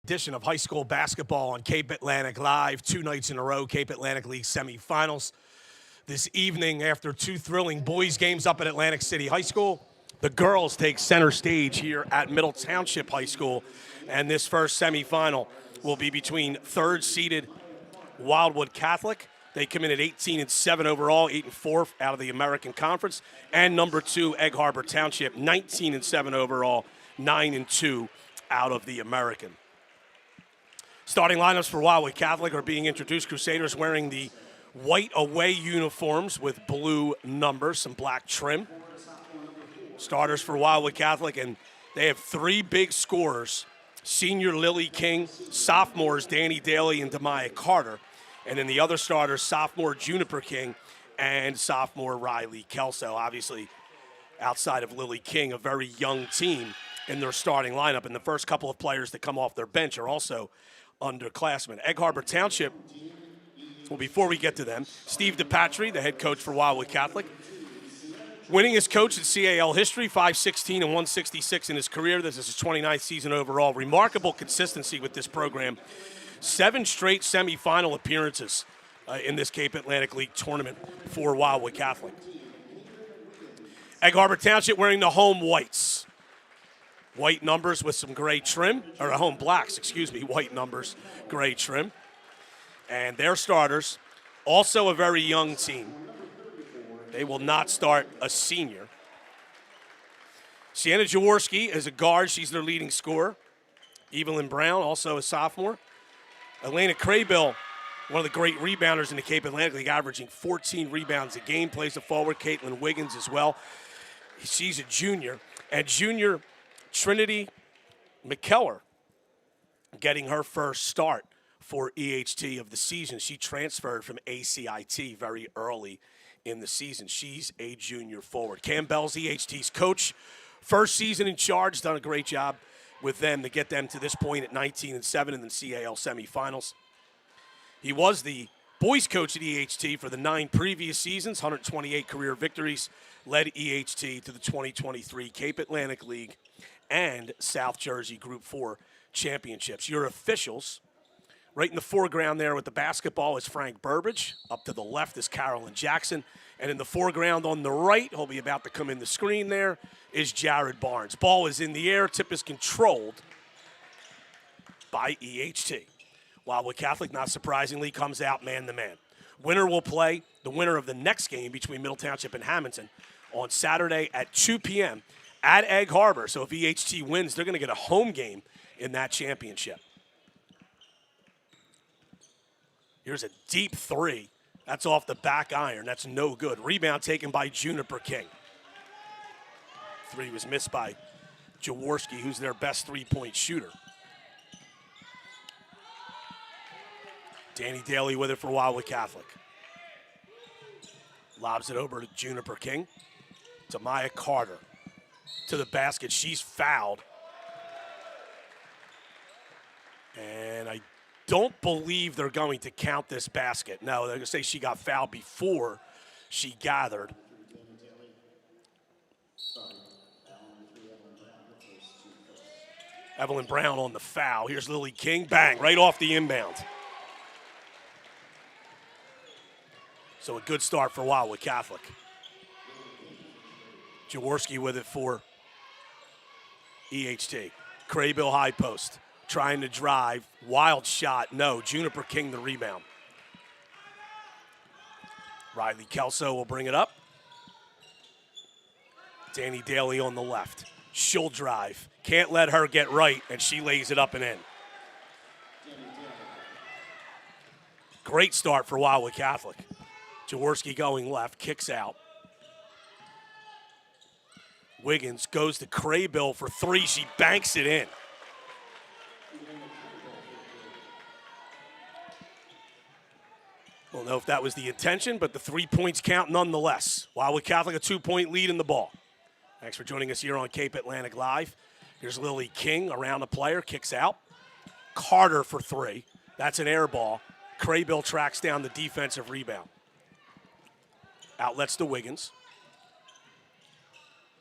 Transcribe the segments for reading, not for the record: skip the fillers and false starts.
Edition of high school basketball on Cape Atlantic Live, 2 nights in a row, Cape Atlantic League semifinals. This evening, after 2 thrilling boys games up at Atlantic City High School, the girls take center stage here at Middle Township High School, and this first semifinal will be between third-seeded Wildwood Catholic. They come in at 18-7 overall, 8-4 out of the American Conference, and number 2, Egg Harbor Township, 19-7 overall, 9-2 out of the American. Starting lineups for Wildwood Catholic are being introduced. Crusaders wearing the white away uniforms with blue numbers, some black trim. Starters for Wildwood Catholic, and they have 3 big scorers. Senior Lily King, sophomores Danny Daly and Demaya Carter. And then the other starters, sophomore Juniper King and sophomore Riley Kelso. Obviously, outside of Lily King, a very young team in their starting lineup. And the first couple of players that come off their bench are also underclassmen. Egg Harbor Township, well, before we get to them, Steve DePatry, the head coach for Wildwood Catholic, winningest coach in CAL history, 516 and 166 in his career. This is his 29th season overall. Remarkable consistency with this program. 7 straight semifinal appearances in this Cape Atlantic League tournament for Wildwood Catholic. Egg Harbor Township wearing the home whites. White numbers with some gray trim, or home blacks, white numbers, gray trim. And their starters, also a very young team. They will not start a senior. Sienna Jaworski is a guard. She's their leading scorer. Evelyn Brown, also a sophomore. Elena Craybill, one of the great rebounders in the Cape Atlantic League, averaging 14 rebounds a game, plays the forward. Caitlin Wiggins as well. She's a junior. And junior Trinity McKellar getting her first start for EHT of the season. She transferred from ACIT very early in the season. She's a junior forward. Cam Bell's EHT's coach. First season in charge, done a great job with them to get them to this point at 19-7 in the CAL semifinals. He was the boys coach at EHT for the 9 previous seasons, 128 career victories, led EHT to the 2023 Cape Atlantic League and South Jersey Group 4 championships. Your officials, right in the foreground there with the basketball is Frank Burbage. Up to the left is Carolyn Jackson. And in the foreground on the right, he'll be about to come in the screen there, is Jared Barnes. Ball is in the air. Tip is controlled by EHT. Wildwood Catholic, not surprisingly, comes out man-to-man. Winner will play the winner of the next game between Middle Township and Hammonton on Saturday at 2 p.m. at Egg Harbor. So if EHT wins, they're going to get a home game in that championship. Here's a deep 3. That's off the back iron. That's no good. Rebound taken by Juniper King. 3 was missed by Jaworski, who's their best 3-point shooter. Danny Daly with it for Wildwood Catholic. Lobs it over to Juniper King. Demaya Carter to the basket. She's fouled. And I don't believe they're going to count this basket. No, they're going to say she got fouled before she gathered. Evelyn Brown on the foul. Here's Lily King. Bang, right off the inbound. So a good start for Wildwood Catholic. Jaworski with it for EHT. Craybill high post. Trying to drive. Wild shot. No. Juniper King the rebound. Riley Kelso will bring it up. Danny Daly on the left. She'll drive. Can't let her get right, and she lays it up and in. Great start for Wildwood Catholic. Jaworski going left. Kicks out. Wiggins goes to Craybill for 3. She banks it in. Don't know if that was the intention, but the 3 points count nonetheless. Wildwood Catholic a 2-point lead in the ball. Thanks for joining us here on Cape Atlantic Live. Here's Lily King around the player, kicks out. Carter for 3. That's an air ball. Craybill tracks down the defensive rebound. Outlets to Wiggins.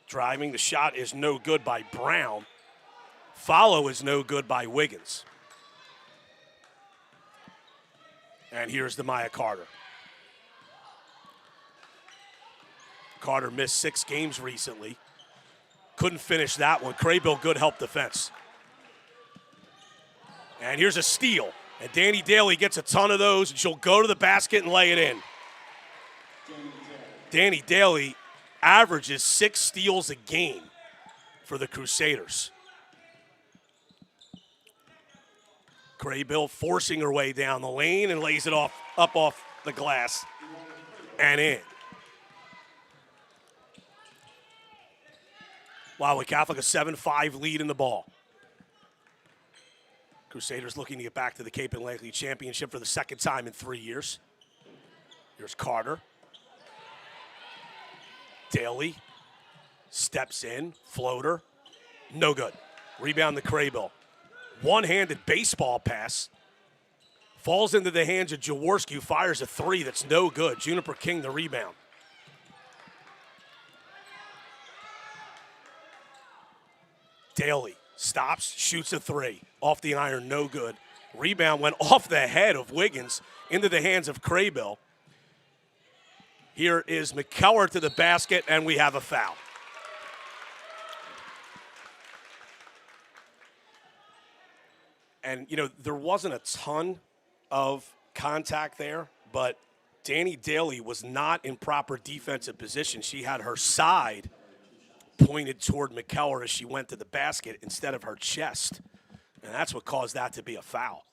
Driving, the shot is no good by Brown. Follow is no good by Wiggins. And here's Demaya Carter. Carter missed 6 games recently. Couldn't finish that one. Craybill, good help defense. And here's a steal. And Danny Daly gets a ton of those, and she'll go to the basket and lay it in. Danny Daly averages 6 steals a game for the Crusaders. Craybill forcing her way down the lane and lays it up off the glass and in. Wildwood Catholic, a 7-5 lead in the ball. Crusaders looking to get back to the Cape Atlantic League Championship for the 2nd time in 3 years. Here's Carter. Daly steps in, floater, no good. Rebound to Craybill. One-handed baseball pass. Falls into the hands of Jaworski, who fires a 3 that's no good. Juniper King the rebound. Daly stops, shoots a 3. Off the iron, no good. Rebound went off the head of Wiggins into the hands of Craybill. Here is McKellar to the basket, and we have a foul. And, you know, there wasn't a ton of contact there, but Danny Daly was not in proper defensive position. She had her side pointed toward McKellar as she went to the basket instead of her chest. And that's what caused that to be a foul.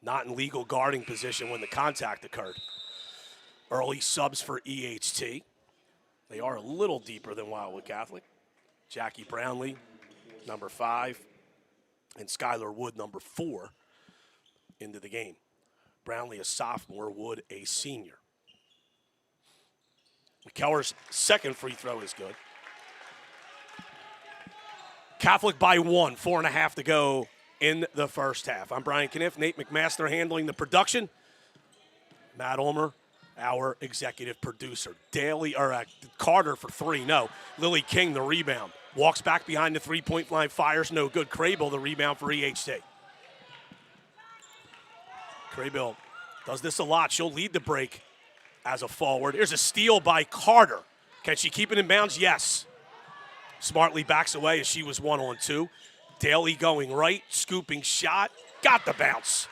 Not in legal guarding position when the contact occurred. Early subs for EHT. They are a little deeper than Wildwood Catholic. Jackie Brownlee, number 5, and Skylar Wood, number 4, into the game. Brownlee, a sophomore, Wood, a senior. McKellar's second free throw is good. Catholic by 1, 4.5 to go in the first half. I'm Brian Kniff, Nate McMaster handling the production. Matt Ulmer, our executive producer. Carter for 3, no. Lily King, the rebound. Walks back behind the three-point line, fires, no good. Craybill, the rebound for EHT. Craybill does this a lot. She'll lead the break as a forward. Here's a steal by Carter. Can she keep it in bounds? Yes. Smartly backs away as she was 1-on-2. Daly going right, scooping shot. Got the bounce.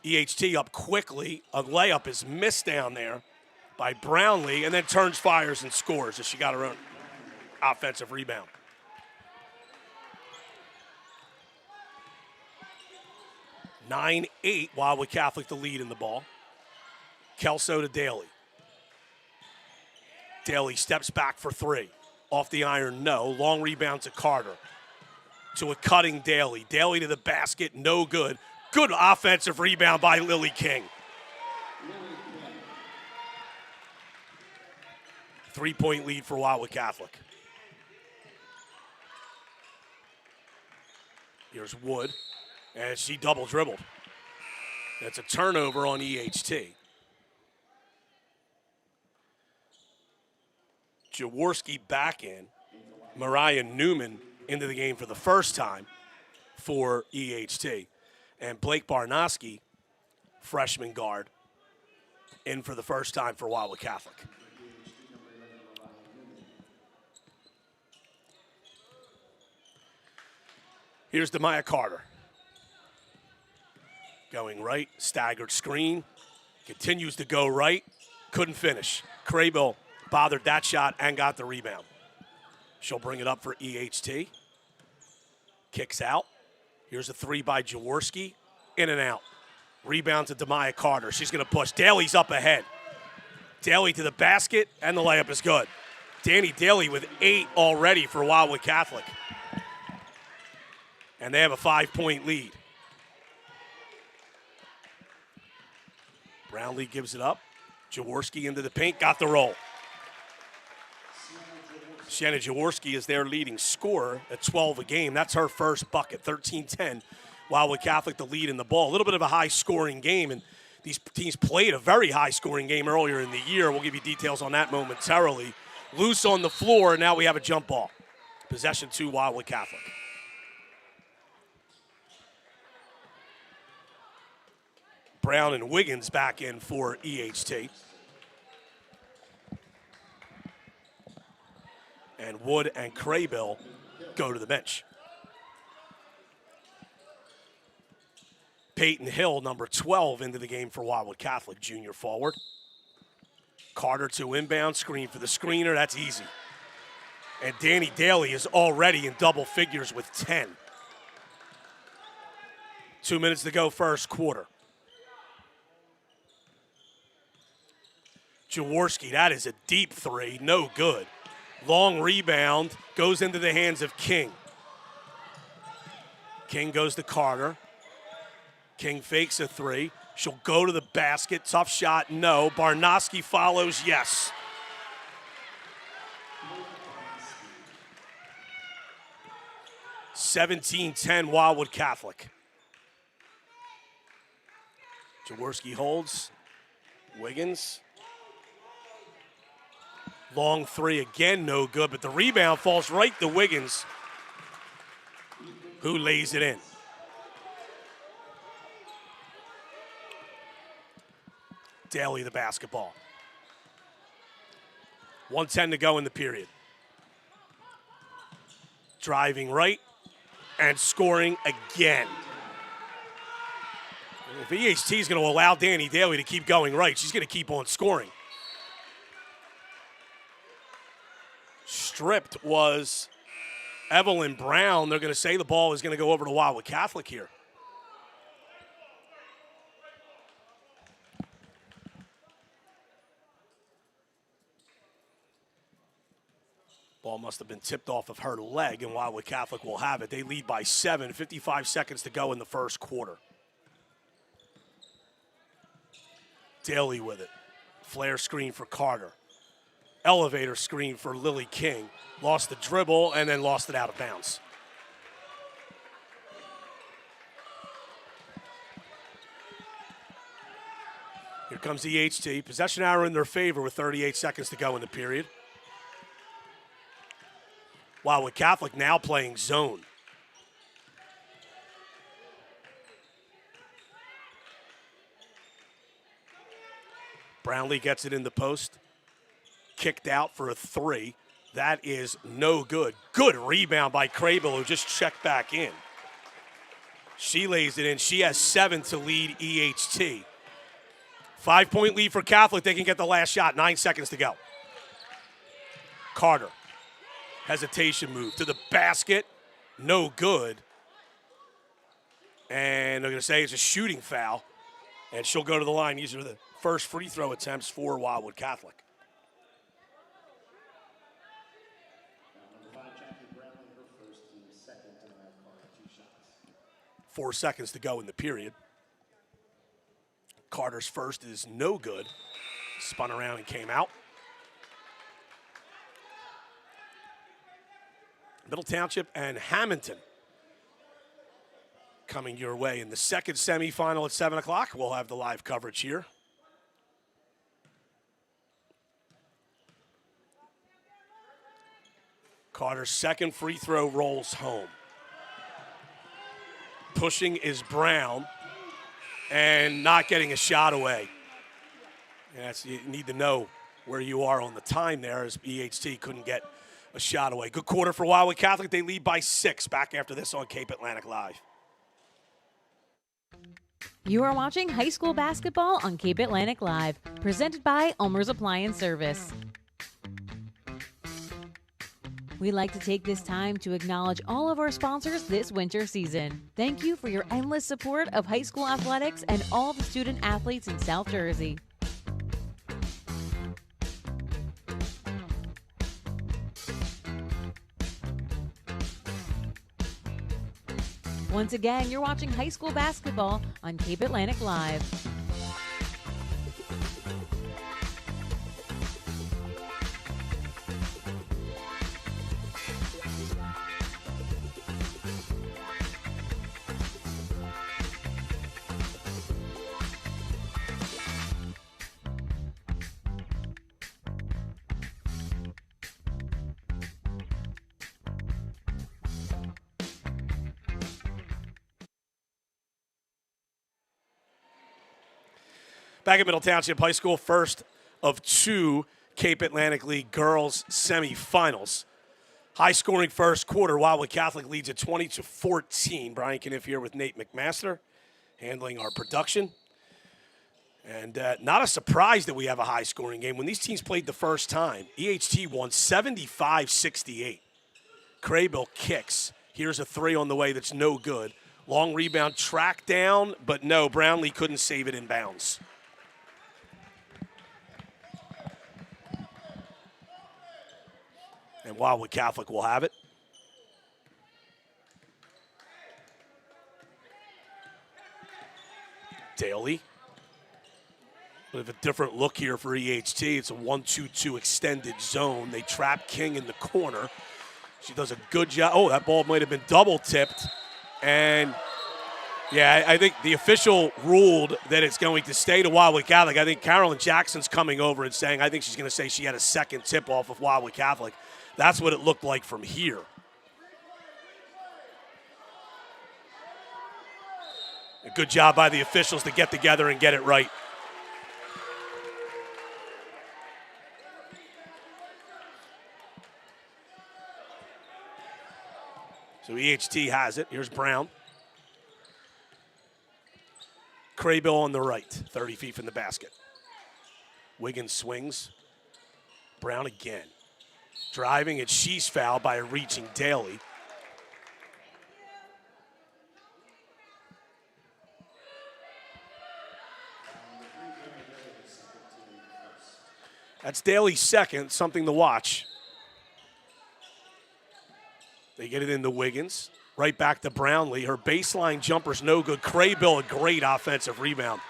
EHT up quickly. A layup is missed down there by Brownlee, and then turns, fires, and scores as she got her own offensive rebound. (9-8) Wildwood Catholic the lead in the ball. Kelso to Daly. Daly steps back for 3. Off the iron, no. Long rebound to Carter. To a cutting Daly. Daly to the basket, no good. Good offensive rebound by Lily King. 3-point lead for Wildwood Catholic. Here's Wood, and she double dribbled. That's a turnover on EHT. Jaworski back in. Mariah Newman into the game for the first time for EHT. And Blake Barnoski, freshman guard, in for the first time for Wildwood Catholic. Here's Demaya Carter. Going right, staggered screen. Continues to go right. Couldn't finish. Craybill bothered that shot and got the rebound. She'll bring it up for EHT. Kicks out. Here's a 3 by Jaworski. In and out. Rebound to Demaya Carter. She's going to push. Daly's up ahead. Daly to the basket, and the layup is good. Danny Daly with 8 already for Wildwood Catholic. And they have a 5-point lead. Brownlee gives it up. Jaworski into the paint, got the roll. Shannon Jaworski is their leading scorer at 12 a game. That's her first bucket, 13-10. Wildwood Catholic the lead in the ball. A little bit of a high-scoring game, and these teams played a very high-scoring game earlier in the year. We'll give you details on that momentarily. Loose on the floor, and now we have a jump ball. Possession to Wildwood Catholic. Brown and Wiggins back in for EHT. And Wood and Craybill go to the bench. Peyton Hill, number 12, into the game for Wildwood Catholic, junior forward. Carter to inbound, screen for the screener, that's easy. And Danny Daly is already in double figures with 10. 2 minutes to go, first quarter. Jaworski, that is a deep three, no good. Long rebound, goes into the hands of King. King goes to Carter. King fakes a three. She'll go to the basket. Tough shot, no. Barnoski follows, yes. (17-10) Wildwood Catholic. Jaworski holds. Wiggins. Long three again, no good, but the rebound falls right to Wiggins, who lays it in. Daly the basketball. 1:10 to go in the period. Driving right and scoring again. If EHT is going to allow Danny Daly to keep going right, she's going to keep on scoring. Stripped was Evelyn Brown. They're going to say the ball is going to go over to Wildwood Catholic here. Ball must have been tipped off of her leg, and Wildwood Catholic will have it. They lead by 7, 55 seconds to go in the first quarter. Daly with it. Flare screen for Carter. Elevator screen for Lily King. Lost the dribble and then lost it out of bounds. Here comes the EHT. Possession arrow in their favor with 38 seconds to go in the period. Wildwood Catholic now playing zone. Brownlee gets it in the post. Kicked out for a three. That is no good. Good rebound by Craybill, who just checked back in. She lays it in. She has 7 to lead EHT. 5-point lead for Catholic. They can get the last shot. 9 seconds to go. Carter. Hesitation move to the basket. No good. And they're going to say it's a shooting foul. And she'll go to the line. These are the first free throw attempts for Wildwood Catholic. 4 seconds to go in the period. Carter's first is no good. Spun around and came out. Middle Township and Hammonton coming your way in the second semifinal at 7 o'clock. We'll have the live coverage here. Carter's second free throw rolls home. Pushing is Brown and not getting a shot away. Yes, you need to know where you are on the time there, as EHT couldn't get a shot away. Good quarter for Wildwood Catholic. They lead by 6. Back after this on Cape Atlantic Live. You are watching high school basketball on Cape Atlantic Live, presented by Ulmer's Appliance Service. We'd like to take this time to acknowledge all of our sponsors this winter season. Thank you for your endless support of high school athletics and all the student athletes in South Jersey. Once again, you're watching high school basketball on Cape Atlantic Live. Back at Middle Township High School, first of two Cape Atlantic League girls semifinals. High-scoring first quarter. Wildwood Catholic leads at 20-14. Brian Kniff here with Nate McMaster, handling our production. And not a surprise that we have a high-scoring game. When these teams played the first time, EHT won 75-68. Craybill kicks. Here's a three on the way that's no good. Long rebound, tracked down, but no, Brownlee couldn't save it in bounds. And Wildwood Catholic will have it. Daly. We have a different look here for EHT. It's a 1-2-2 extended zone. They trap King in the corner. She does a good job. Oh, that ball might have been double tipped. And, yeah, I think the official ruled that it's going to stay to Wildwood Catholic. I think Carolyn Jackson's coming over and saying, I think she's going to say she had a second tip off of Wildwood Catholic. That's what it looked like from here. A good job by the officials to get together and get it right. So EHT has it. Here's Brown. Craybill on the right, 30 feet from the basket. Wiggins swings. Brown again. Driving, and she's fouled by a reaching Daly. That's Daly's second, something to watch. They get it into Wiggins. Right back to Brownlee. Her baseline jumper's no good. Craybill, a great offensive rebound.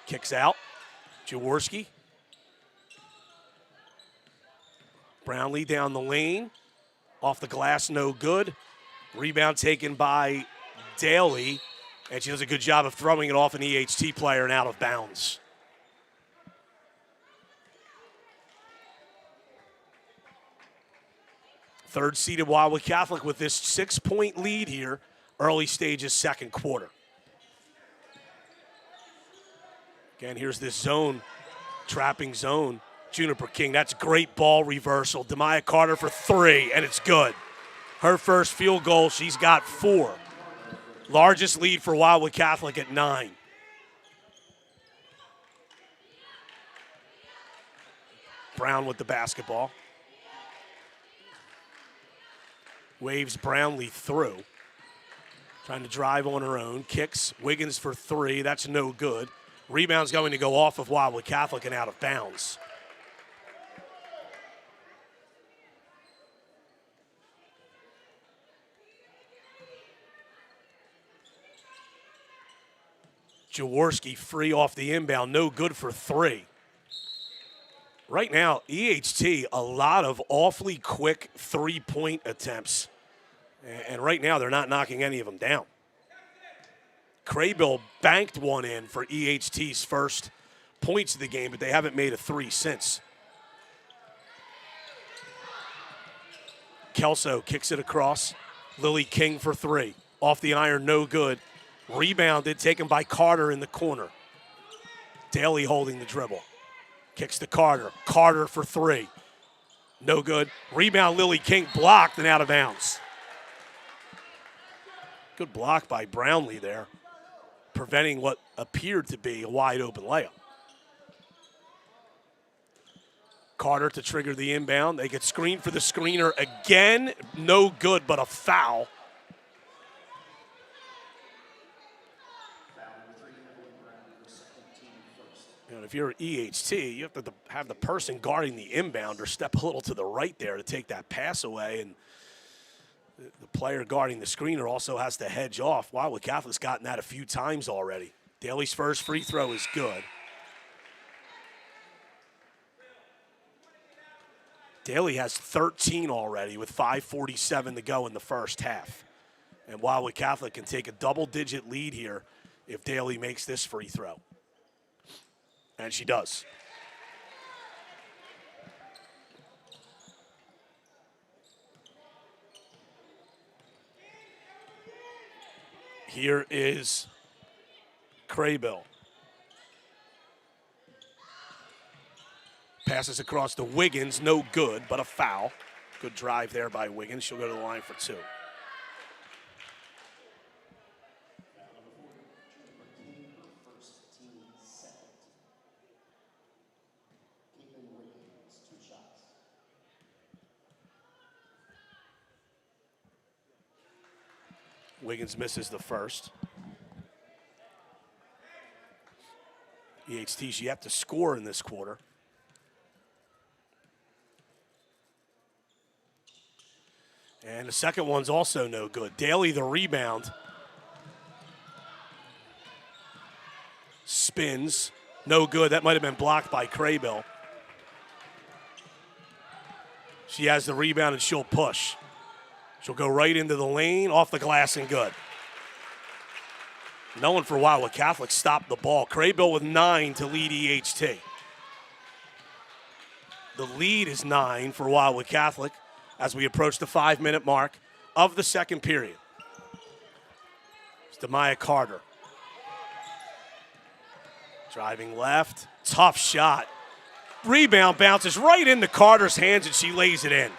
Kicks out. Jaworski. Brownlee down the lane. Off the glass, no good. Rebound taken by Daly. And she does a good job of throwing it off an EHT player and out of bounds. Third-seeded Wildwood Catholic with this 6-point lead here, early stages, second quarter. Again, here's this zone, trapping zone. Juniper King, that's great ball reversal. Demaya Carter for three, and it's good. Her first field goal, she's got 4. Largest lead for Wildwood Catholic at 9. Brown with the basketball. Waves Brownlee through. Trying to drive on her own. Kicks. Wiggins for 3. That's no good. Rebound's going to go off of Wildwood Catholic and out of bounds. Jaworski free off the inbound. No good for 3. Right now, EHT, a lot of awfully quick three-point attempts. And right now, they're not knocking any of them down. Craybill banked one in for EHT's first points of the game, but they haven't made a 3 since. Kelso kicks it across. Lily King for 3. Off the iron, no good. Rebounded, taken by Carter in the corner. Daly holding the dribble. Kicks to Carter. Carter for 3. No good. Rebound, Lily King blocked and out of bounds. Good block by Brownlee there, preventing what appeared to be a wide open layup. Carter to trigger the inbound. They get screened for the screener again. No good, but a foul. And if you're EHT, you have to have the person guarding the inbounder step a little to the right there to take that pass away, and the player guarding the screener also has to hedge off. Wildwood Catholic's gotten that a few times already. Daly's first free throw is good. Daly has 13 already with 5:47 to go in the first half. And Wildwood Catholic can take a double-digit lead here if Daly makes this free throw. And she does. Here is Craybill. Passes across to Wiggins, no good, but a foul. Good drive there by Wiggins. She'll go to the line for 2. Wiggins misses the first. EHT's yet to score in this quarter. And the second one's also no good. Daly the rebound. Spins. No good. That might have been blocked by Craybill. She has the rebound and she'll push. She'll go right into the lane, off the glass and good. No one for Wildwood Catholic stopped the ball. Craybill with 9 to lead EHT. The lead is 9 for Wildwood Catholic as we approach the 5-minute mark of the second period. It's Demaya Carter. Driving left, tough shot. Rebound bounces right into Carter's hands and she lays it in.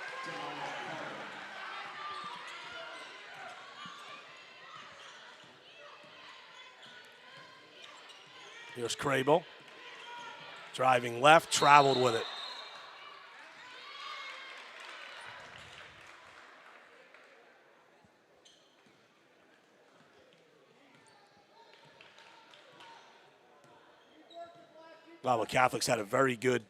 Here's Craybill. Driving left, traveled with it. Wildwood Catholics had a very good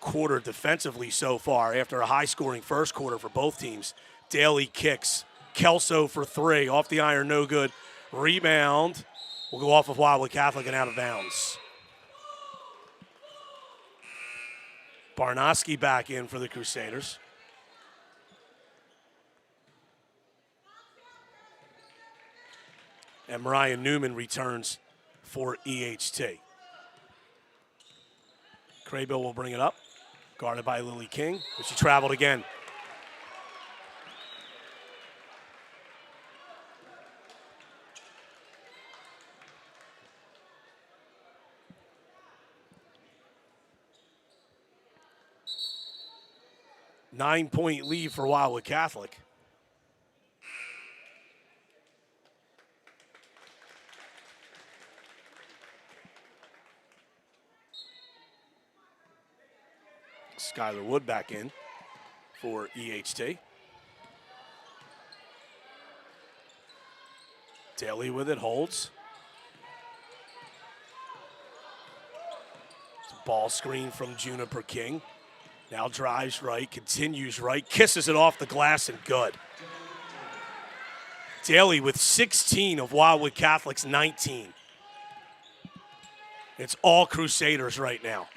quarter defensively so far after a high-scoring first quarter for both teams. Daly kicks. Kelso for 3. Off the iron, no good. Rebound. Will go off of Wildwood Catholic and out of bounds. Barnoski back in for the Crusaders. And Mariah Newman returns for EHT. Craybill will bring it up. Guarded by Lily King, but she traveled again. Nine-point lead for Wildwood Catholic. Skylar Wood back in for EHT. Daly with it, holds. It's a ball screen from Juniper King. Now drives right, continues right, kisses it off the glass and good. Daly with 16 of Wildwood Catholic's 19. It's all Crusaders right now.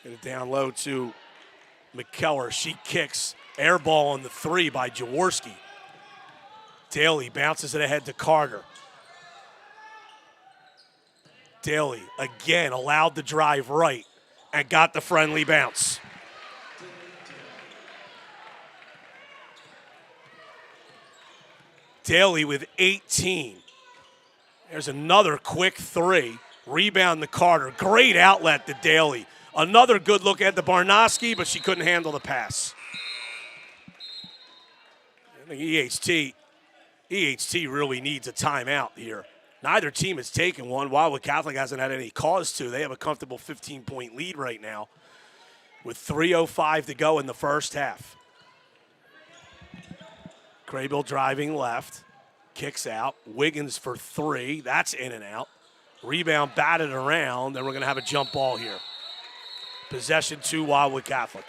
Get it down low to McKellar. She kicks. Air ball on the 3 by Jaworski. Daly bounces it ahead to Carter. Daly again allowed the drive right and got the friendly bounce. Daly with 18. There's another quick 3. Rebound to Carter. Great outlet to Daly. Another good look at the Barnoski, but she couldn't handle the pass. I think EHT really needs a timeout here. Neither team has taken one. Wildwood Catholic hasn't had any cause to. They have a comfortable 15-point lead right now with 3:05 to go in the first half. Craybill driving left, kicks out. Wiggins for 3. That's in and out. Rebound batted around, and we're going to have a jump ball here. Possession to Wildwood Catholic.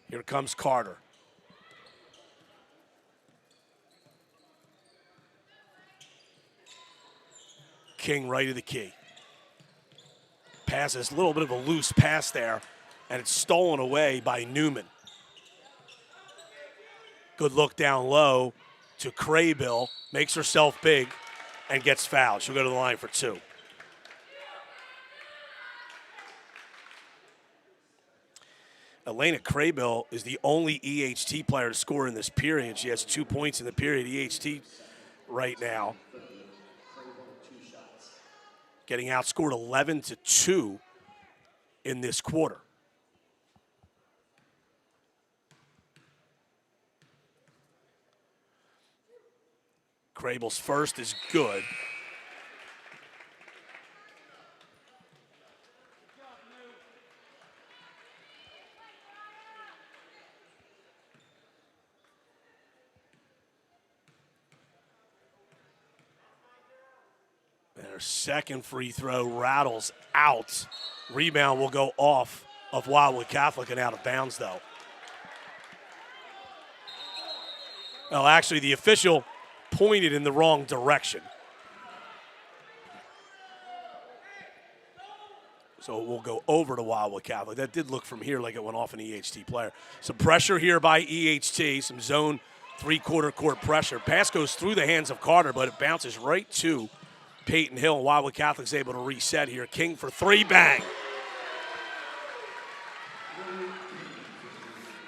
Here comes Carter. King right of the key. Passes, a little bit of a loose pass there, and it's stolen away by Newman. Good look down low to Craybill. Makes herself big and gets fouled. She'll go to the line for 2. Elena Craybill is the only EHT player to score in this period. She has 2 points in the period. EHT right now getting outscored 11-2 in this quarter. Craybill's first is good. And her second free throw rattles out. Rebound will go off of Wildwood Catholic and out of bounds, though. Well, actually, the official pointed in the wrong direction. So it will go over to Wildwood Catholic. That did look from here like it went off an EHT player. Some pressure here by EHT, some zone three-quarter court pressure. Pass goes through the hands of Carter, but it bounces right to Peyton Hill. Wildwood Catholic's able to reset here. King for 3, bang.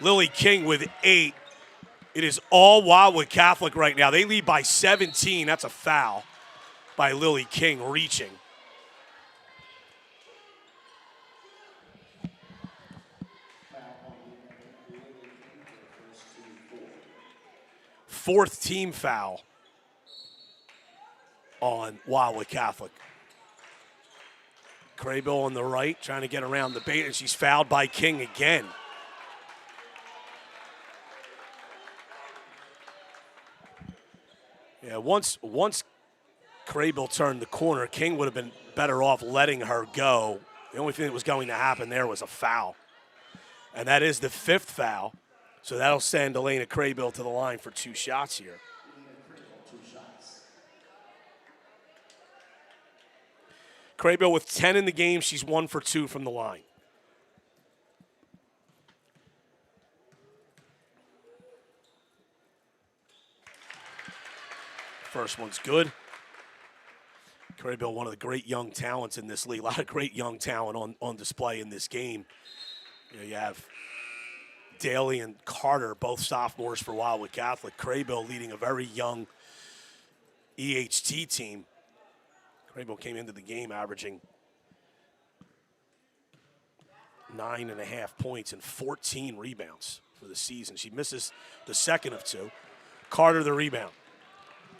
Lily King with 8. It is all Wildwood Catholic right now. They lead by 17. That's a foul by Lily King reaching. Fourth team foul on Wildwood Catholic. Craybill on the right trying to get around the bait, and she's fouled by King again. Yeah, once Craybill turned the corner, King would have been better off letting her go. The only thing that was going to happen there was a foul. And that is the 5th foul. So that'll send Elena Craybill to the line for 2 shots here. Craybill with 10 in the game. She's 1 for 2 from the line. First one's good. Craybill, one of the great young talents in this league. A lot of great young talent on display in this game. You have Daly and Carter, both sophomores for Wildwood Catholic. Craybill leading a very young EHT team. Craybill came into the game averaging 9.5 points and 14 rebounds for the season. She misses the second of 2. Carter the rebound.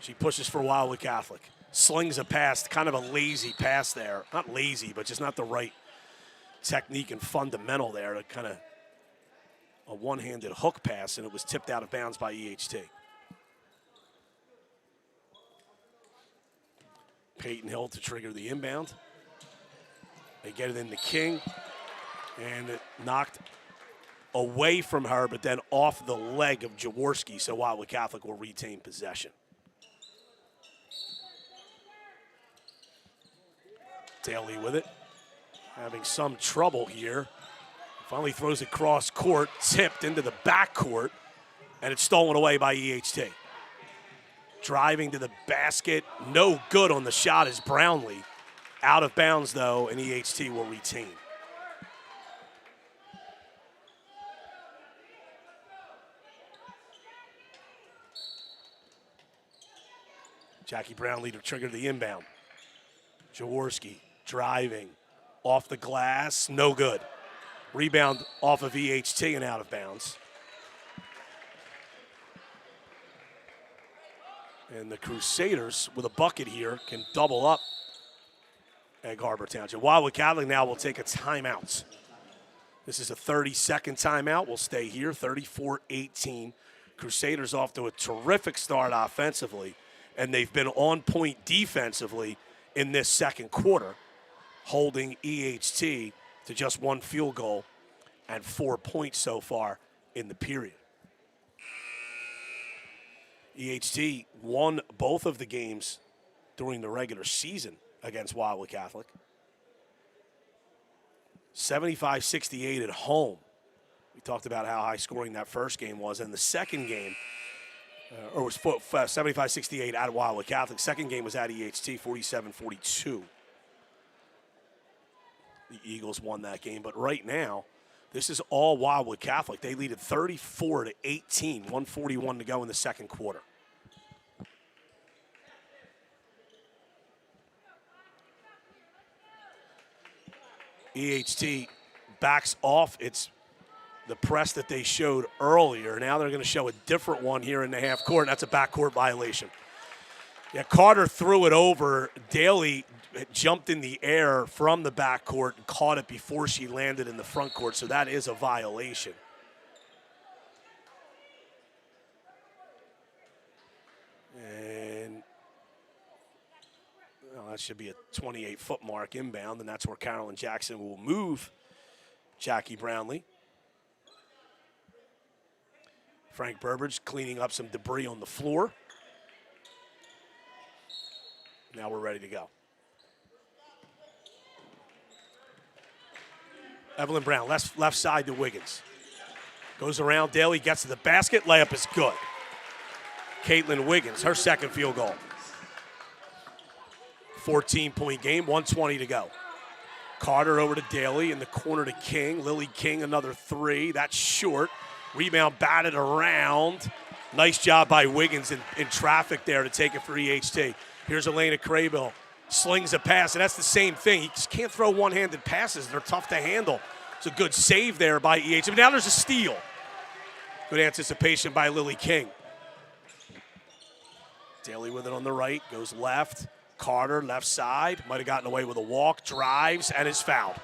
She pushes for Wildwood Catholic. Slings a pass, kind of a lazy pass there. Not lazy, but just not the right technique and fundamental there. To kind of a one-handed hook pass, and it was tipped out of bounds by EHT. Peyton Hill to trigger the inbound. They get it into King, and it knocked away from her, but then off the leg of Jaworski, so Wildwood Catholic will retain possession. Daly with it, having some trouble here. Finally throws it cross court, tipped into the back court, and it's stolen away by EHT. Driving to the basket, no good on the shot is Brownlee. Out of bounds though, and EHT will retain. Jackie Brownlee to trigger the inbound. Jaworski driving off the glass, no good. Rebound off of EHT and out of bounds. And the Crusaders, with a bucket here, can double up Egg Harbor Township. Wildwood Catholic now will take a timeout. This is a 30-second timeout. We'll stay here, 34-18. Crusaders off to a terrific start offensively, and they've been on point defensively in this second quarter, holding EHT to just 1 field goal and 4 points so far in the period. EHT won both of the games during the regular season against Wildwood Catholic. 75-68 at home. We talked about how high scoring that first game was. And the second game, or was 75-68 at Wildwood Catholic. Second game was at EHT, 47-42. The Eagles won that game. But right now, this is all Wildwood Catholic. They lead at 34-18, 1:41 to go in the second quarter. EHT backs off the press that they showed earlier. Now they're going to show a different one here in the half court, and that's a backcourt violation. Yeah, Carter threw it over. Daly jumped in the air from the backcourt and caught it before she landed in the front court, so that is a violation. And well, that should be a 28-foot mark inbound, and that's where Carolyn Jackson will move Jackie Brownlee. Frank Burbridge cleaning up some debris on the floor. Now we're ready to go. Evelyn Brown, left side to Wiggins. Goes around, Daly gets to the basket, layup is good. Caitlin Wiggins, her second field goal. 14-point game, 1:20 to go. Carter over to Daly, in the corner to King. Lily King, another three, that's short. Rebound batted around. Nice job by Wiggins in traffic there to take it for EHT. Here's Elena Craybill. Slings a pass, and that's the same thing. He just can't throw one-handed passes. They're tough to handle. It's a good save there by EHT. But now there's a steal. Good anticipation by Lily King. Daly with it on the right, goes left. Carter, left side. Might have gotten away with a walk, drives, and is fouled.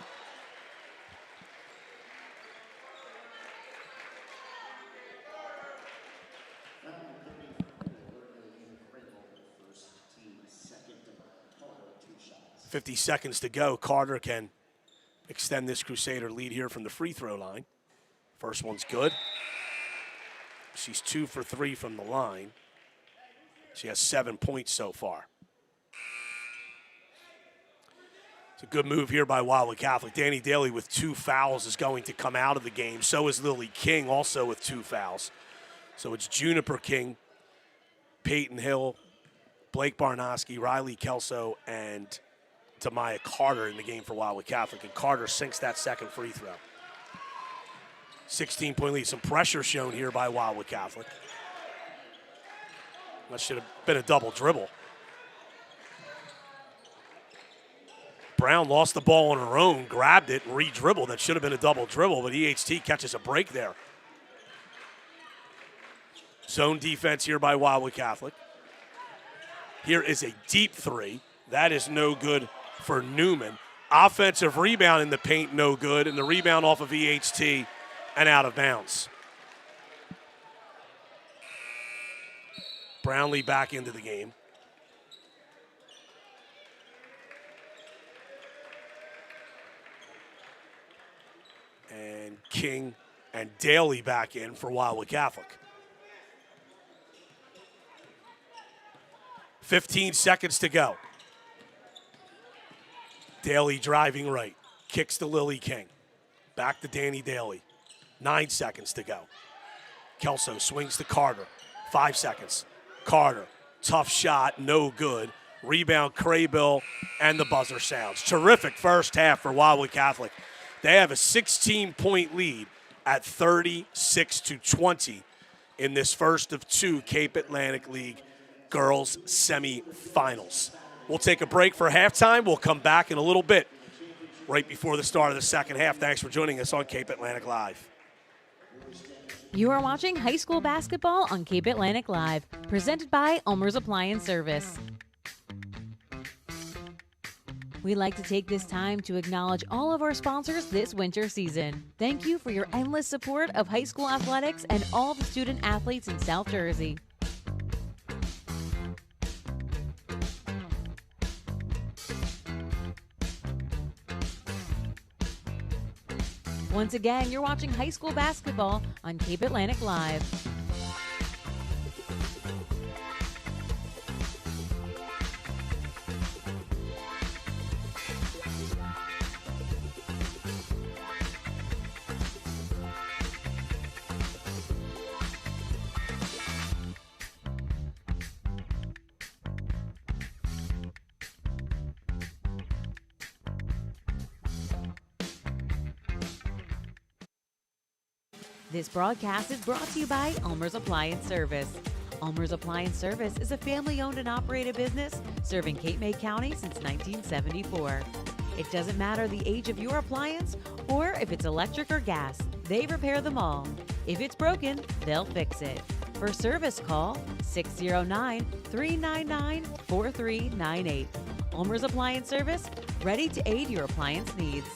.50 seconds to go. Carter can extend this Crusader lead here from the free throw line. First one's good. She's 2 for 3 from the line. She has 7 points so far. It's a good move here by Wildwood Catholic. Danny Daly with 2 fouls is going to come out of the game. So is Lily King, also with 2 fouls. So it's Juniper King, Peyton Hill, Blake Barnoski, Riley Kelso, and Tamaya Carter in the game for Wildwood Catholic. And Carter sinks that second free throw. 16-point lead. Some pressure shown here by Wildwood Catholic. That should have been a double dribble. Brown lost the ball on her own, grabbed it, and re-dribbled. That should have been a double dribble, but EHT catches a break there. Zone defense here by Wildwood Catholic. Here is a deep three. That is no good for Newman. Offensive rebound in the paint, no good, and the rebound off of EHT and out of bounds. Brownlee back into the game. And King and Daly back in for Wildwood Catholic. 15 seconds to go. Daly driving right. Kicks to Lily King. Back to Danny Daly. 9 seconds to go. Kelso swings to Carter. 5 seconds. Carter. Tough shot. No good. Rebound Craybill, and the buzzer sounds. Terrific first half for Wildwood Catholic. They have a 16-point lead at 36-20 in this first of 2 Cape Atlantic League girls semifinals. We'll take a break for halftime. We'll come back in a little bit, right before the start of the second half. Thanks for joining us on Cape Atlantic Live. You are watching high school basketball on Cape Atlantic Live, presented by Ulmer's Appliance Service. We'd like to take this time to acknowledge all of our sponsors this winter season. Thank you for your endless support of high school athletics and all the student athletes in South Jersey. Once again, you're watching high school basketball on Cape Atlantic Live. This broadcast is brought to you by Ulmer's Appliance Service. Ulmer's Appliance Service is a family-owned and operated business serving Cape May County since 1974. It doesn't matter the age of your appliance or if it's electric or gas, they repair them all. If it's broken, they'll fix it. For service, call 609-399-4398. Ulmer's Appliance Service, ready to aid your appliance needs.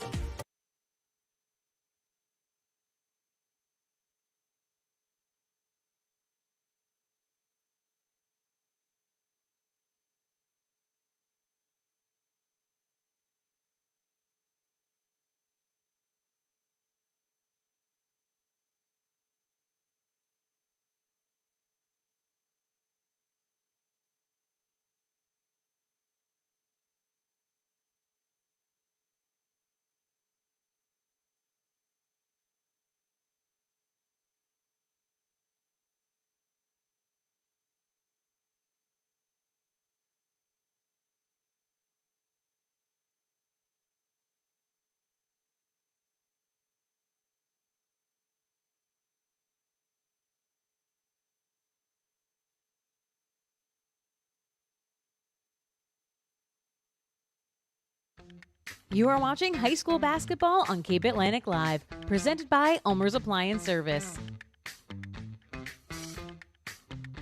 You are watching high school basketball on Cape Atlantic Live, presented by Ulmer's Appliance Service.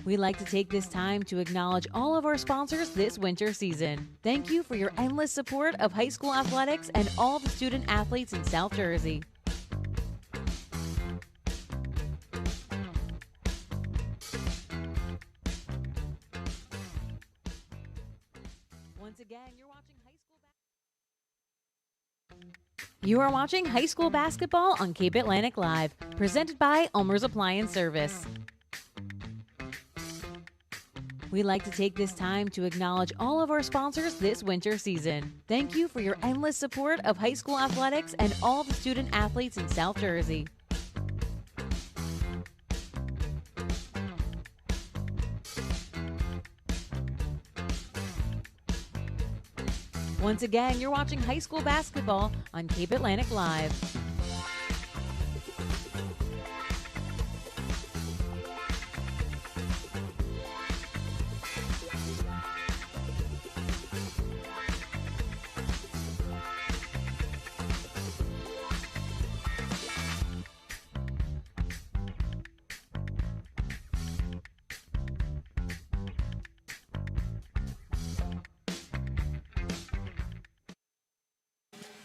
We'd like to take this time to acknowledge all of our sponsors this winter season. Thank you for your endless support of high school athletics and all the student athletes in South Jersey. Once again, You are watching high school basketball on Cape Atlantic Live, presented by Ulmer's Appliance Service. We'd like to take this time to acknowledge all of our sponsors this winter season. Thank you for your endless support of high school athletics and all the student athletes in South Jersey. Once again, you're watching high school basketball on Cape Atlantic Live.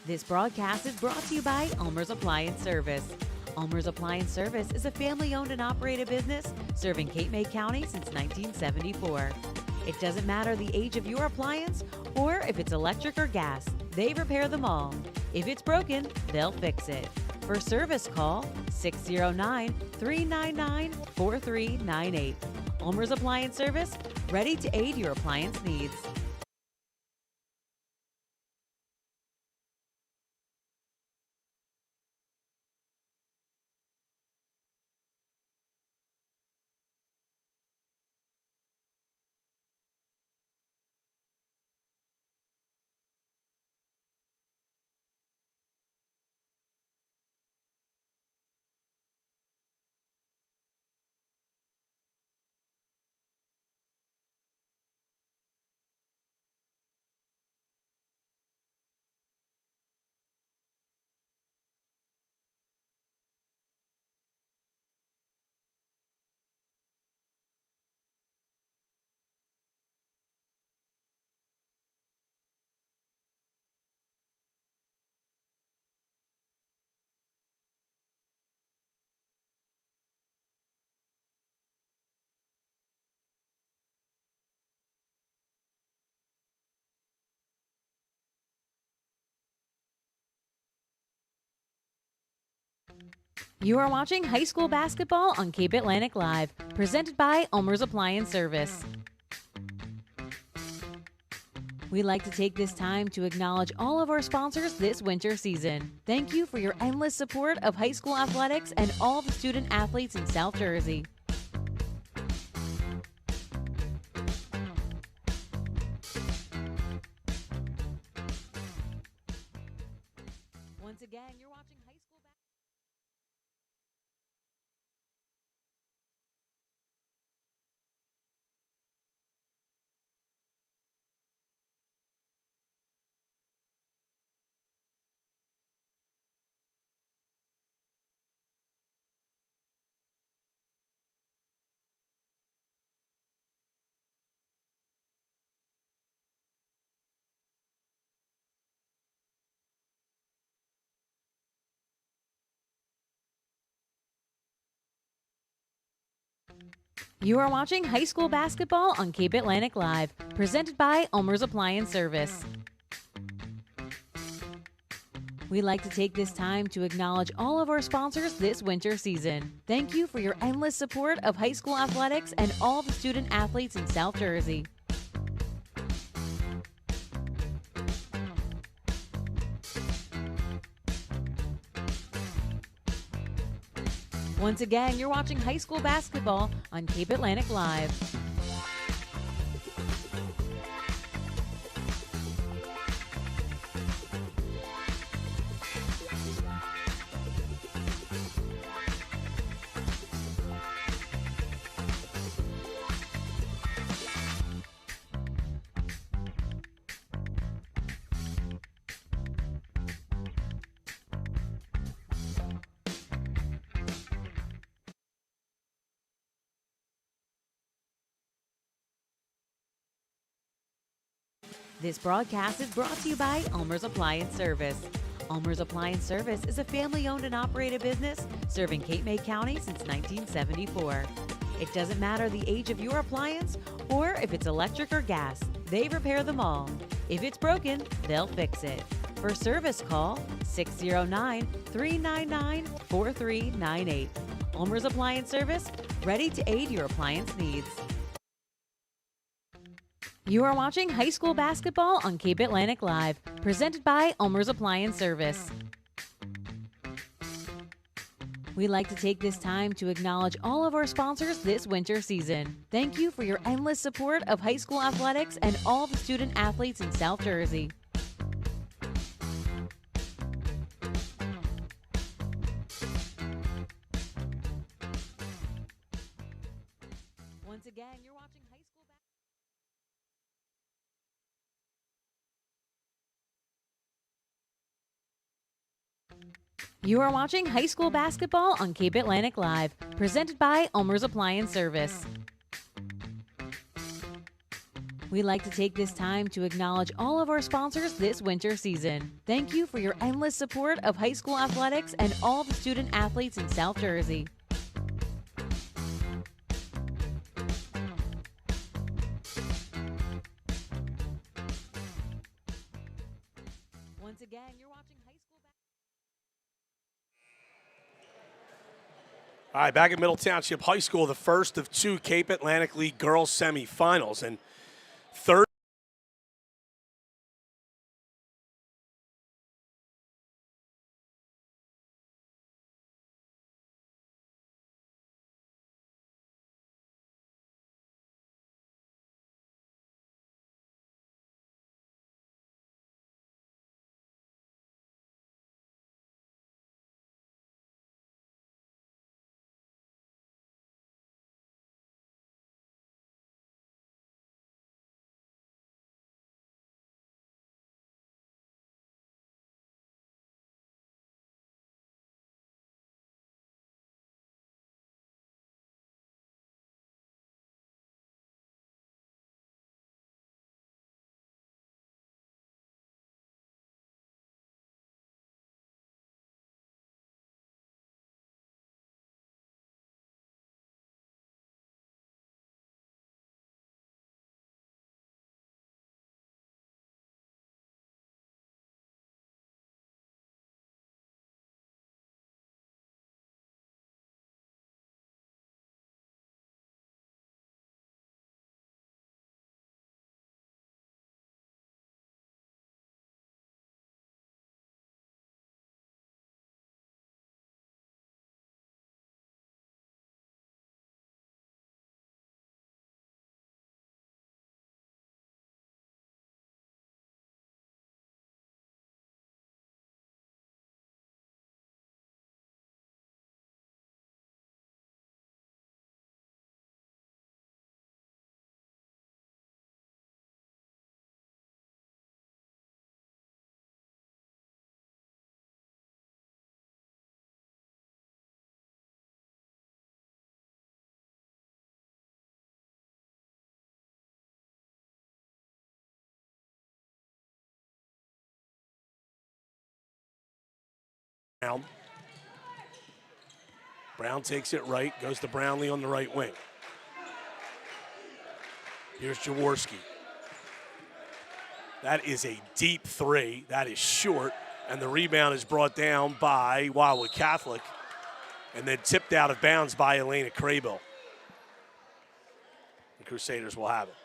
This broadcast is brought to you by Ulmer's Appliance Service. Ulmer's Appliance Service is a family-owned and operated business serving Cape May County since 1974. It doesn't matter the age of your appliance or if it's electric or gas, they repair them all. If it's broken, they'll fix it. For service, call 609-399-4398. Ulmer's Appliance Service, ready to aid your appliance needs. You are watching high school basketball on Cape Atlantic Live, presented by Ulmer's Appliance Service. We'd like to take this time to acknowledge all of our sponsors this winter season. Thank you for your endless support of high school athletics and all the student athletes in South Jersey. Once again, you're watching You are watching high school basketball on Cape Atlantic Live, presented by Ulmer's Appliance Service. We'd like to take this time to acknowledge all of our sponsors this winter season. Thank you for your endless support of high school athletics and all the student athletes in South Jersey. Once again, you're watching high school basketball on Cape Atlantic Live. This broadcast is brought to you by Ulmer's Appliance Service. Ulmer's Appliance Service is a family-owned and operated business serving Cape May County since 1974. It doesn't matter the age of your appliance or if it's electric or gas, they repair them all. If it's broken, they'll fix it. For service, call 609-399-4398. Ulmer's Appliance Service, ready to aid your appliance needs. You are watching high school basketball on Cape Atlantic Live, presented by Ulmer's Appliance Service. We'd like to take this time to acknowledge all of our sponsors this winter season. Thank you for your endless support of high school athletics and all the student athletes in South Jersey. Once again, you're watching high school basketball. You are watching high school basketball on Cape Atlantic Live, presented by Ulmer's Appliance Service. We'd like to take this time to acknowledge all of our sponsors this winter season. Thank you for your endless support of high school athletics and all the student athletes in South Jersey. Once again, you're watching high school basketball. All right, back at Middle Township High School, the first of two Cape Atlantic League girls semifinals. And third Brown takes it right, goes to Brownlee on the right wing. Here's Jaworski. That is a deep three. That is short. And the rebound is brought down by Wildwood Catholic and then tipped out of bounds by Elena Crable. The Crusaders will have it.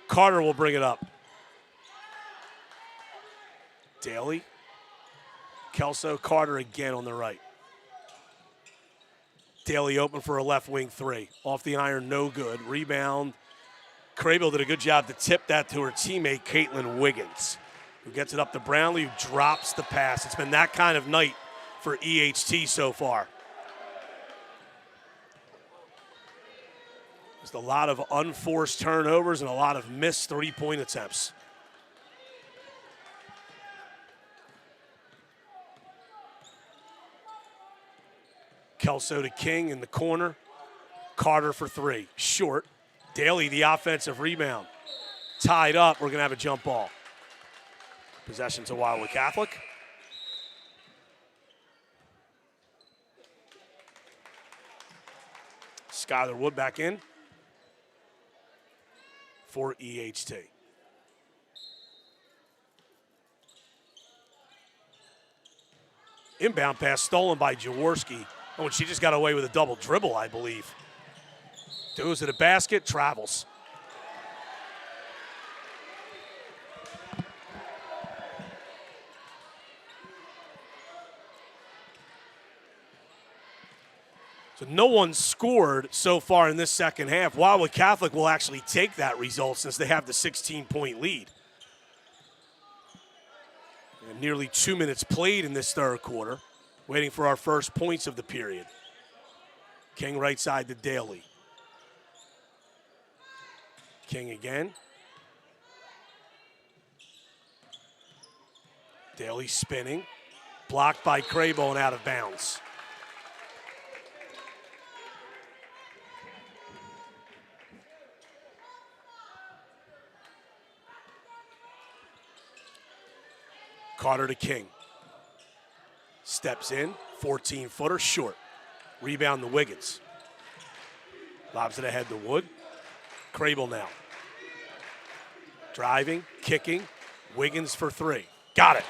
Carter will bring it up. Daly. Kelso, Carter again on the right. Daly open for a left wing three. Off the iron, no good. Rebound. Crable did a good job to tip that to her teammate, Caitlin Wiggins, who gets it up to Brownlee, who drops the pass. It's been that kind of night for EHT so far. Just a lot of unforced turnovers and a lot of missed three-point attempts. Kelso to King in the corner. Carter for three. Short. Daly, the offensive rebound. Tied up. We're going to have a jump ball. Possession to Wildwood Catholic. Skylar Wood back in for EHT. Inbound pass stolen by Jaworski. Oh, and she just got away with a double dribble, I believe. Goes to the basket, travels. So no one scored so far in this second half. Wildwood Catholic will actually take that result since they have the 16-point lead. And nearly 2 minutes played in this third quarter. Waiting for our first points of the period. King right side to Daly. King again. Daly spinning. Blocked by Crable and out of bounds. Carter to King. Steps in, 14-footer, short. Rebound to Wiggins. Lobs it ahead to Wood. Crable now. Driving, kicking. Wiggins for three. Got it.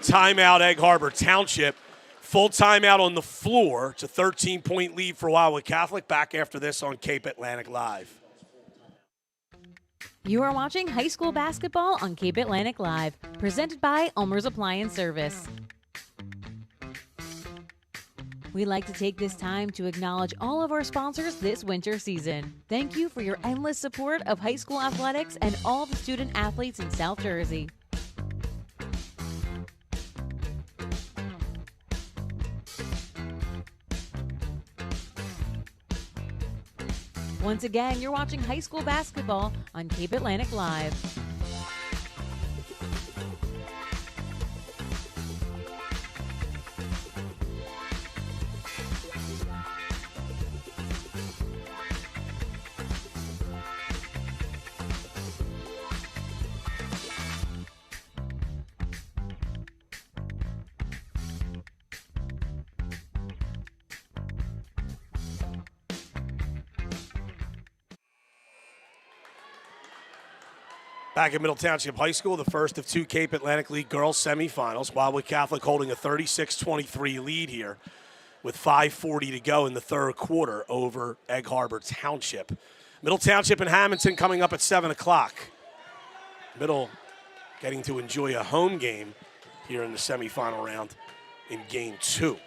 Timeout, Egg Harbor Township. Full timeout on the floor. It's a 13-point lead for Wildwood Catholic. Back after this on Cape Atlantic Live. You are watching high school basketball on Cape Atlantic Live, presented by Ulmer's Appliance Service. We'd like to take this time to acknowledge all of our sponsors this winter season. Thank you for your endless support of high school athletics and all the student athletes in South Jersey. Once again, you're watching high school basketball on Cape Atlantic Live. Back at Middle Township High School, the first of two Cape Atlantic League girls semifinals. Wildwood Catholic holding a 36-23 lead here with 5:40 to go in the third quarter over Egg Harbor Township. Middle Township and Hammonton coming up at 7 o'clock. Middle getting to enjoy a home game here in the semifinal round in game 2.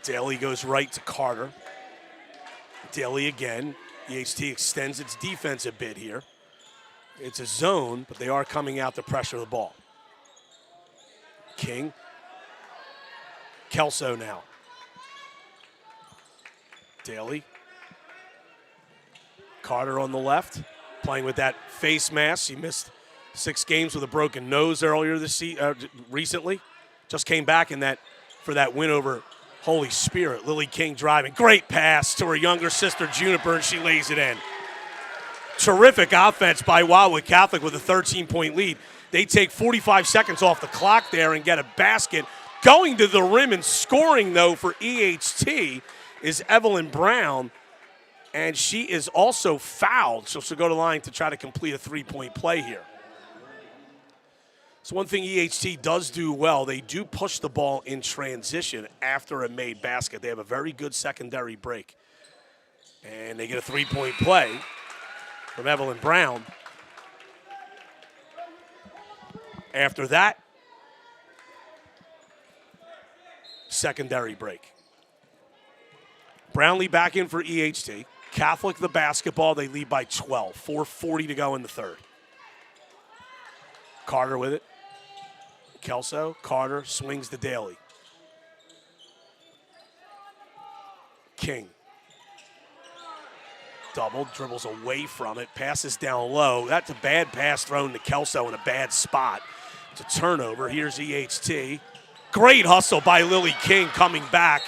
Daly goes right to Carter. Daly again. EHT extends its defense a bit here. It's a zone, but they are coming out to pressure the ball. King. Kelso now. Daly. Carter on the left, playing with that face mask. He missed 6 games with a broken nose earlier this recently. Just came back in that for that win over Holy Spirit, Lily King driving. Great pass to her younger sister, Juniper, and she lays it in. Terrific offense by Wildwood Catholic with a 13-point lead. They take 45 seconds off the clock there and get a basket. Going to the rim and scoring, though, for EHT is Evelyn Brown, and she is also fouled, so she'll go to the line to try to complete a three-point play here. So one thing EHT does do well, they do push the ball in transition after a made basket. They have a very good secondary break. And they get a three-point play from Evelyn Brown. After that, secondary break. Brownlee back in for EHT. Catholic the basketball, they lead by 12. 4:40 to go in the third. Carter with it. Kelso, Carter swings to Daly. King. Double, dribbles away from it, passes down low. That's a bad pass thrown to Kelso in a bad spot. It's a turnover. Here's EHT. Great hustle by Lily King coming back.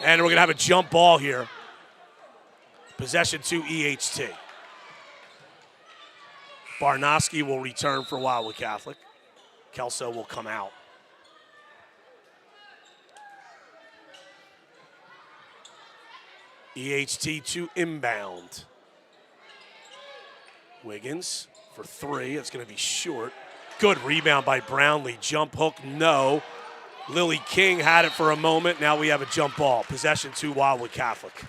And we're going to have a jump ball here. Possession to EHT. Barnoski will return for Wildwood Catholic. Kelso will come out. EHT to inbound. Wiggins for three. It's going to be short. Good rebound by Brownlee. Jump hook, no. Lily King had it for a moment. Now we have a jump ball. Possession to Wildwood Catholic.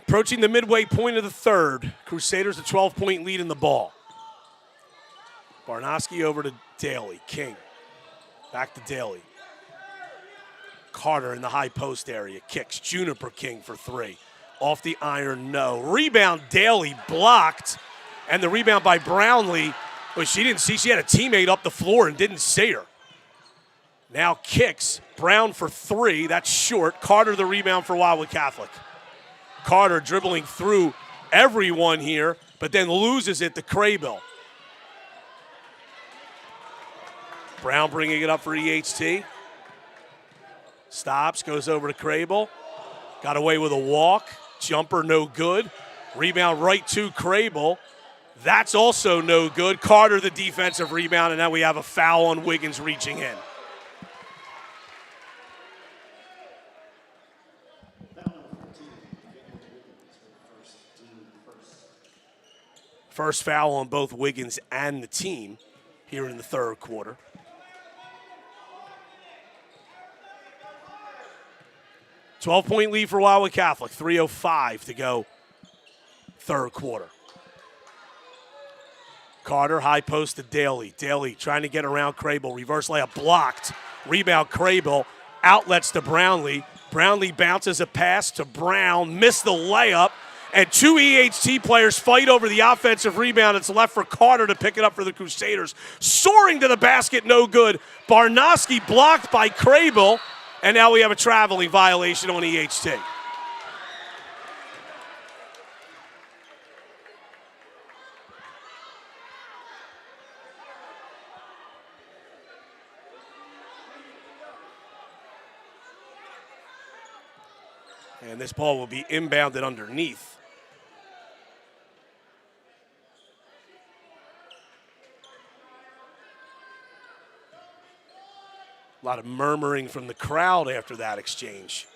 Approaching the midway point of the third. Crusaders a 12-point lead in the ball. Barnoski over to Daly. King. Back to Daly. Carter in the high post area. Kicks. Juniper King for three. Off the iron, no. Rebound, Daly blocked. And the rebound by Brownlee, but she didn't see. She had a teammate up the floor and didn't see her. Now kicks. Brown for three. That's short. Carter the rebound for Wildwood Catholic. Carter dribbling through everyone here, but then loses it to Craybill. Brown bringing it up for EHT. Stops, goes over to Craybill. Got away with a walk. Jumper no good. Rebound right to Craybill. That's also no good. Carter the defensive rebound, and now we have a foul on Wiggins reaching in. First foul on both Wiggins and the team here in the third quarter. $12-point lead for Wildwood Catholic. 3:05 to go third quarter. Carter, high post to Daly. Daly trying to get around Craybill. Reverse layup blocked. Rebound Craybill. Outlets to Brownlee. Brownlee bounces a pass to Brown. Missed the layup. And two EHT players fight over the offensive rebound. It's left for Carter to pick it up for the Crusaders. Soaring to the basket, no good. Barnoski blocked by Craybill. And now we have a traveling violation on EHT. And this ball will be inbounded underneath. A lot of murmuring from the crowd after that exchange.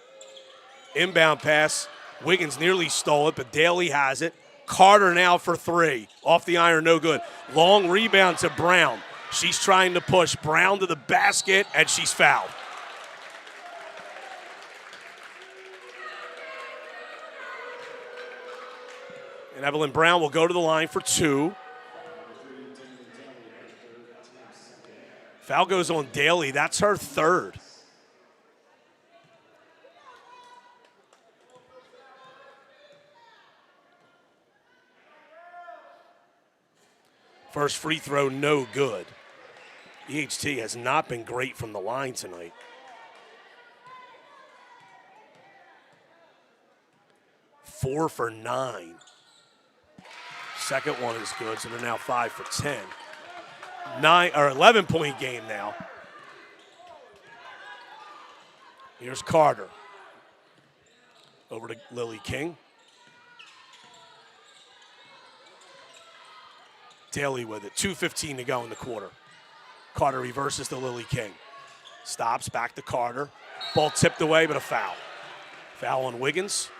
Inbound pass. Wiggins nearly stole it, but Daly has it. Carter now for three. Off the iron, no good. Long rebound to Brown. She's trying to push Brown to the basket, and she's fouled. And Evelyn Brown will go to the line for two. Foul goes on Daly. That's her third. First free throw, no good. EHT has not been great from the line tonight. Four for 9. Second one is good, so they're now 5 for 10. 11-point game now. Here's Carter. Over to Lily King. Daly with it. 2:15 to go in the quarter. Carter reverses to Lily King. Stops, back to Carter. Ball tipped away, but a foul. Foul on Wiggins.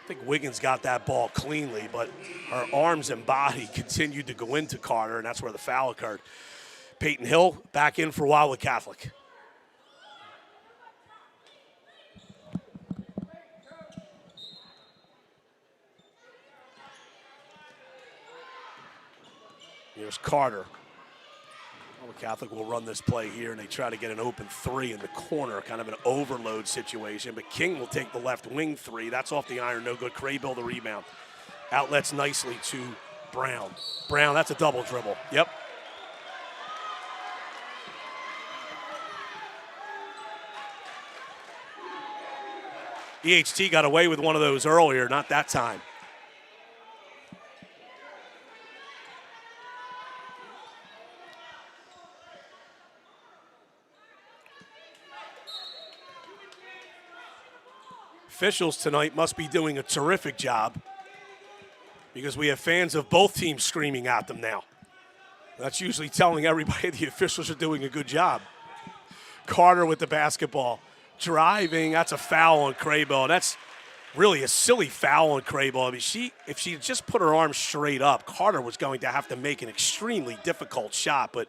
I think Wiggins got that ball cleanly, but her arms and body continued to go into Carter, and that's where the foul occurred. Peyton Hill back in for Wildwood Catholic. Here's Carter. Wildwood Catholic will run this play here, and they try to get an open three in the corner, kind of an overload situation. But King will take the left wing three. That's off the iron, no good. Craybill the rebound. Outlets nicely to Brown. Brown, that's a double dribble. Yep. EHT got away with one of those earlier, not that time. Officials tonight must be doing a terrific job because we have fans of both teams screaming at them now. That's usually telling everybody the officials are doing a good job. Carter with the basketball. Driving, that's a foul on Craybill. That's really a silly foul on Craybill. I mean, if she just put her arm straight up, Carter was going to have to make an extremely difficult shot, but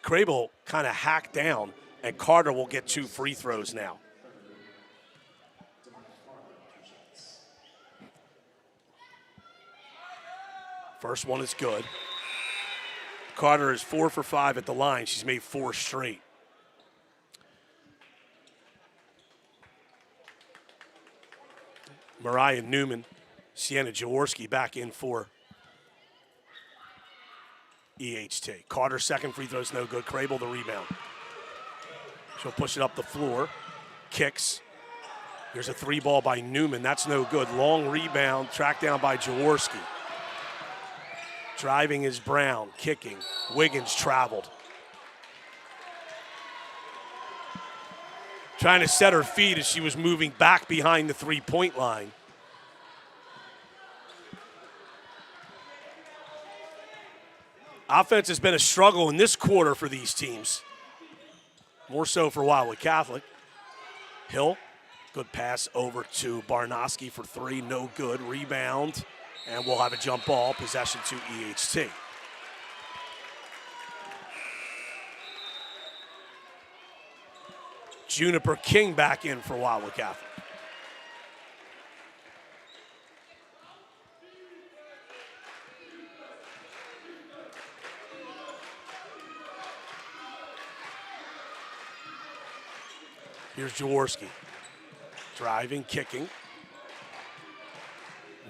Craybill kind of hacked down, and Carter will get 2 free throws now. First one is good. Carter is 4 for 5 at the line. She's made 4 straight. Mariah Newman, Sienna Jaworski back in for EHT. Carter's second free throw is no good. Craybill the rebound. She'll push it up the floor. Kicks. Here's a 3 ball by Newman. That's no good. Long rebound, tracked down by Jaworski. Driving is Brown, kicking. Wiggins traveled. Trying to set her feet as she was moving back behind the 3-point line. Offense has been a struggle in this quarter for these teams. More so for Wildwood Catholic. Hill, good pass over to Barnoski for 3, no good. Rebound. And we'll have a jump ball, possession to EHT. Juniper King back in for Wildwood Catholic. Here's Jaworski. Driving, kicking.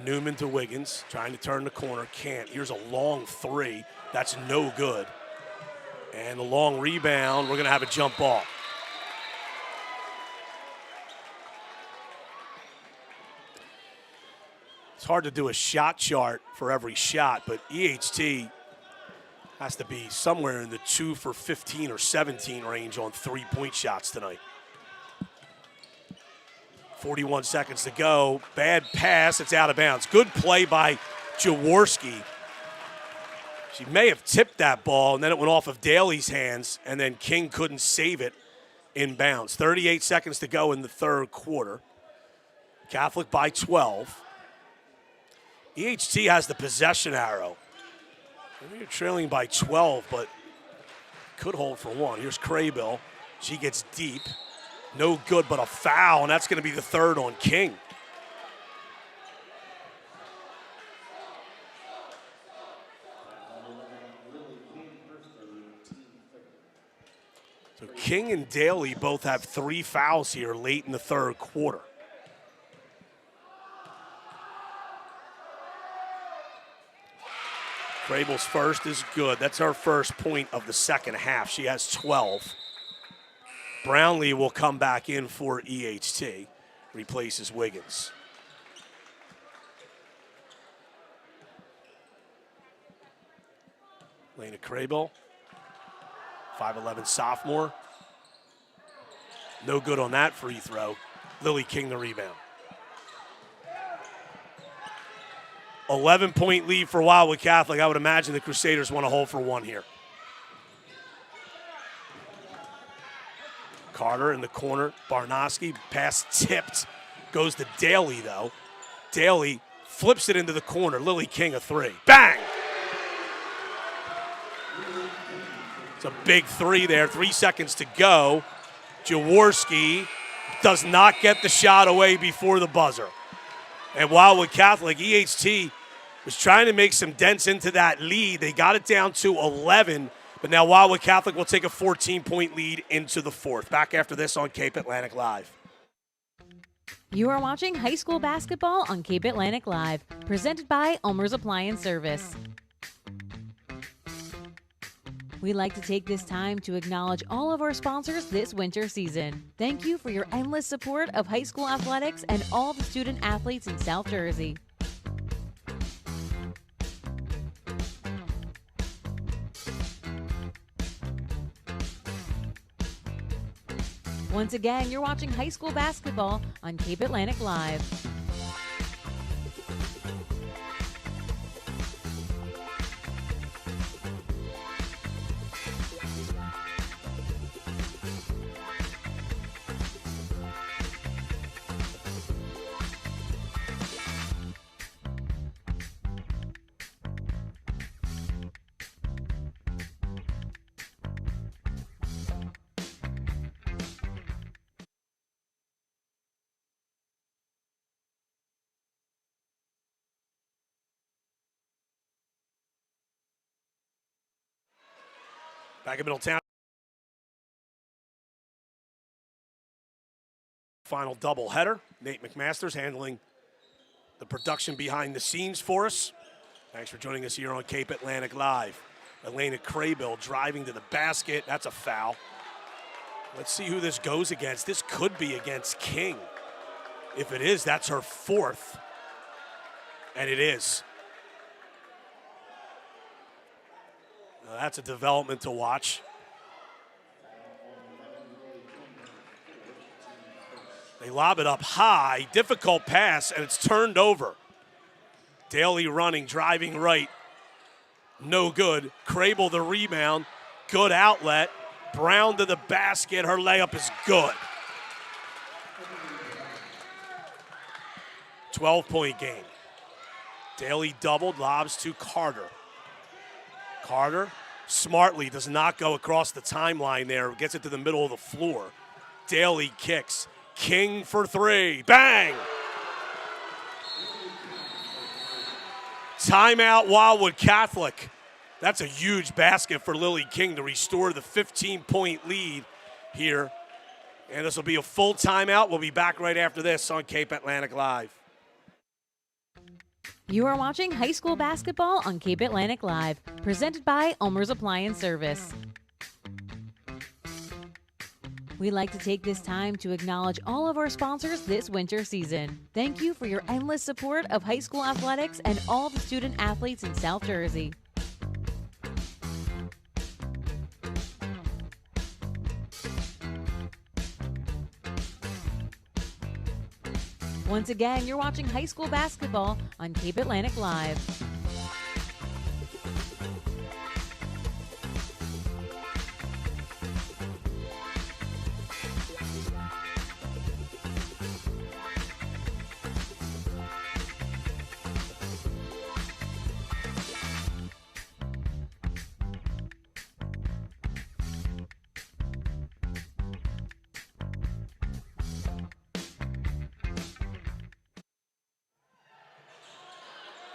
Newman to Wiggins, trying to turn the corner, can't. Here's a long 3, that's no good. And a long rebound, we're gonna have a jump ball. It's hard to do a shot chart for every shot, but EHT has to be somewhere in the 2 for 15 or 17 range on 3-point shots tonight. 41 seconds to go. Bad pass. It's out of bounds. Good play by Jaworski. She may have tipped that ball, and then it went off of Daly's hands, and then King couldn't save it in bounds. 38 seconds to go in the third quarter. Catholic by 12. EHT has the possession arrow. Maybe you're trailing by 12, but could hold for 1. Here's Craybill. She gets deep. No good, but a foul, and that's going to be the 3rd on King. So King and Daly both have 3 fouls here late in the third quarter. Crable's first is good. That's our first point of the second half. She has 12. Brownlee will come back in for EHT, replaces Wiggins. Lena Crable, 5'11" sophomore. No good on that free throw. Lily King the rebound. 11-point lead for Wildwood Catholic. I would imagine the Crusaders want to hold for one here. Carter in the corner. Barnoski, pass tipped. Goes to Daly, though. Daly flips it into the corner. Lily King a three. Bang! It's a big three there. 3 seconds to go. Jaworski does not get the shot away before the buzzer. And Wildwood Catholic, EHT, was trying to make some dents into that lead. They got it down to 11, but now Wildwood Catholic will take a 14-point lead into the fourth. Back after this on Cape Atlantic Live. You are watching high school basketball on Cape Atlantic Live, presented by Ulmer's Appliance Service. We'd like to take this time to acknowledge all of our sponsors this winter season. Thank you for your endless support of high school athletics and all the student athletes in South Jersey. Once again, you're watching high school basketball on Cape Atlantic Live. Back in Middletown. Final doubleheader. Nate McMasters handling the production behind the scenes for us. Thanks for joining us here on Cape Atlantic Live. Elena Craybill driving to the basket. That's a foul. Let's see who this goes against. This could be against King. If it is, that's her fourth. And it is. That's a development to watch. They lob it up high, difficult pass, and it's turned over. Daly running, driving right. No good. Crable the rebound. Good outlet. Brown to the basket. Her layup is good. 12-point game. Daly doubled, lobs to Carter. Carter smartly does not go across the timeline there. Gets it to the middle of the floor. Daly kicks. King for three. Bang! Timeout Wildwood Catholic. That's a huge basket for Lily King to restore the 15-point lead here. And this will be a full timeout. We'll be back right after this on Cape Atlantic Live. You are watching high school basketball on Cape Atlantic Live, presented by Ulmer's Appliance Service. We'd like to take this time to acknowledge all of our sponsors this winter season. Thank you for your endless support of high school athletics and all the student athletes in South Jersey. Once again, you're watching high school basketball on Cape Atlantic Live.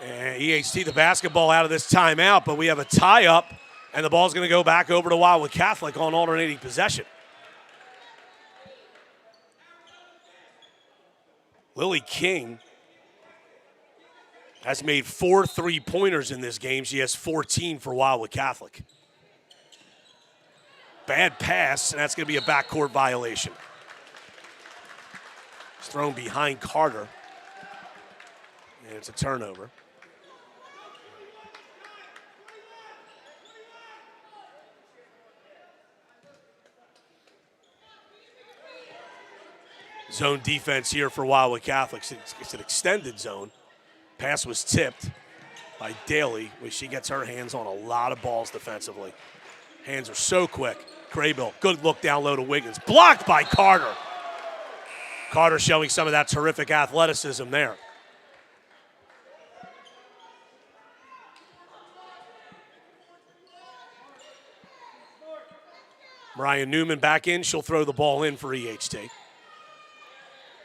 And EHT, the basketball out of this timeout, but we have a tie-up, and the ball's going to go back over to Wildwood Catholic on alternating possession. Lily King has made 4 3-pointers in this game. She has 14 for Wildwood Catholic. Bad pass, and that's going to be a backcourt violation. It's thrown behind Carter, and it's a turnover. Zone defense here for Wildwood Catholics. It's an extended zone. Pass was tipped by Daly, where she gets her hands on a lot of balls defensively. Hands are so quick. Craybill, good look down low to Wiggins. Blocked by Carter. Carter showing some of that terrific athleticism there. Mariah Newman back in. She'll throw the ball in for EHT.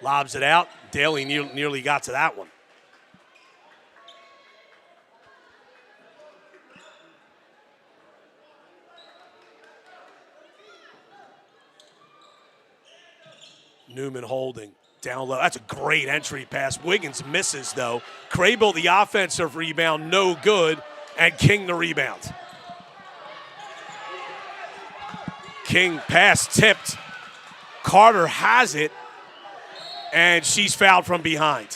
Lobs it out. Daly nearly got to that one. Newman holding. Down low. That's a great entry pass. Wiggins misses, though. Craybill, the offensive rebound, no good. And King, the rebound. King pass tipped. Carter has it. And she's fouled from behind.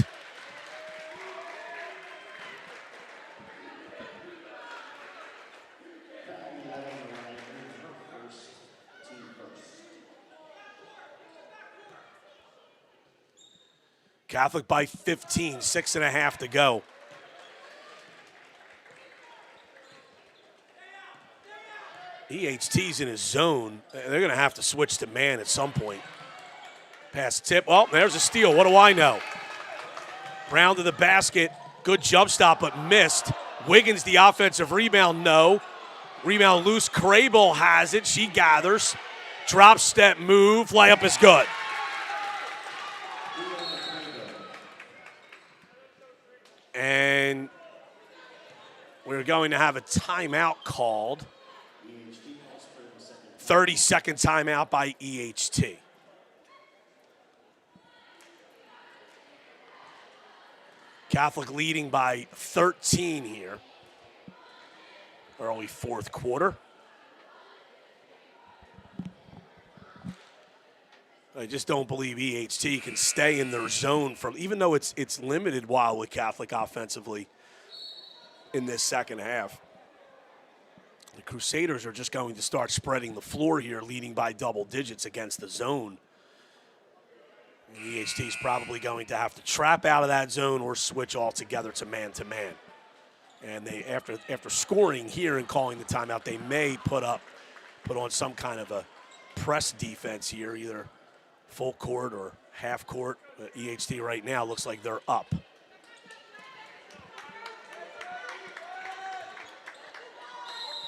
Catholic by 15, 6.5 to go. EHT's in his zone. They're going to have to switch to man at some point. Pass tip. Oh, there's a steal. What do I know? Brown to the basket. Good jump stop, but missed. Wiggins, the offensive rebound, no. Rebound loose. Craybill has it. She gathers. Drop step move. Layup is good. And we're going to have a timeout called. 30-second timeout by EHT. Catholic leading by 13 here. Early fourth quarter. I just don't believe EHT can stay in their zone from, even though it's limited Wildwood Catholic offensively in this second half. The Crusaders are just going to start spreading the floor here, leading by double digits against the zone. EHT is probably going to have to trap out of that zone or switch altogether to man-to-man. And they, after scoring here and calling the timeout, they may put on some kind of a press defense here, either full court or half court. EHT right now looks like they're up.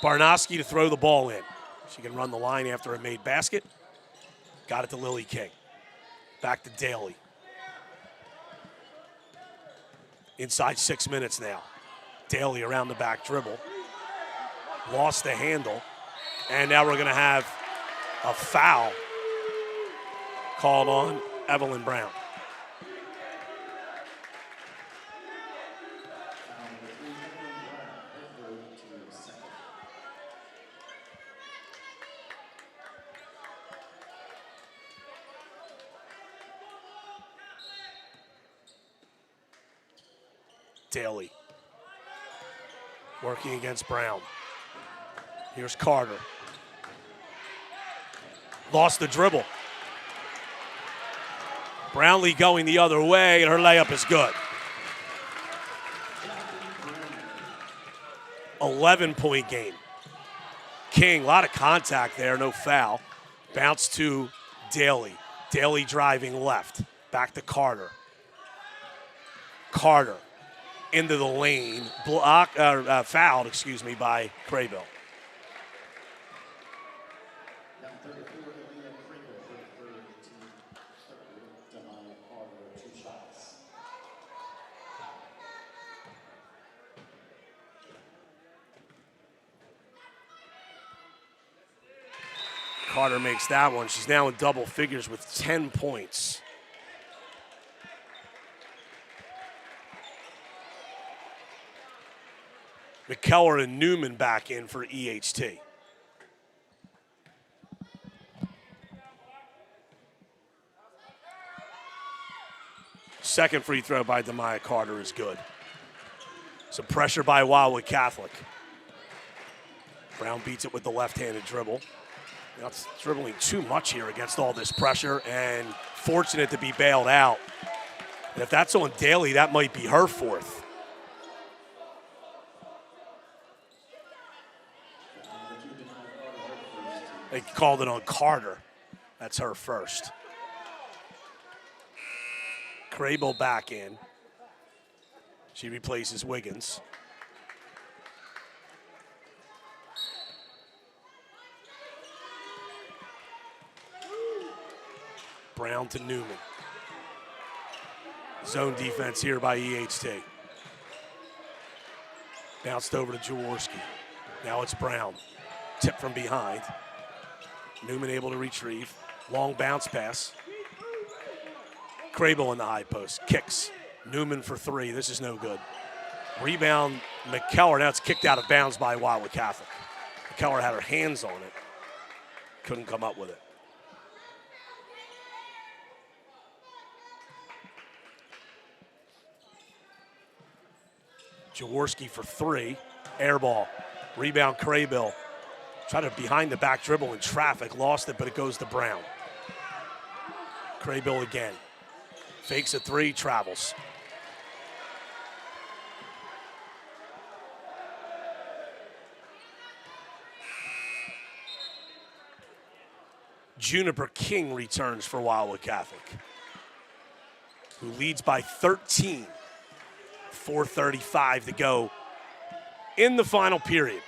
Barnowski to throw the ball in. She can run the line after a made basket. Got it to Lily King. Back to Daly. Inside 6 minutes now. Daly around the back dribble. Lost the handle. And now we're going to have a foul called on Evelyn Brown. Daly working against Brown. Here's Carter. Lost the dribble. Brownlee going the other way, and her layup is good. 11-point game. King, a lot of contact there, no foul. Bounce to Daly. Daly driving left. Back to Carter. Carter into the lane. Fouled, by Craybill. Carter makes that one. She's now in double figures with 10 points. McKellar and Newman back in for EHT. Second free throw by Demaya Carter is good. Some pressure by Wildwood Catholic. Brown beats it with the left-handed dribble. That's dribbling too much here against all this pressure, and fortunate to be bailed out. And if that's on Daly, that might be her fourth. They called it on Carter. That's her first. Crable back in. She replaces Wiggins. Brown to Newman. Zone defense here by EHT. Bounced over to Jaworski. Now it's Brown. Tip from behind. Newman able to retrieve. Long bounce pass. Crable in the high post. Kicks. Newman for three. This is no good. Rebound, McKellar. Now it's kicked out of bounds by Wildwood Catholic. McKellar had her hands on it. Couldn't come up with it. Jaworski for three. Air ball. Rebound, Crable. Tried to behind the back dribble in traffic. Lost it, but it goes to Brown. Crable again. Fakes a three, travels. Juniper King returns for Wildwood Catholic, who leads by 13. 4:35 to go in the final period.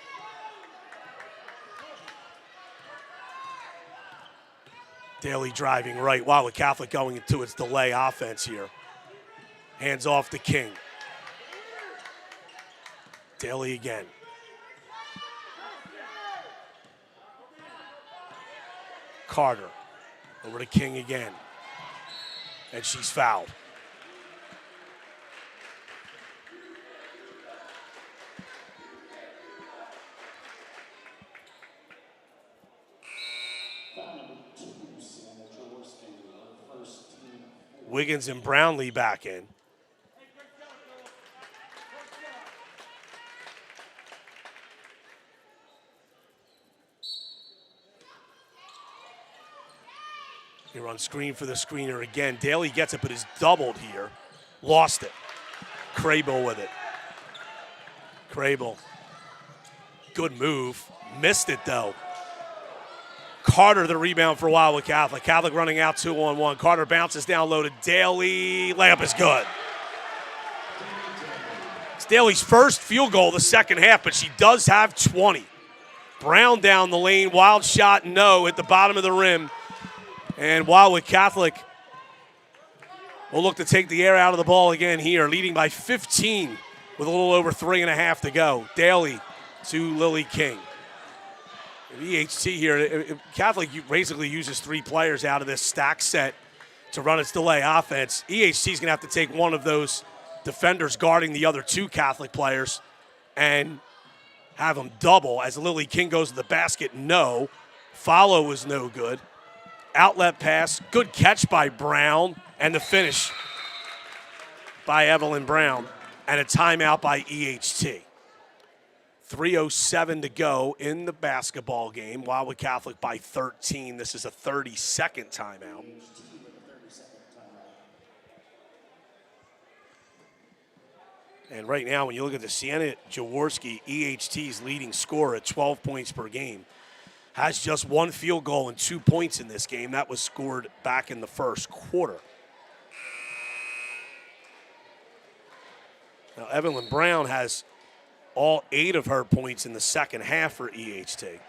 Daly driving right. Wildwood Catholic going into its delay offense here. Hands off to King. Daly again. Carter over to King again. And she's fouled. Wiggins and Brownlee back in. Here on screen for the screener again. Daly gets it, but is doubled here. Lost it. Crable with it. Crable. Good move. Missed it, though. Carter the rebound for Wildwood Catholic. Catholic running out 2-on-1. Carter bounces down low to Daly. Layup is good. It's Daly's first field goal the second half, but she does have 20. Brown down the lane. Wild shot, no, at the bottom of the rim. And Wildwood Catholic will look to take the air out of the ball again here, leading by 15 with a little over 3.5 to go. Daly to Lily King. EHT here, Catholic basically uses three players out of this stack set to run its delay offense. EHT is going to have to take one of those defenders guarding the other two Catholic players and have them double as Lily King goes to the basket. No. Follow was no good. Outlet pass, good catch by Brown, and the finish by Evelyn Brown, and a timeout by EHT. 3:07 to go in the basketball game. Wildwood Catholic by 13. This is a 30-second timeout. And right now, when you look at the Sienna Jaworski, EHT's leading scorer at 12 points per game, has just one field goal and 2 points in this game. That was scored back in the first quarter. Now, Evelyn Brown has all 8 of her points in the second half for EHT.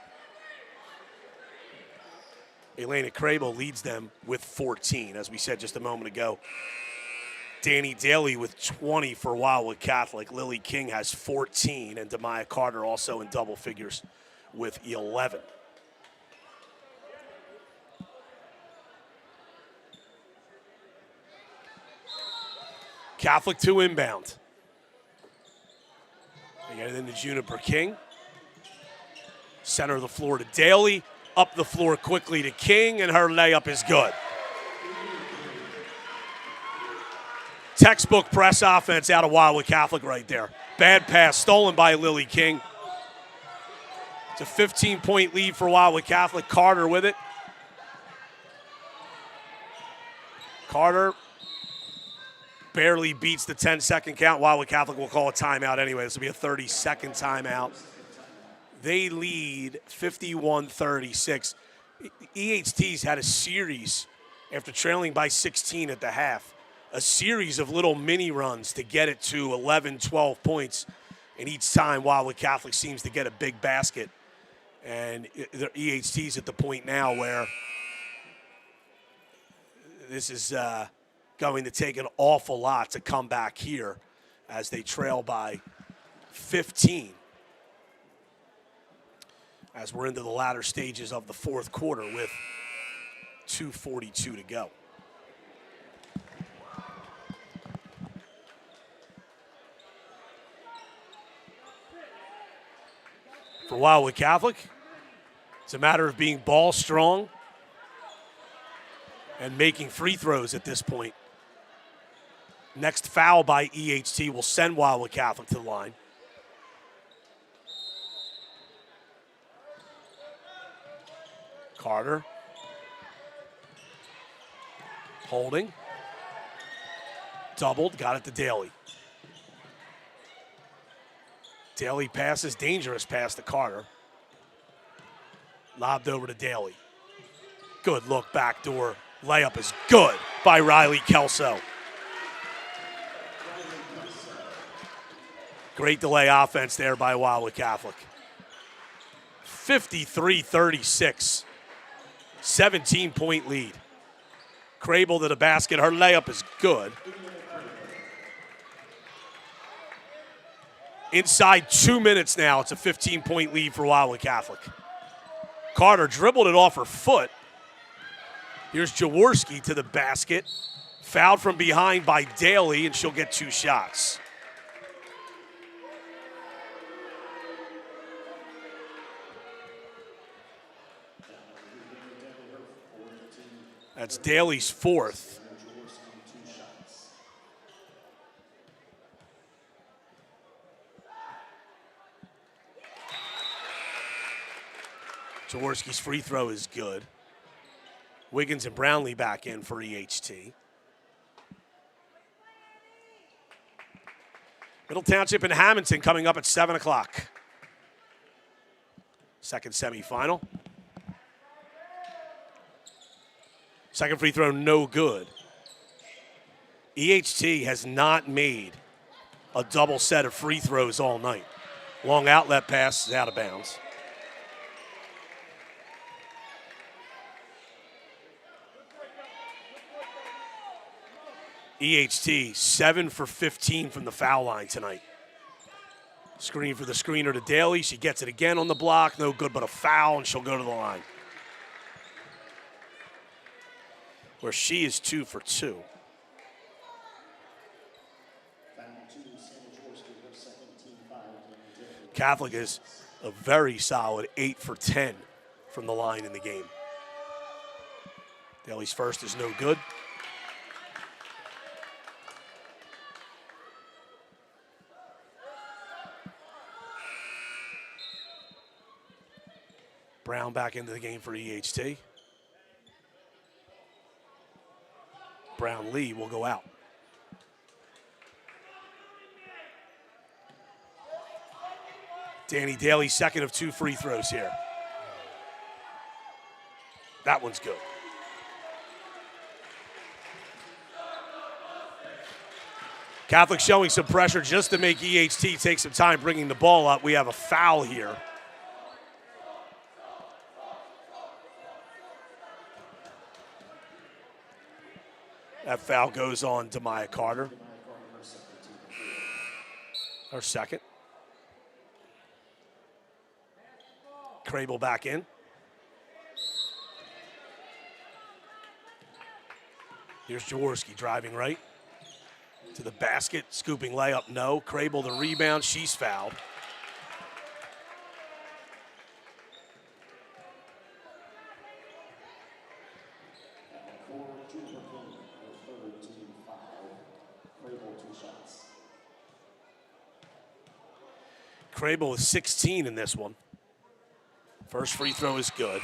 Elena Crable leads them with 14, as we said just a moment ago. Danny Daly with 20 for Wildwood Catholic. Lily King has 14, and Demaya Carter also in double figures with 11. Catholic 2 inbound. They get it into Juniper King. Center of the floor to Daly. Up the floor quickly to King, and her layup is good. Textbook press offense out of Wildwood Catholic right there. Bad pass stolen by Lily King. It's a 15-point lead for Wildwood Catholic. Carter with it. Carter barely beats the 10-second count. Wildwood Catholic will call a timeout anyway. This will be a 30-second timeout. They lead 51-36. EHT's had a series after trailing by 16 at the half. A series of little mini runs to get it to 11, 12 points. And each time Wildwood Catholic seems to get a big basket. And the EHT's at the point now where this is going to take an awful lot to come back here as they trail by 15. As we're into the latter stages of the fourth quarter with 2:42 to go. For Wildwood Catholic, it's a matter of being ball strong and making free throws at this point. Next foul by EHT will send Wildwood Catholic to the line. Carter. Holding. Doubled, got it to Daly. Daly passes, dangerous pass to Carter. Lobbed over to Daly. Good look, backdoor. Layup is good by Riley Kelso. Great delay offense there by Wildwood Catholic. 53-36. 17-point lead. Crable to the basket. Her layup is good. Inside 2 minutes now, it's a 15-point lead for Wildwood Catholic. Carter dribbled it off her foot. Here's Jaworski to the basket. Fouled from behind by Daly, and she'll get 2 shots. That's Daly's 4th. Jaworski's free throw is good. Wiggins and Brownlee back in for EHT. Middle Township and Hammonton coming up at 7 o'clock. Second semifinal. Second free throw, no good. EHT has not made a double set of free throws all night. Long outlet pass is out of bounds. EHT 7 for 15 from the foul line tonight. Screen for the screener to Daly. She gets it again on the block. No good but a foul, and she'll go to the line. Where she is 2 for 2. Catholic is a very solid 8 for 10 from the line in the game. Daly's first is no good. Brown back into the game for EHT. Brown Lee will go out. Danny Daly, second of 2 free throws here. That one's good. Catholic showing some pressure just to make EHT take some time bringing the ball up. We have a foul here. That foul goes on to Maya Carter. Her second. Crable back in. Here's Jaworski driving right to the basket, scooping layup, no. Crable the rebound, she's fouled. Crable with 16 in this one. First free throw is good.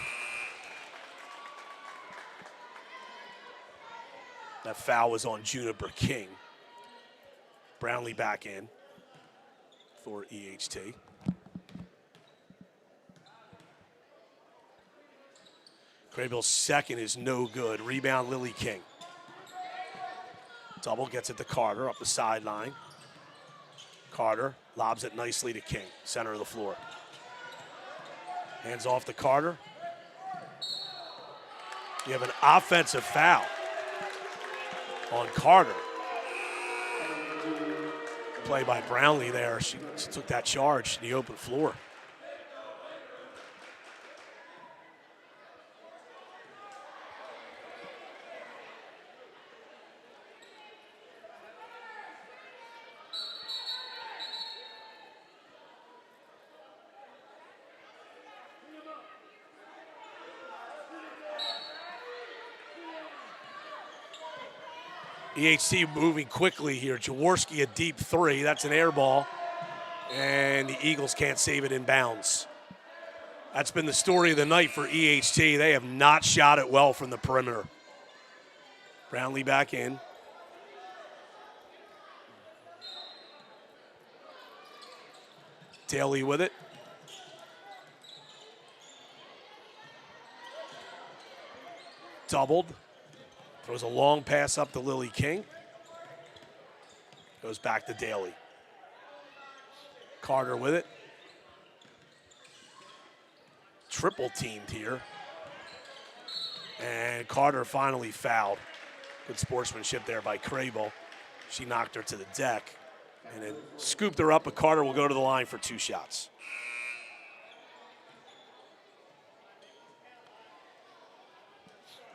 That foul was on Juniper King. Brownlee back in for EHT. Crayville's second is no good. Rebound, Lily King. Double gets it to Carter up the sideline. Carter lobs it nicely to King, center of the floor. Hands off to Carter. You have an offensive foul on Carter. Play by Brownlee there. She took that charge to the open floor. EHT moving quickly here. Jaworski a deep three. That's an air ball. And the Eagles can't save it in bounds. That's been the story of the night for EHT. They have not shot it well from the perimeter. Brownlee back in. Daly with it. Doubled. Throws a long pass up to Lily King. Goes back to Daly. Carter with it. Triple teamed here. And Carter finally fouled. Good sportsmanship there by Crable. She knocked her to the deck and then scooped her up, but Carter will go to the line for 2 shots.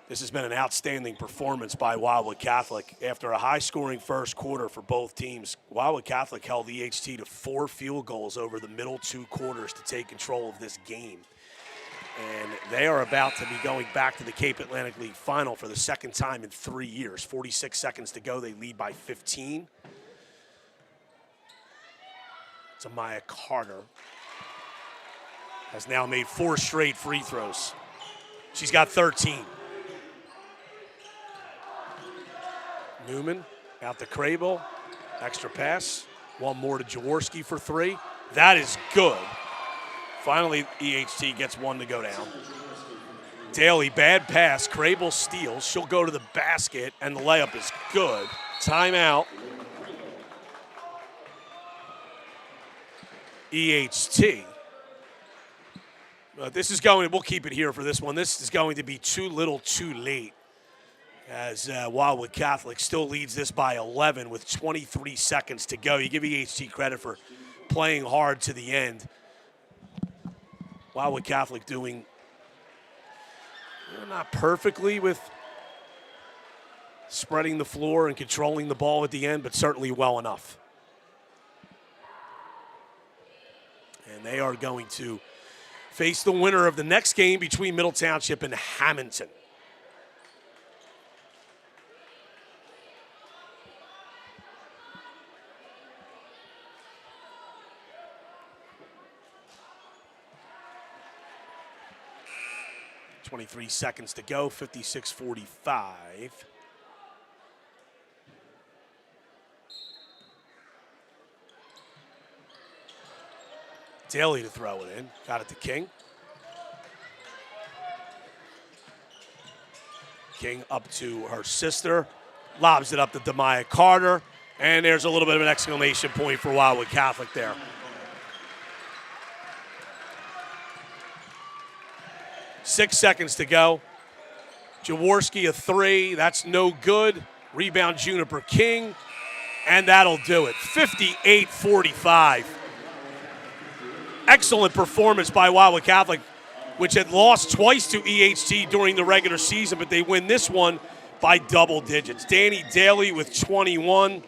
This has been an outstanding performance by Wildwood Catholic. After a high-scoring first quarter for both teams, Wildwood Catholic held EHT to 4 field goals over the middle 2 quarters to take control of this game. And they are about to be going back to the Cape Atlantic League Final for the second time in 3 years. 46 seconds to go. They lead by 15. Amaya Carter has now made 4 straight free throws. She's got 13. Newman out to Crable. Extra pass. One more to Jaworski for 3. That is good. Finally, EHT gets 1 to go down. Daly, bad pass. Crable steals. She'll go to the basket, and the layup is good. Timeout. EHT. This is going, we'll keep it here for this one. This is going to be too little, too late, as Wildwood Catholic still leads this by 11 with 23 seconds to go. You give EHT credit for playing hard to the end. Wildwood Catholic doing not perfectly with spreading the floor and controlling the ball at the end, but certainly well enough. And they are going to face the winner of the next game between Middle Township and Hammonton. .23 seconds to go, 56-45. Daly to throw it in. Got it to King. King up to her sister. Lobs it up to Demaya Carter. And there's a little bit of an exclamation point for Wildwood Catholic there. Six seconds to go. Jaworski a 3. That's no good. Rebound Juniper King. And that'll do it. 58-45. Excellent performance by Wildwood Catholic, which had lost twice to EHT during the regular season, but they win this one by double digits. Danny Daly with 21.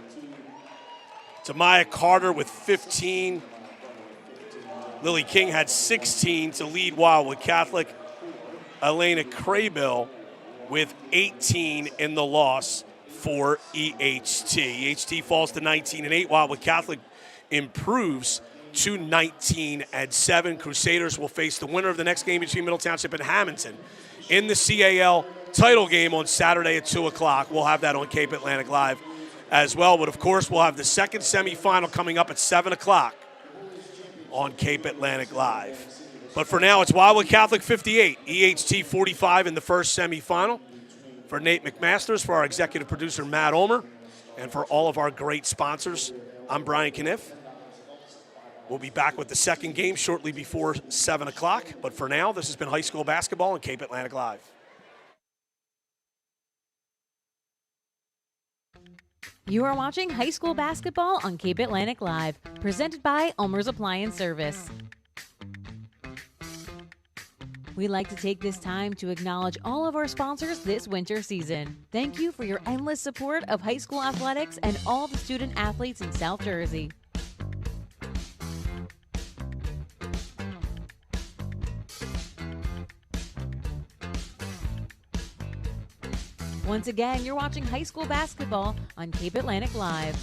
Demaya Carter with 15. Lily King had 16 to lead Wildwood Catholic. Elena Craybill with 18 in the loss for EHT. EHT falls to 19-8. Wildwood Catholic improves 219-7. Crusaders will face the winner of the next game between Middle Township and Hammonton in the CAL title game on Saturday at 2 o'clock. We'll have that on Cape Atlantic Live as well. But, of course, we'll have the second semifinal coming up at 7 o'clock on Cape Atlantic Live. But for now, it's Wildwood Catholic 58, EHT 45 in the first semifinal. For Nate McMasters, for our executive producer, Matt Ulmer, and for all of our great sponsors, I'm Brian Kniff. We'll be back with the second game shortly before 7 o'clock. But for now, this has been high school basketball on Cape Atlantic Live. You are watching high school basketball on Cape Atlantic Live, presented by Ulmer's Appliance Service. We'd like to take this time to acknowledge all of our sponsors this winter season. Thank you for your endless support of high school athletics and all the student athletes in South Jersey. Once again, you're watching high school basketball on Cape Atlantic Live.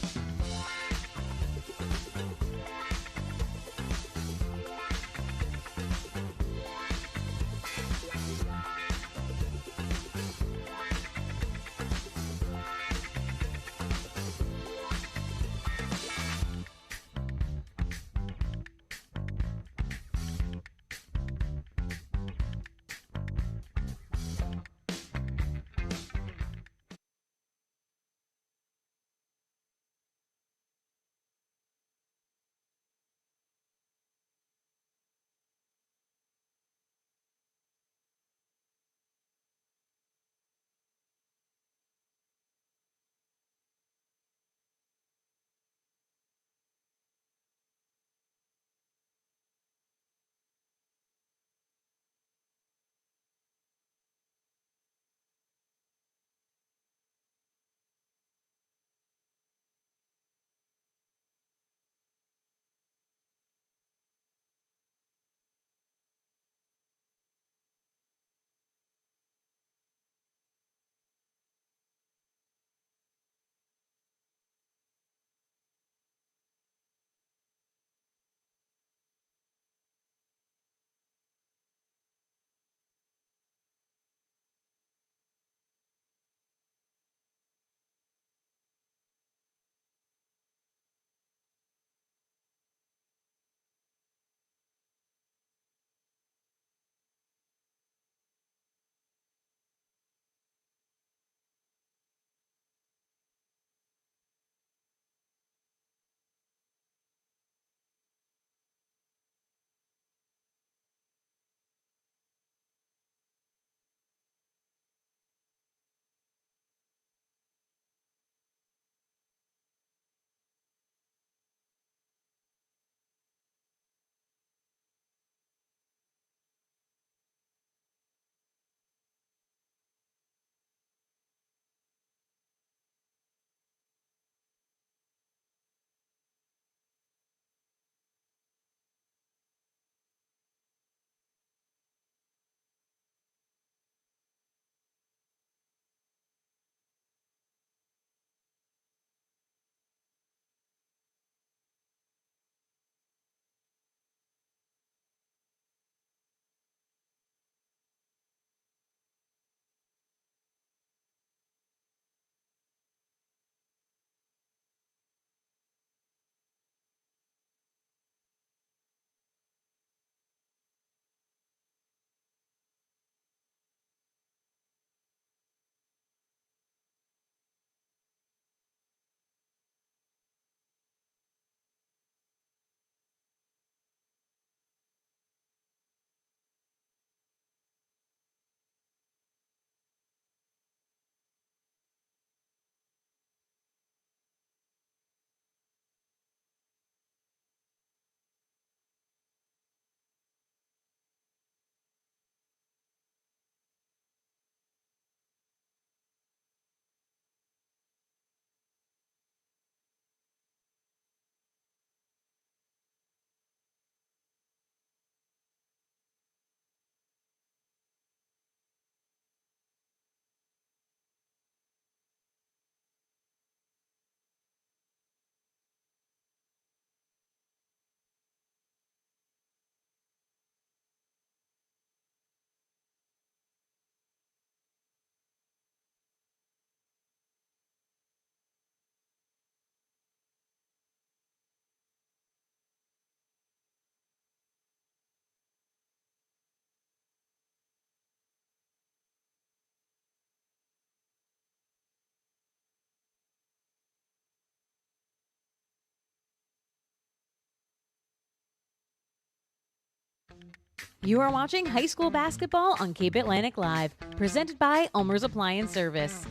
You are watching high school basketball on Cape Atlantic Live, presented by Ulmer's Appliance Service.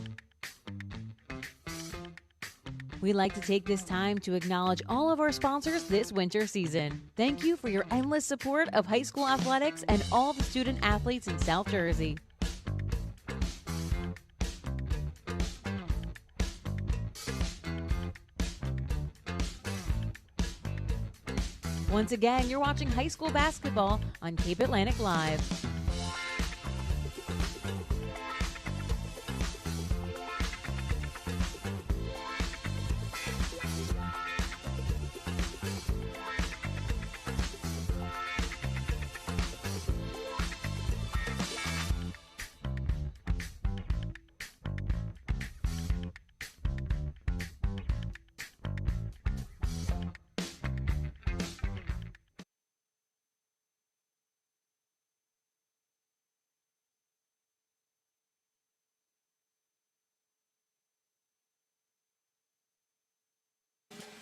We'd like to take this time to acknowledge all of our sponsors this winter season. Thank you for your endless support of high school athletics and all the student athletes in South Jersey. Once again, you're watching high school basketball on Cape Atlantic Live.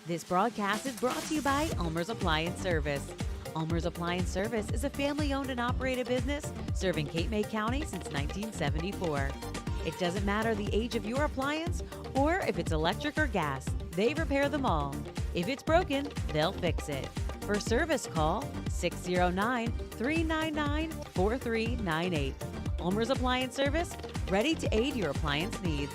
This broadcast is brought to you by Ulmer's Appliance Service. Ulmer's Appliance Service is a family-owned and operated business serving Cape May County since 1974. It doesn't matter the age of your appliance or if it's electric or gas, they repair them all. If it's broken, they'll fix it. For service, call 609-399-4398. Ulmer's Appliance Service, ready to aid your appliance needs.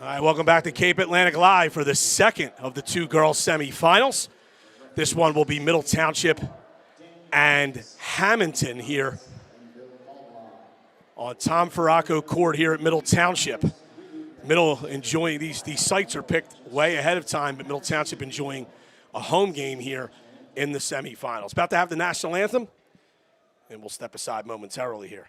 All right, welcome back to Cape Atlantic Live for the second of the two girls semifinals. This one will be Middle Township and Hammonton here on Tom Ferraco Court here at Middle Township. Middle enjoying these sites are picked way ahead of time, but Middle Township enjoying a home game here in the semifinals. About to have the national anthem, and we'll step aside momentarily here.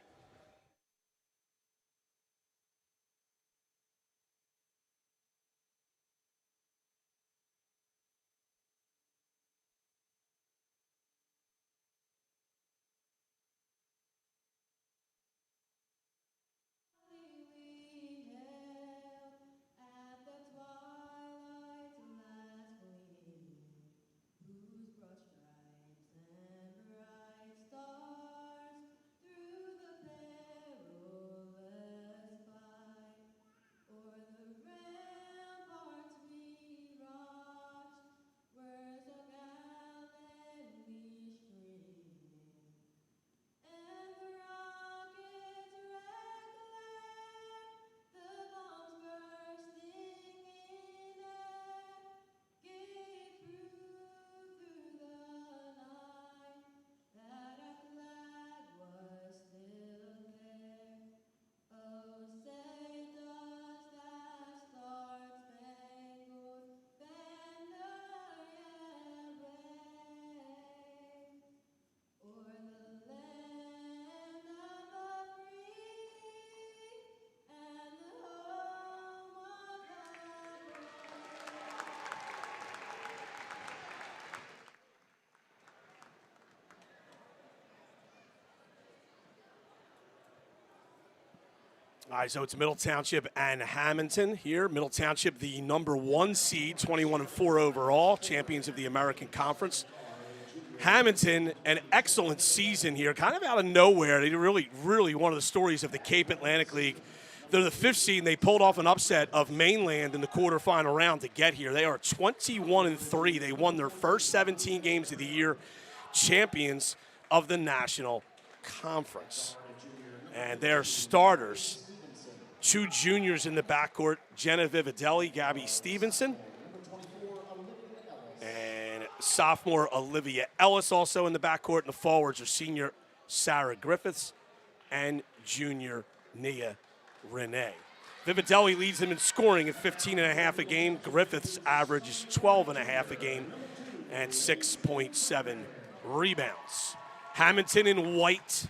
All right, so it's Middle Township and Hammonton here. Middle Township, the #1 seed, 21-4 overall, champions of the American Conference. Hammonton, an excellent season here, kind of out of nowhere. They really one of the stories of the Cape Atlantic League. They're the 5th seed, and they pulled off an upset of Mainland in the quarterfinal round to get here. They are 21-3. They won their first 17 games of the year, champions of the National Conference. And their starters, 2 juniors in the backcourt, Jenna Vividelli, Gabby Stevenson, and sophomore Olivia Ellis also in the backcourt. And the forwards are senior Sarah Griffiths and junior Nia Renee. Vividelli leads them in scoring at 15.5 a game. Griffiths averages 12.5 a game and 6.7 rebounds. Hammonton in white,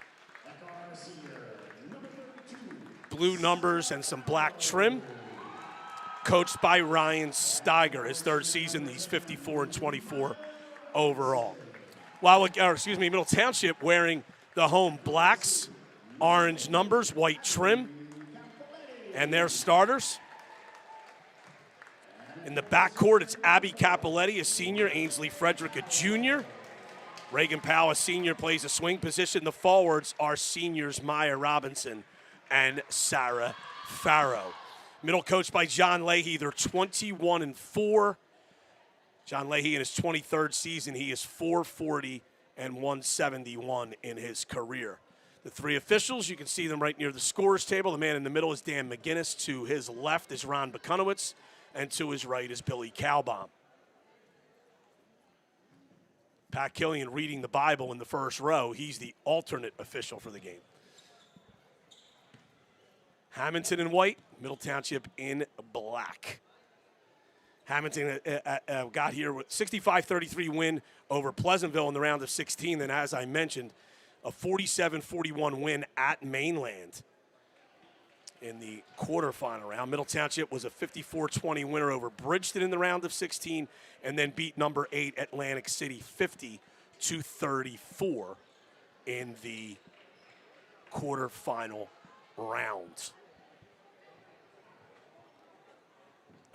blue numbers and some black trim, coached by Ryan Steiger. His 3rd season, he's 54-24 overall. Middle Township wearing the home blacks, orange numbers, white trim, and their starters. In the backcourt, it's Abby Capoletti, a senior, Ainsley Frederick, a junior. Reagan Powell, a senior, plays a swing position. The forwards are seniors Maya Robinson and Sarah Farrow. Middle coached by John Leahy. They're 21-4. John Leahy in his 23rd season, he is 440 and 171 in his career. The 3 officials, you can see them right near the scorers table. The man in the middle is Dan McGinnis. To his left is Ron Bukunowitz, and to his right is Billy Calbaum. Pat Killian reading the Bible in the first row. He's the alternate official for the game. Hammonton in white, Middle Township in black. Hammonton got here with 65-33 win over Pleasantville in the round of 16. And as I mentioned, a 47-41 win at Mainland in the quarterfinal round. Middle Township was a 54-20 winner over Bridgeton in the round of 16, and then beat number 8 Atlantic City 50-34 in the quarterfinal round.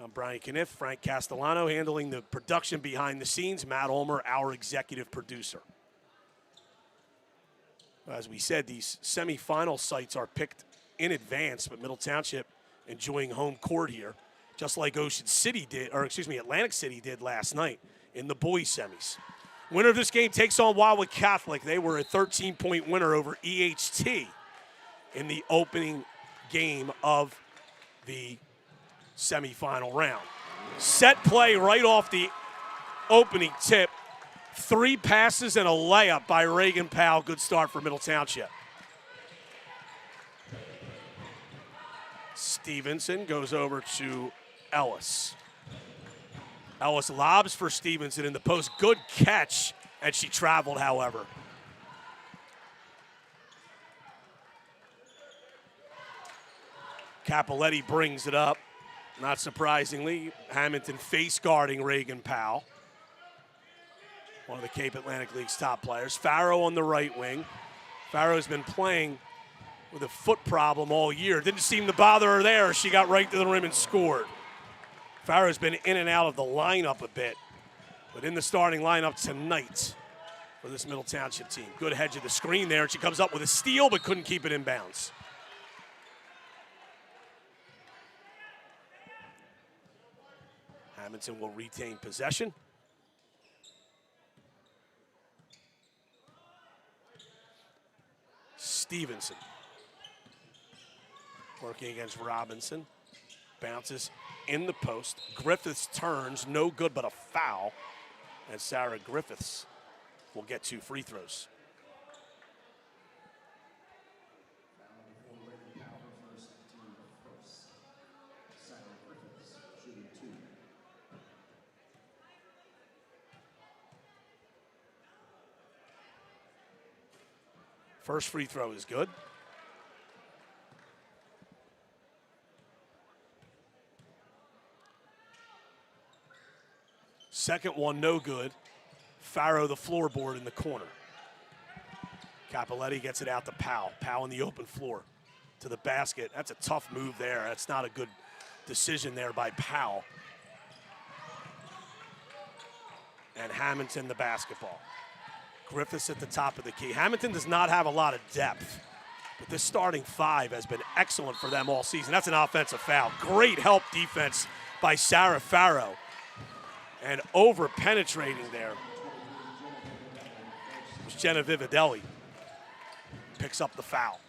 I'm Brian Kniff, Frank Castellano handling the production behind the scenes, Matt Ulmer, our executive producer. As we said, these semifinal sites are picked in advance, but Middle Township enjoying home court here, just like Atlantic City did last night in the boys semis. Winner of this game takes on Wildwood Catholic. They were a 13-point winner over EHT in the opening game of the semifinal round. Set play right off the opening tip. 3 passes and a layup by Reagan Powell. Good start for Middle Township. Stevenson goes over to Ellis. Ellis lobs for Stevenson in the post. Good catch, and she traveled, however. Capoletti brings it up. Not surprisingly, Hammonton face guarding Reagan Powell, one of the Cape Atlantic League's top players. Farrow on the right wing. Farrow's been playing with a foot problem all year. Didn't seem to bother her there. She got right to the rim and scored. Farrow's been in and out of the lineup a bit, but in the starting lineup tonight for this Middle Township team. Good hedge of the screen there, and she comes up with a steal but couldn't keep it in bounds. Hammonton will retain possession. Stevenson working against Robinson. Bounces in the post. Griffiths turns, no good but a foul. And Sarah Griffiths will get 2 free throws. First free throw is good. Second one, no good. Farrow, the floorboard in the corner. Capoletti gets it out to Powell. Powell in the open floor to the basket. That's a tough move there. That's not a good decision there by Powell. And Hammonton the basketball. Griffiths at the top of the key. Hammonton does not have a lot of depth, but this starting 5 has been excellent for them all season. That's an offensive foul. Great help defense by Sarah Farrow. And over-penetrating there was Jenna Vividelli. Picks up the foul.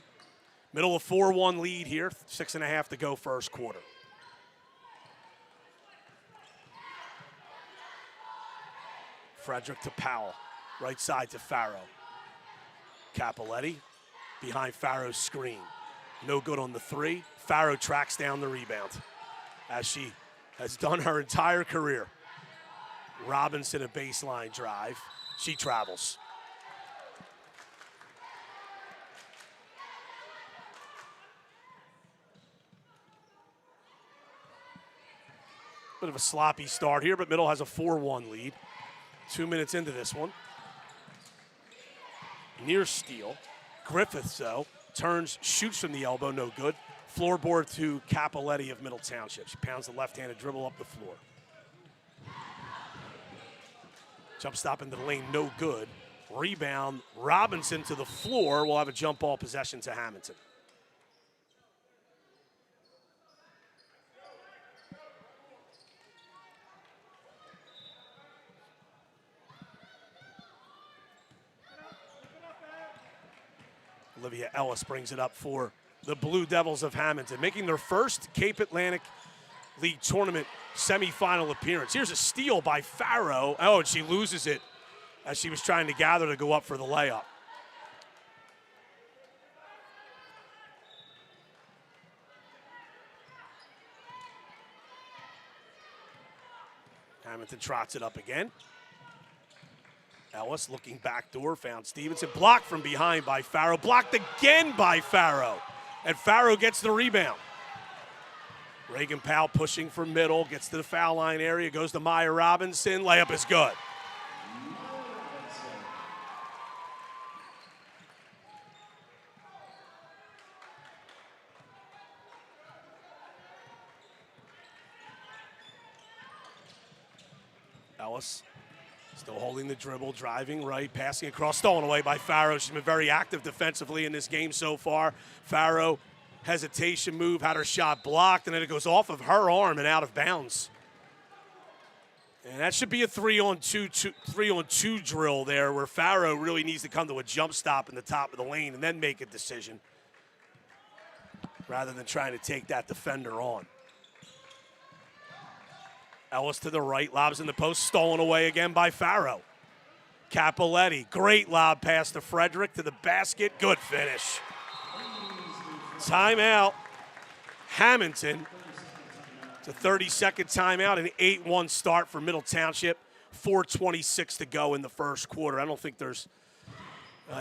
Middle of 4-1 lead here, 6.5 to go first quarter. Frederick to Powell. Right side to Farrow. Capoletti behind Farrow's screen. No good on the 3. Farrow tracks down the rebound, as she has done her entire career. Robinson a baseline drive. She travels. Bit of a sloppy start here, but Middle has a 4-1 lead. 2 minutes into this one. Near steal. Griffiths, though, turns, shoots from the elbow, no good. Floorboard to Capoletti of Middle Township. She pounds the left-handed dribble up the floor. Jump stop into the lane, no good. Rebound, Robinson to the floor. We'll have a jump ball possession to Hammonton. Olivia Ellis brings it up for the Blue Devils of Hammonton, making their first Cape Atlantic League Tournament semifinal appearance. Here's a steal by Farrow. Oh, and she loses it as she was trying to gather to go up for the layup. Hammonton trots it up again. Ellis looking backdoor, found Stevenson. Blocked from behind by Farrow. Blocked again by Farrow. And Farrow gets the rebound. Reagan Powell pushing for middle, gets to the foul line area, goes to Maya Robinson. Layup is good. Ellis still holding the dribble, driving right, passing across, stolen away by Farrow. She's been very active defensively in this game so far. Farrow, hesitation move, had her shot blocked, and then it goes off of her arm and out of bounds. And that should be a 3-on-2 drill there, where Farrow really needs to come to a jump stop in the top of the lane and then make a decision, rather than trying to take that defender on. Ellis to the right, lobs in the post, stolen away again by Farrow. Capoletti, great lob pass to Frederick to the basket, good finish. Timeout, Hammonton. It's a 30-second timeout, an 8-1 start for Middle Township. 4:26 to go in the first quarter. I don't think there's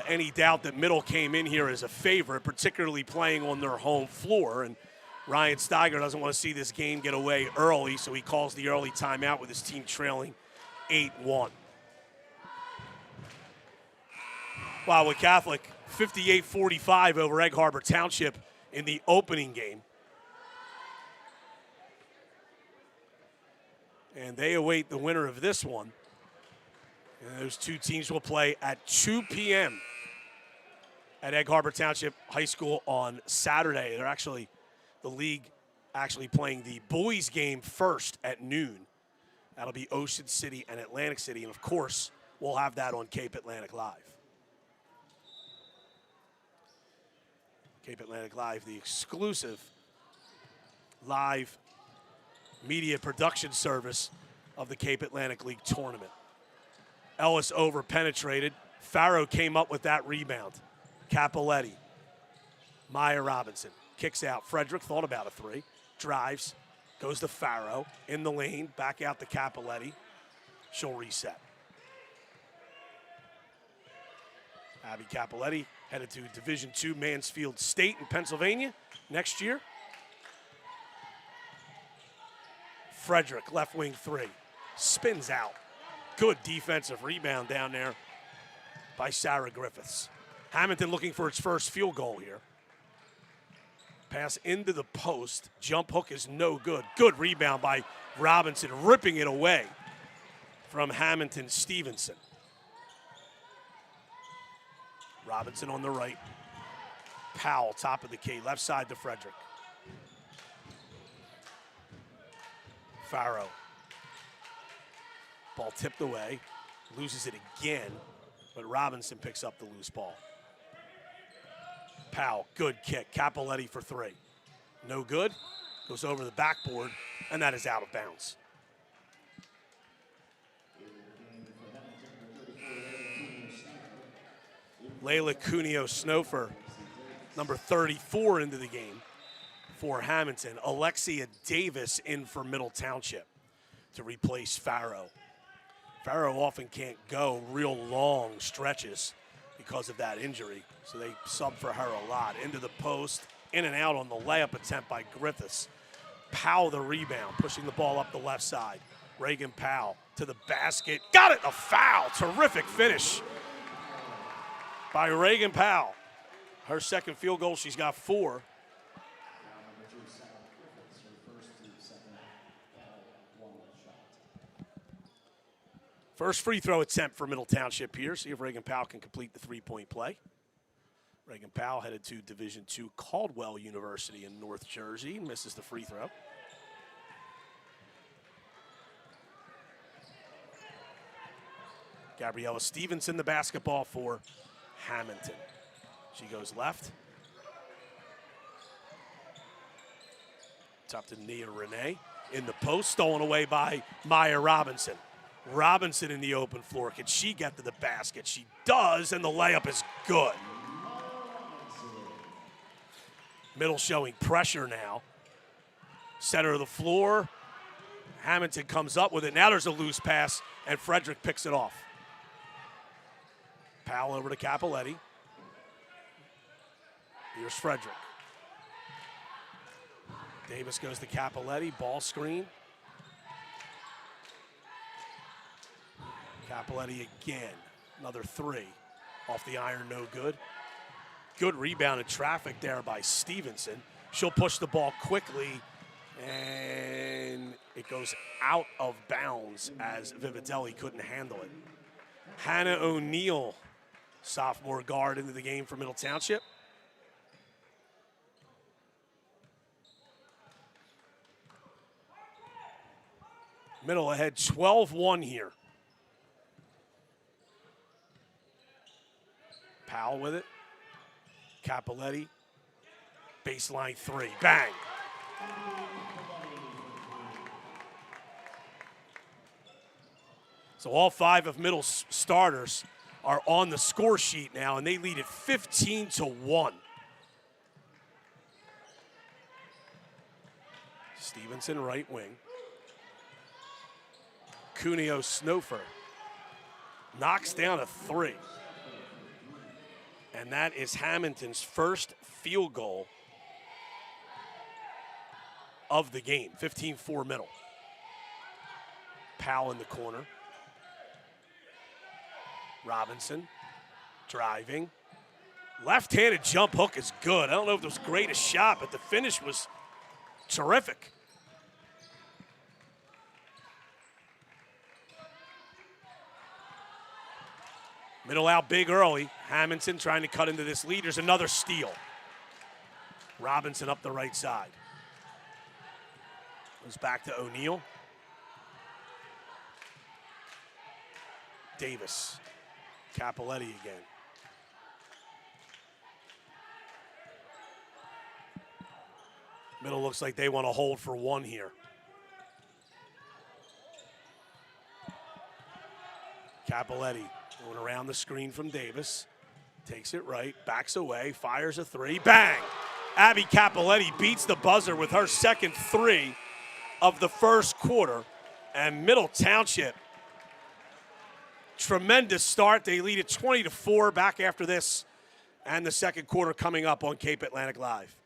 any doubt that Middle came in here as a favorite, particularly playing on their home floor. And Ryan Steiger doesn't want to see this game get away early, so he calls the early timeout with his team trailing 8-1. Wildwood Catholic, 58-45 over Egg Harbor Township in the opening game. And they await the winner of this one. And those two teams will play at 2 p.m. at Egg Harbor Township High School on Saturday. The league actually playing the boys game first at noon. That'll be Ocean City and Atlantic City. And of course, we'll have that on Cape Atlantic Live. Cape Atlantic Live, the exclusive live media production service of the Cape Atlantic League tournament. Ellis over penetrated. Farrow came up with that rebound. Capoletti. Maya Robinson kicks out. Frederick thought about a three. Drives. Goes to Farrow. In the lane. Back out to Capoletti. She'll reset. Abby Capoletti headed to Division II Mansfield State in Pennsylvania next year. Frederick, left wing three. Spins out. Good defensive rebound down there by Sarah Griffiths. Hammonton looking for its first field goal here. Pass into the post. Jump hook is no good. Good rebound by Robinson, ripping it away from Hammonton Stevenson. Robinson on the right. Powell, top of the key. Left side to Frederick. Farrow. Ball tipped away. Loses it again, but Robinson picks up the loose ball. Powell, good kick. Capoletti for three. No good. Goes over the backboard, and that is out of bounds. Layla Cuneo Snofer, number 34 into the game for Hammonton. Alexia Davis in for Middle Township to replace Farrow. Farrow often can't go real long stretches because of that injury, so they sub for her a lot. Into the post, in and out on the layup attempt by Griffiths. Powell the rebound, pushing the ball up the left side. Reagan Powell to the basket. Got it, a foul. Terrific finish by Reagan Powell. Her second field goal, she's got 4. First free throw attempt for Middle Township here. See if Reagan Powell can complete the three-point play. Reagan Powell headed to Division II Caldwell University in North Jersey. Misses the free throw. Gabriella Stevenson, the basketball for Hammonton. She goes left. Top to Nia Renee. In the post, stolen away by Maya Robinson. Robinson in the open floor. Can she get to the basket? She does, and the layup is good. Middle showing pressure now. Center of the floor. Hammonton comes up with it. Now there's a loose pass, and Frederick picks it off. Powell over to Capoletti. Here's Frederick. Davis goes to Capoletti. Ball screen. Capoletti again. Another three. Off the iron, no good. Good rebound in traffic there by Stevenson. She'll push the ball quickly, and it goes out of bounds as Vividelli couldn't handle it. Hannah O'Neill, sophomore guard, into the game for Middle Township. Middle ahead 12-1 here. Powell with it. Capoletti. Baseline three. Bang. So all 5 of Middle's starters are on the score sheet now, and they lead it 15-1. Stevenson, right wing. Cuneo Snowfer knocks down a 3. And that is Hammonton's first field goal of the game, 15-4 Middle. Powell in the corner. Robinson driving. Left-handed jump hook is good. I don't know if it was great a shot, but the finish was terrific. Middle out big early. Hammonton trying to cut into this lead. There's another steal. Robinson up the right side. Goes back to O'Neal. Davis. Capoletti again. Middle looks like they want to hold for 1 here. Capoletti going around the screen from Davis. Takes it right, backs away, fires a 3, bang! Abby Capoletti beats the buzzer with her second 3 of the first quarter. And Middle Township, tremendous start. They lead it 20-4 back after this. And the second quarter coming up on Cape Atlantic Live.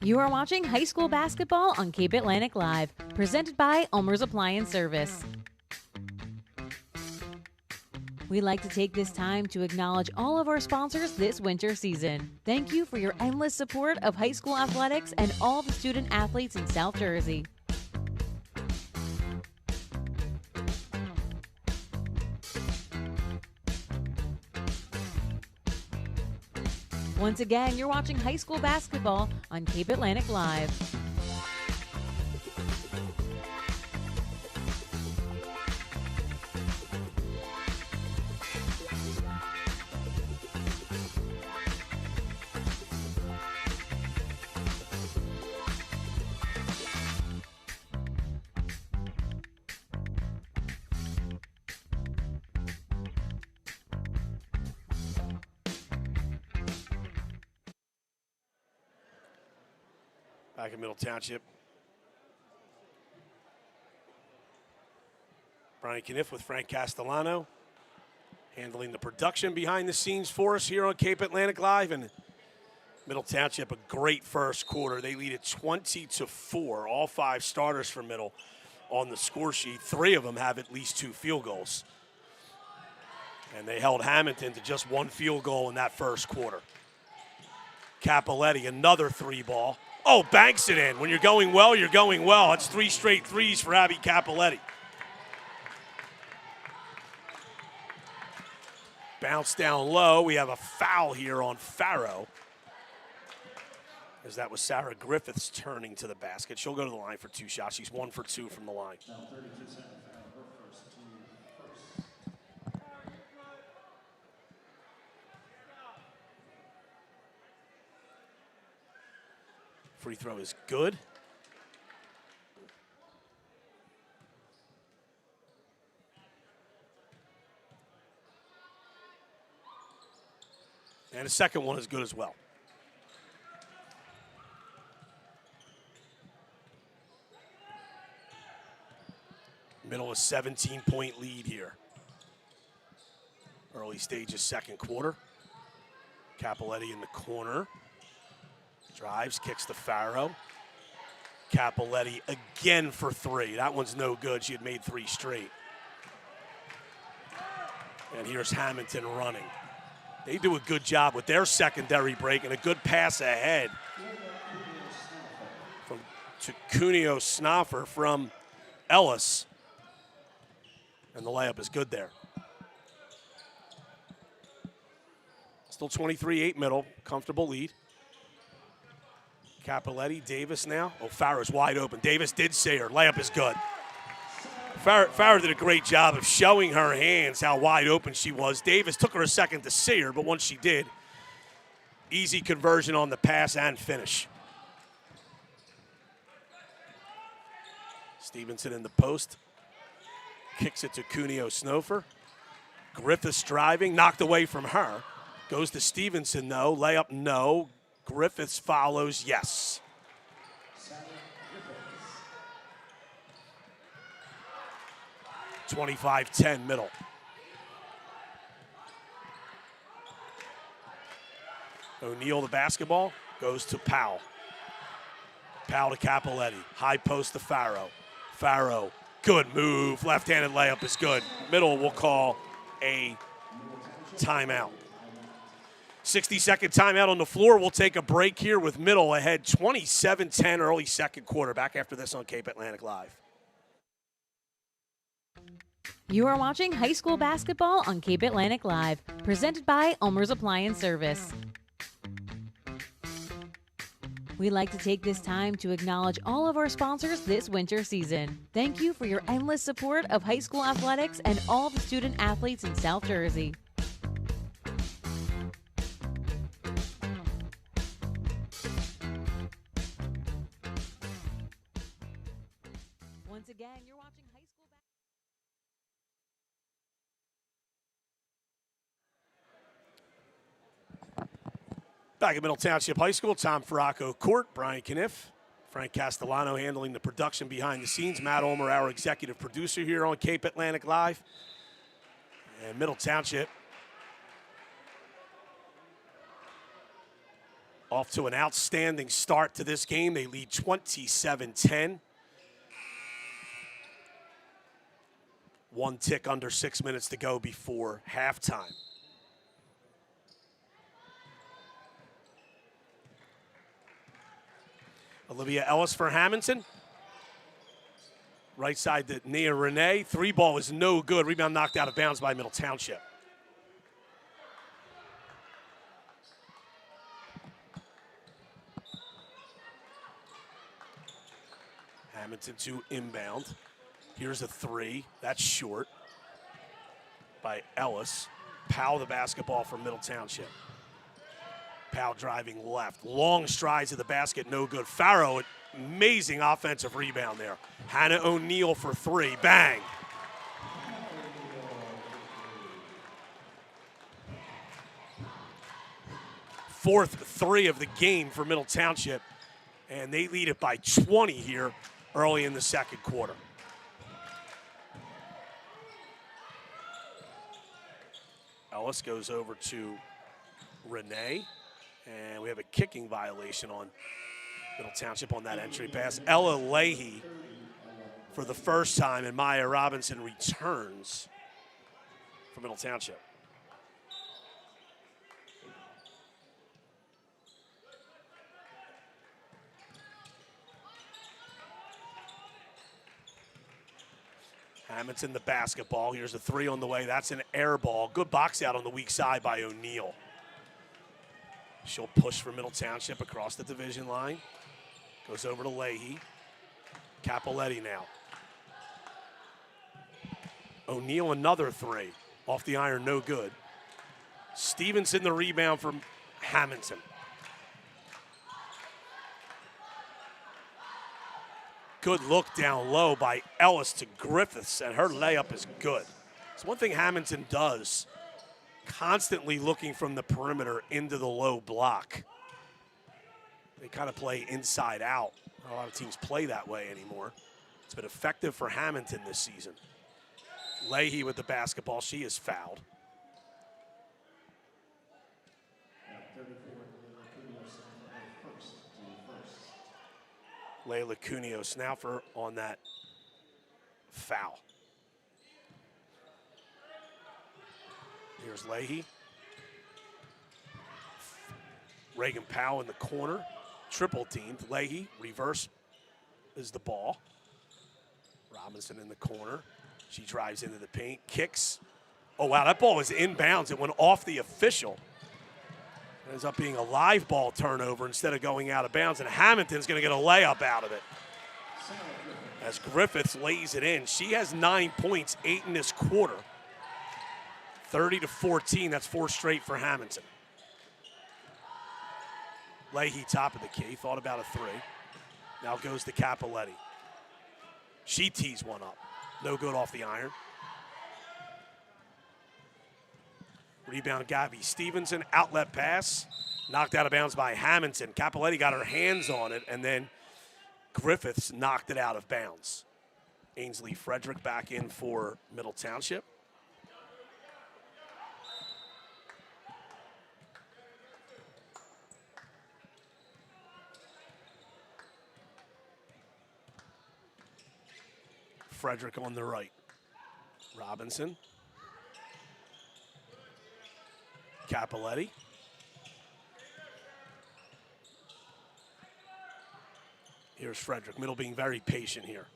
You are watching high school basketball on Cape Atlantic Live, presented by Ulmer's Appliance Service. We'd like to take this time to acknowledge all of our sponsors this winter season. Thank you for your endless support of high school athletics and all the student athletes in South Jersey. Once again, you're watching high school basketball on Cape Atlantic Live. Back in Middle Township. Brian Kniff with Frank Castellano handling the production behind the scenes for us here on Cape Atlantic Live. And Middle Township, a great first quarter. They lead it 20-4. All 5 starters for Middle on the score sheet. 3 of them have at least 2 field goals. And they held Hammonton to just 1 field goal in that first quarter. Capoletti, another 3-ball. Oh, banks it in. When you're going well, you're going well. That's 3 straight threes for Abby Capoletti. Bounce down low. We have a foul here on Farrow, as that was Sarah Griffiths turning to the basket. She'll go to the line for 2 shots. She's 1 for 2 from the line. Free throw is good. And the second one is good as well. Middle a 17-point lead here. Early stages, second quarter. Capoletti in the corner. Drives, kicks to Farrow. Capoletti again for 3. That one's no good. She had made 3 straight. And here's Hammonton running. They do a good job with their secondary break and a good pass ahead to Cuneo Snoffer from Ellis. And the layup is good there. Still 23-8 Middle. Comfortable lead. Capoletti, Davis now. Oh, Farrow's wide open. Davis did see her. Layup is good. Farrow did a great job of showing her hands how wide open she was. Davis took her a second to see her, but once she did, easy conversion on the pass and finish. Stevenson in the post. Kicks it to Cuneo Snofer. Griffiths driving, knocked away from her. Goes to Stevenson, no. Layup, no. Griffiths follows, yes. 25-10 middle. O'Neal the basketball, goes to Powell. Powell to Capoletti, high post to Farrow. Farrow, good move, left-handed layup is good. Middle will call a timeout. 60-second timeout on the floor. We'll take a break here with Middle ahead 27-10 early second quarter. Back after this on Cape Atlantic Live. You are watching high school basketball on Cape Atlantic Live, presented by Ulmer's Appliance Service. We'd like to take this time to acknowledge all of our sponsors this winter season. Thank you for your endless support of high school athletics and all the student athletes in South Jersey. Once again, you're watching high school Back at Middle Township High School, Tom Farraco Court, Brian Kniff, Frank Castellano handling the production behind the scenes, Matt Ulmer, our executive producer here on Cape Atlantic Live. And Middle Township off to an outstanding start to this game. They lead 27-10. One tick under 6 minutes to go before halftime. Olivia Ellis for Hammonton. Right side to Nia Renee. Three ball is no good. Rebound knocked out of bounds by Middle Township. Hammonton to inbound. Here's a three. That's short by Ellis. Powell the basketball for Middle Township. Powell driving left. Long strides to the basket, no good. Farrow, amazing offensive rebound there. Hannah O'Neal for three. Bang. Fourth three of the game for Middle Township, and they lead it by 20 here early in the second quarter. Ellis goes over to Renee. And we have a kicking violation on Middle Township on that entry pass. Ella Leahy for the first time, and Maya Robinson returns for Middle Township. Hammonton the basketball. Here's a three on the way. That's an air ball. Good box out on the weak side by O'Neal. She'll push for Middle Township across the division line. Goes over to Leahy. Capoletti now. O'Neal another three. Off the iron, no good. Stevenson the rebound from Hammonton. Good look down low by Ellis to Griffiths, and her layup is good. It's one thing Hammonton does, constantly looking from the perimeter into the low block. They kind of play inside out. Not a lot of teams play that way anymore. It's been effective for Hammonton this season. Leahy with the basketball. She is fouled. Layla Cuneo Snaufer on that foul. Here's Leahy. Reagan Powell in the corner. Triple teamed. Leahy, reverse is the ball. Robinson in the corner. She drives into the paint, kicks. Oh, wow, that ball was inbounds. It went off the official. It ends up being a live ball turnover instead of going out of bounds, and Hammonton's going to get a layup out of it. As Griffiths lays it in. She has 9 points, 8 in this quarter. 30-14, that's 4 straight for Hammonton. Leahy, top of the key, thought about a three. Now goes to Capoletti. She tees one up. No good off the iron. Rebound, Gabby Stevenson. Outlet pass. Knocked out of bounds by Hammonton. Capoletti got her hands on it, and then Griffiths knocked it out of bounds. Ainsley Frederick back in for Middle Township. Frederick on the right. Robinson. Capoletti. Here's Frederick. Middle being very patient here.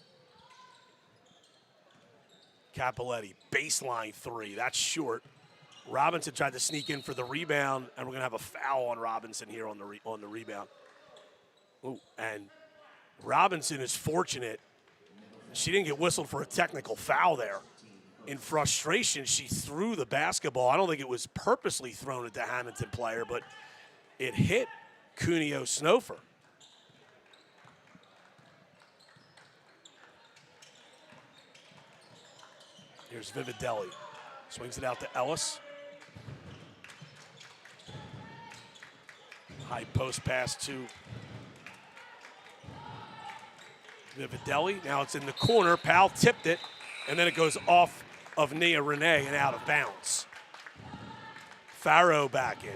Capoletti, baseline three. That's short. Robinson tried to sneak in for the rebound, and we're going to have a foul on Robinson here on the rebound. Ooh, and Robinson is fortunate. She didn't get whistled for a technical foul there. In frustration, she threw the basketball. I don't think it was purposely thrown at the Hammonton player, but it hit Cuneo Snofer. Here's Vividelli. Swings it out to Ellis. High post pass to Vividelli. Now it's in the corner. Powell tipped it, and then it goes off of Nia Renee and out of bounds. Farrow back in.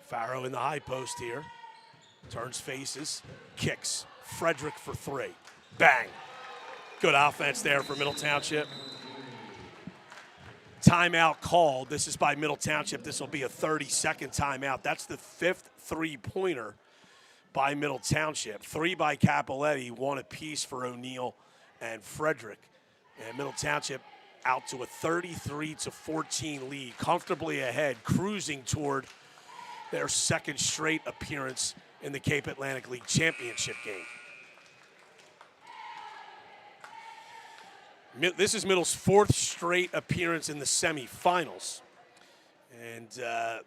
Farrow in the high post here. Turns faces, kicks. Frederick for three. Bang. Good offense there for Middle Township. Timeout called. This is by Middle Township. This will be a 30-second timeout. That's the fifth three-pointer by Middle Township. Three by Capoletti, one apiece for O'Neill and Frederick. And Middle Township out to a 33-14 lead, comfortably ahead, cruising toward their second straight appearance in the Cape Atlantic League Championship game. This is Middle's fourth straight appearance in the semifinals. And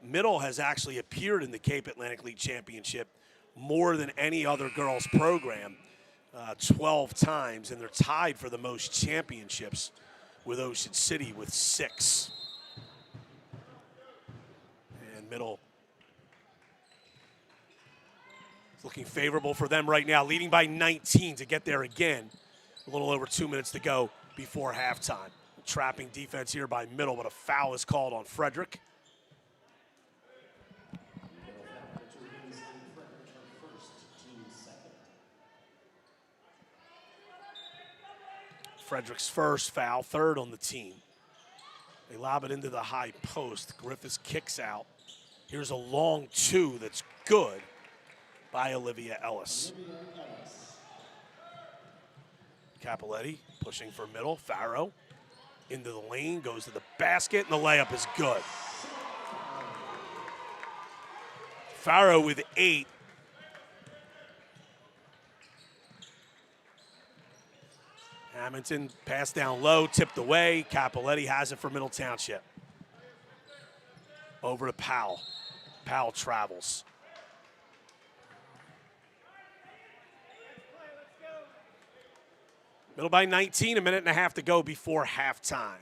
Middle has actually appeared in the Cape Atlantic League Championship more than any other girls program, 12 times, and they're tied for the most championships with Ocean City with 6. And Middle is looking favorable for them right now, leading by 19 to get there again. A little over 2 minutes to go before halftime. Trapping defense here by Middle, but a foul is called on Frederick. Frederick's first foul, third on the team. They lob it into the high post. Griffiths kicks out. Here's a long two that's good by Olivia Ellis. Capoletti pushing for Middle. Farrow into the lane, goes to the basket, and the layup is good. Farrow with 8. Hammonton passed down low, tipped away. Capoletti has it for Middle Township. Over to Powell. Powell travels. Middle by 19, a minute and a half to go before halftime.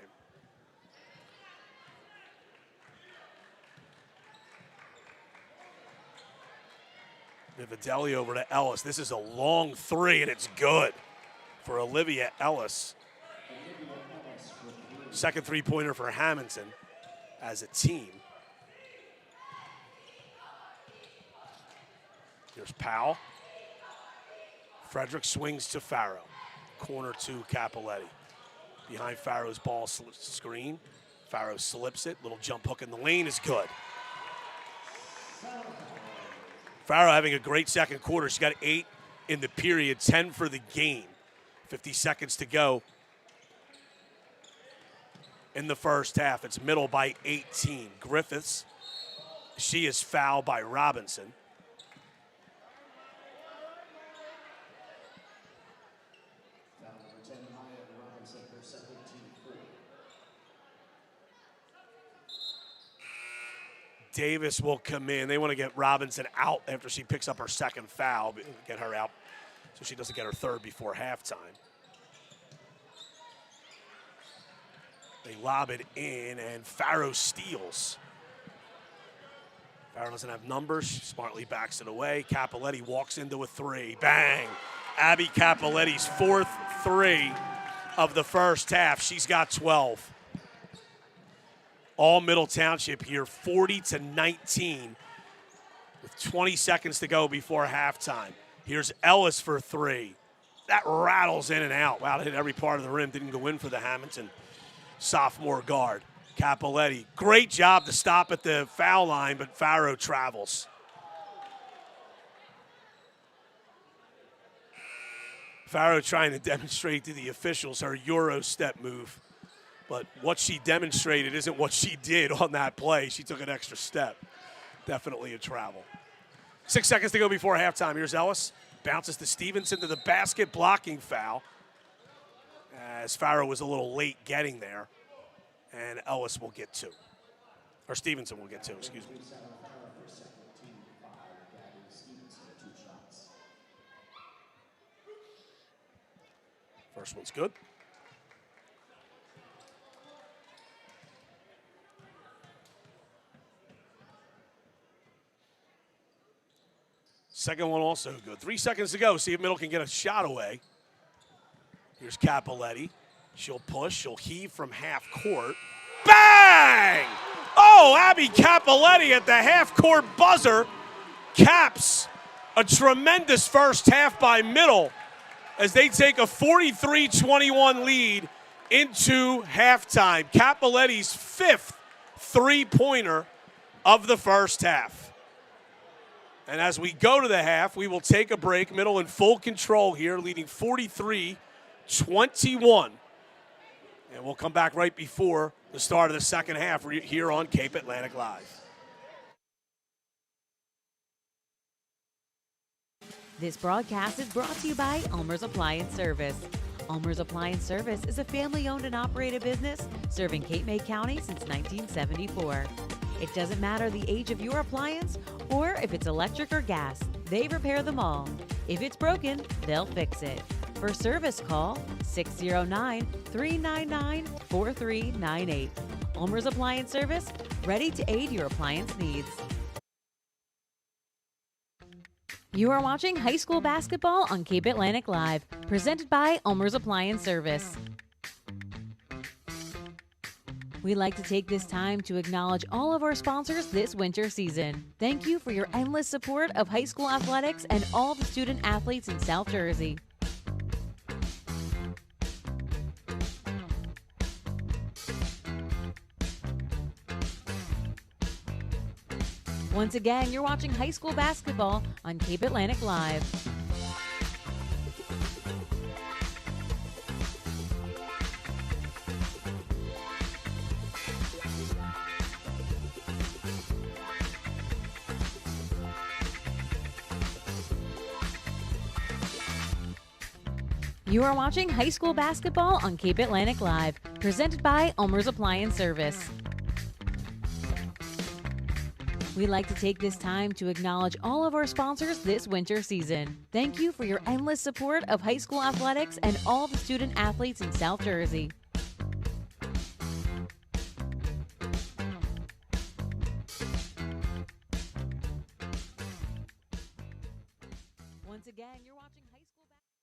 Vividelli over to Ellis. This is a long three, and it's good for Olivia Ellis. Second three-pointer for Hammonton as a team. Here's Powell. Frederick swings to Farrow. Corner to Capoletti. Behind Farrow's ball screen. Farrow slips it. Little jump hook in the lane is good. Farrow having a great second quarter. She's got 8 in the period, 10 for the game. 50 seconds to go in the first half. It's Middle by 18. Griffiths, she is fouled by Robinson. Davis will come in. They want to get Robinson out after she picks up her second foul, get her out so she doesn't get her third before halftime. They lob it in, and Farrow steals. Farrow doesn't have numbers. She smartly backs it away. Capoletti walks into a three. Bang! Abby Capoletti's fourth three of the first half. She's got 12. All Middle Township here, 40-19, with 20 seconds to go before halftime. Here's Ellis for three. That rattles in and out. Wow, it hit every part of the rim. Didn't go in for the Hammonton sophomore guard. Capoletti, great job to stop at the foul line, but Farrow travels. Farrow trying to demonstrate to the officials her Euro step move. But what she demonstrated isn't what she did on that play. She took an extra step. Definitely a travel. 6 seconds to go before halftime. Here's Ellis. Bounces to Stevenson to the basket, blocking foul. As Farrow was a little late getting there. And Ellis will get two. Or Stevenson will get two, excuse me. First one's good. Second one also good. 3 seconds to go. See if Middle can get a shot away. Here's Capoletti. She'll push. She'll heave from half court. Bang! Oh, Abby Capoletti at the half court buzzer caps a tremendous first half by Middle as they take a 43-21 lead into halftime. Capoletti's fifth three-pointer of the first half. And as we go to the half, we will take a break. Middle in full control here, leading 43-21. And we'll come back right before the start of the second half here on Cape Atlantic Live. This broadcast is brought to you by Ulmer's Appliance Service. Ulmer's Appliance Service is a family-owned and operated business serving Cape May County since 1974. It doesn't matter the age of your appliance or if it's electric or gas, they repair them all. If it's broken, they'll fix it. For service, call 609-399-4398. Ulmer's Appliance Service, ready to aid your appliance needs. You are watching high school basketball on Cape Atlantic Live, presented by Ulmer's Appliance Service. We'd like to take this time to acknowledge all of our sponsors this winter season. Thank you for your endless support of high school athletics and all the student athletes in South Jersey. Once again, you're watching high school basketball on Cape Atlantic Live. You are watching high school basketball on Cape Atlantic Live, presented by Ulmer's Appliance Service. We'd like to take this time to acknowledge all of our sponsors this winter season. Thank you for your endless support of high school athletics and all the student athletes in South Jersey. Once again, you're watching high school basketball.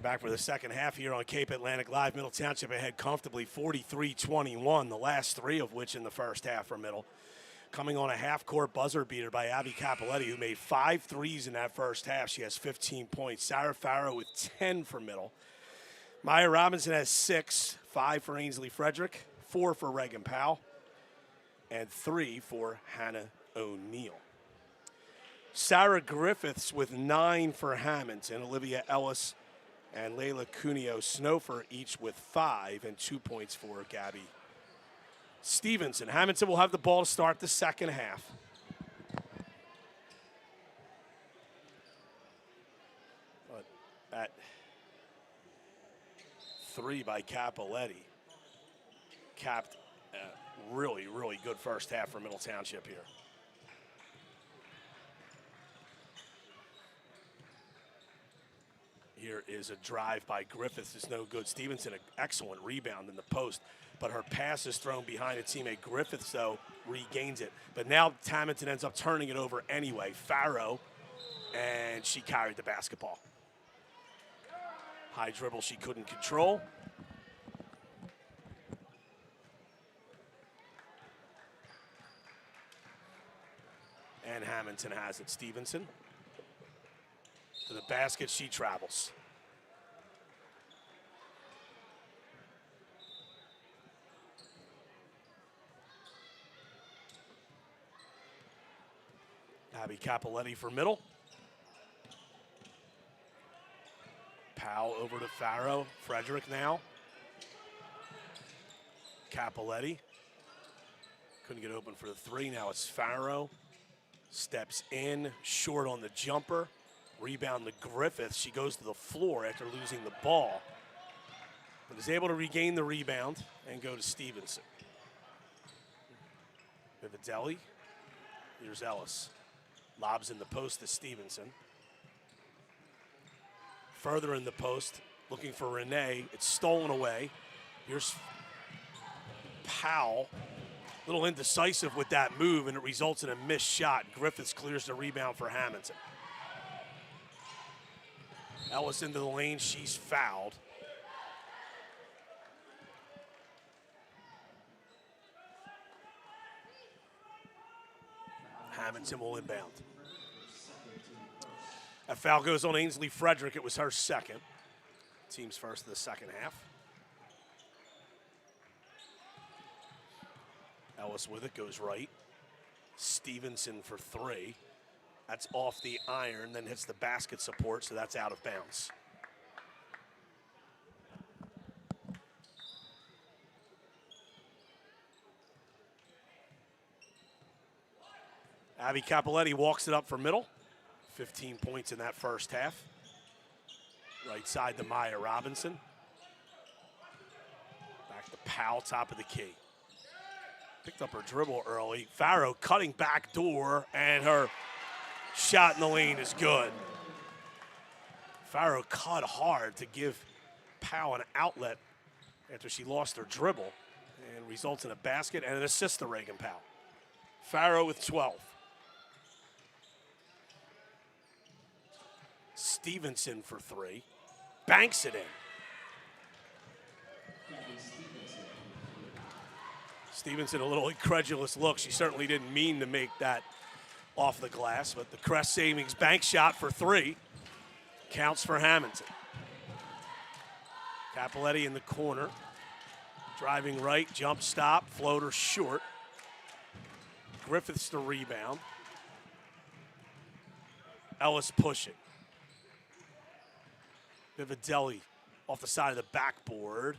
Back for the second half here on Cape Atlantic Live. Middle Township ahead comfortably 43-21, the last three of which in the first half for Middle. Coming on a half-court buzzer beater by Abby Capoletti, who made 5 threes in that first half. She has 15 points. Sarah Farrow with 10 for Middle. Maya Robinson has 6, 5 for Ainsley Frederick, 4 for Reagan Powell, and 3 for Hannah O'Neill. Sarah Griffiths with 9 for Hammonton. Olivia Ellis and Layla Cuneo Snofer each with 5 and 2 points for Gabby Stevenson. Hammonton will have the ball to start the second half. But that 3 by Capoletti capped a really, really good first half for Middle Township here. Here is a drive by Griffiths. It's no good. Stevenson, an excellent rebound in the post, but her pass is thrown behind a teammate. Griffiths, though, regains it. But now Hammonton ends up turning it over anyway. Farrow, and she carried the basketball. High dribble she couldn't control. And Hammonton has it. Stevenson. To the basket, she travels. Abby Capoletti for Middle. Powell over to Farrow. Frederick now. Capoletti. Couldn't get open for the 3. Now it's Farrow. Steps in, short on the jumper. Rebound to Griffiths. She goes to the floor after losing the ball, but is able to regain the rebound and go to Stevenson. Vividelli. Here's Ellis. Lobs in the post to Stevenson. Further in the post, looking for Renee. It's stolen away. Here's Powell. A little indecisive with that move, and it results in a missed shot. Griffiths clears the rebound for Hammonton. Ellis into the lane, she's fouled. Hammonton will inbound. A foul goes on Ainsley Frederick. It was her second. Team's first of the second half. Ellis with it, goes right. Stevenson for 3. That's off the iron, then hits the basket support, so that's out of bounds. Abby Capoletti walks it up for Middle. 15 points in that first half. Right side to Maya Robinson. Back to Powell, top of the key. Picked up her dribble early. Farrow cutting back door, and her shot in the lane is good. Farrow cut hard to give Powell an outlet after she lost her dribble, and results in a basket and an assist to Reagan Powell. Farrow with 12. Stevenson for 3. Banks it in. Stevenson, a little incredulous look. She certainly didn't mean to make that off the glass, but the Crest Savings bank shot for 3 counts for Hammonton. Capoletti in the corner, driving right, jump stop, floater short. Griffiths the rebound. Ellis pushing. Vividelli off the side of the backboard.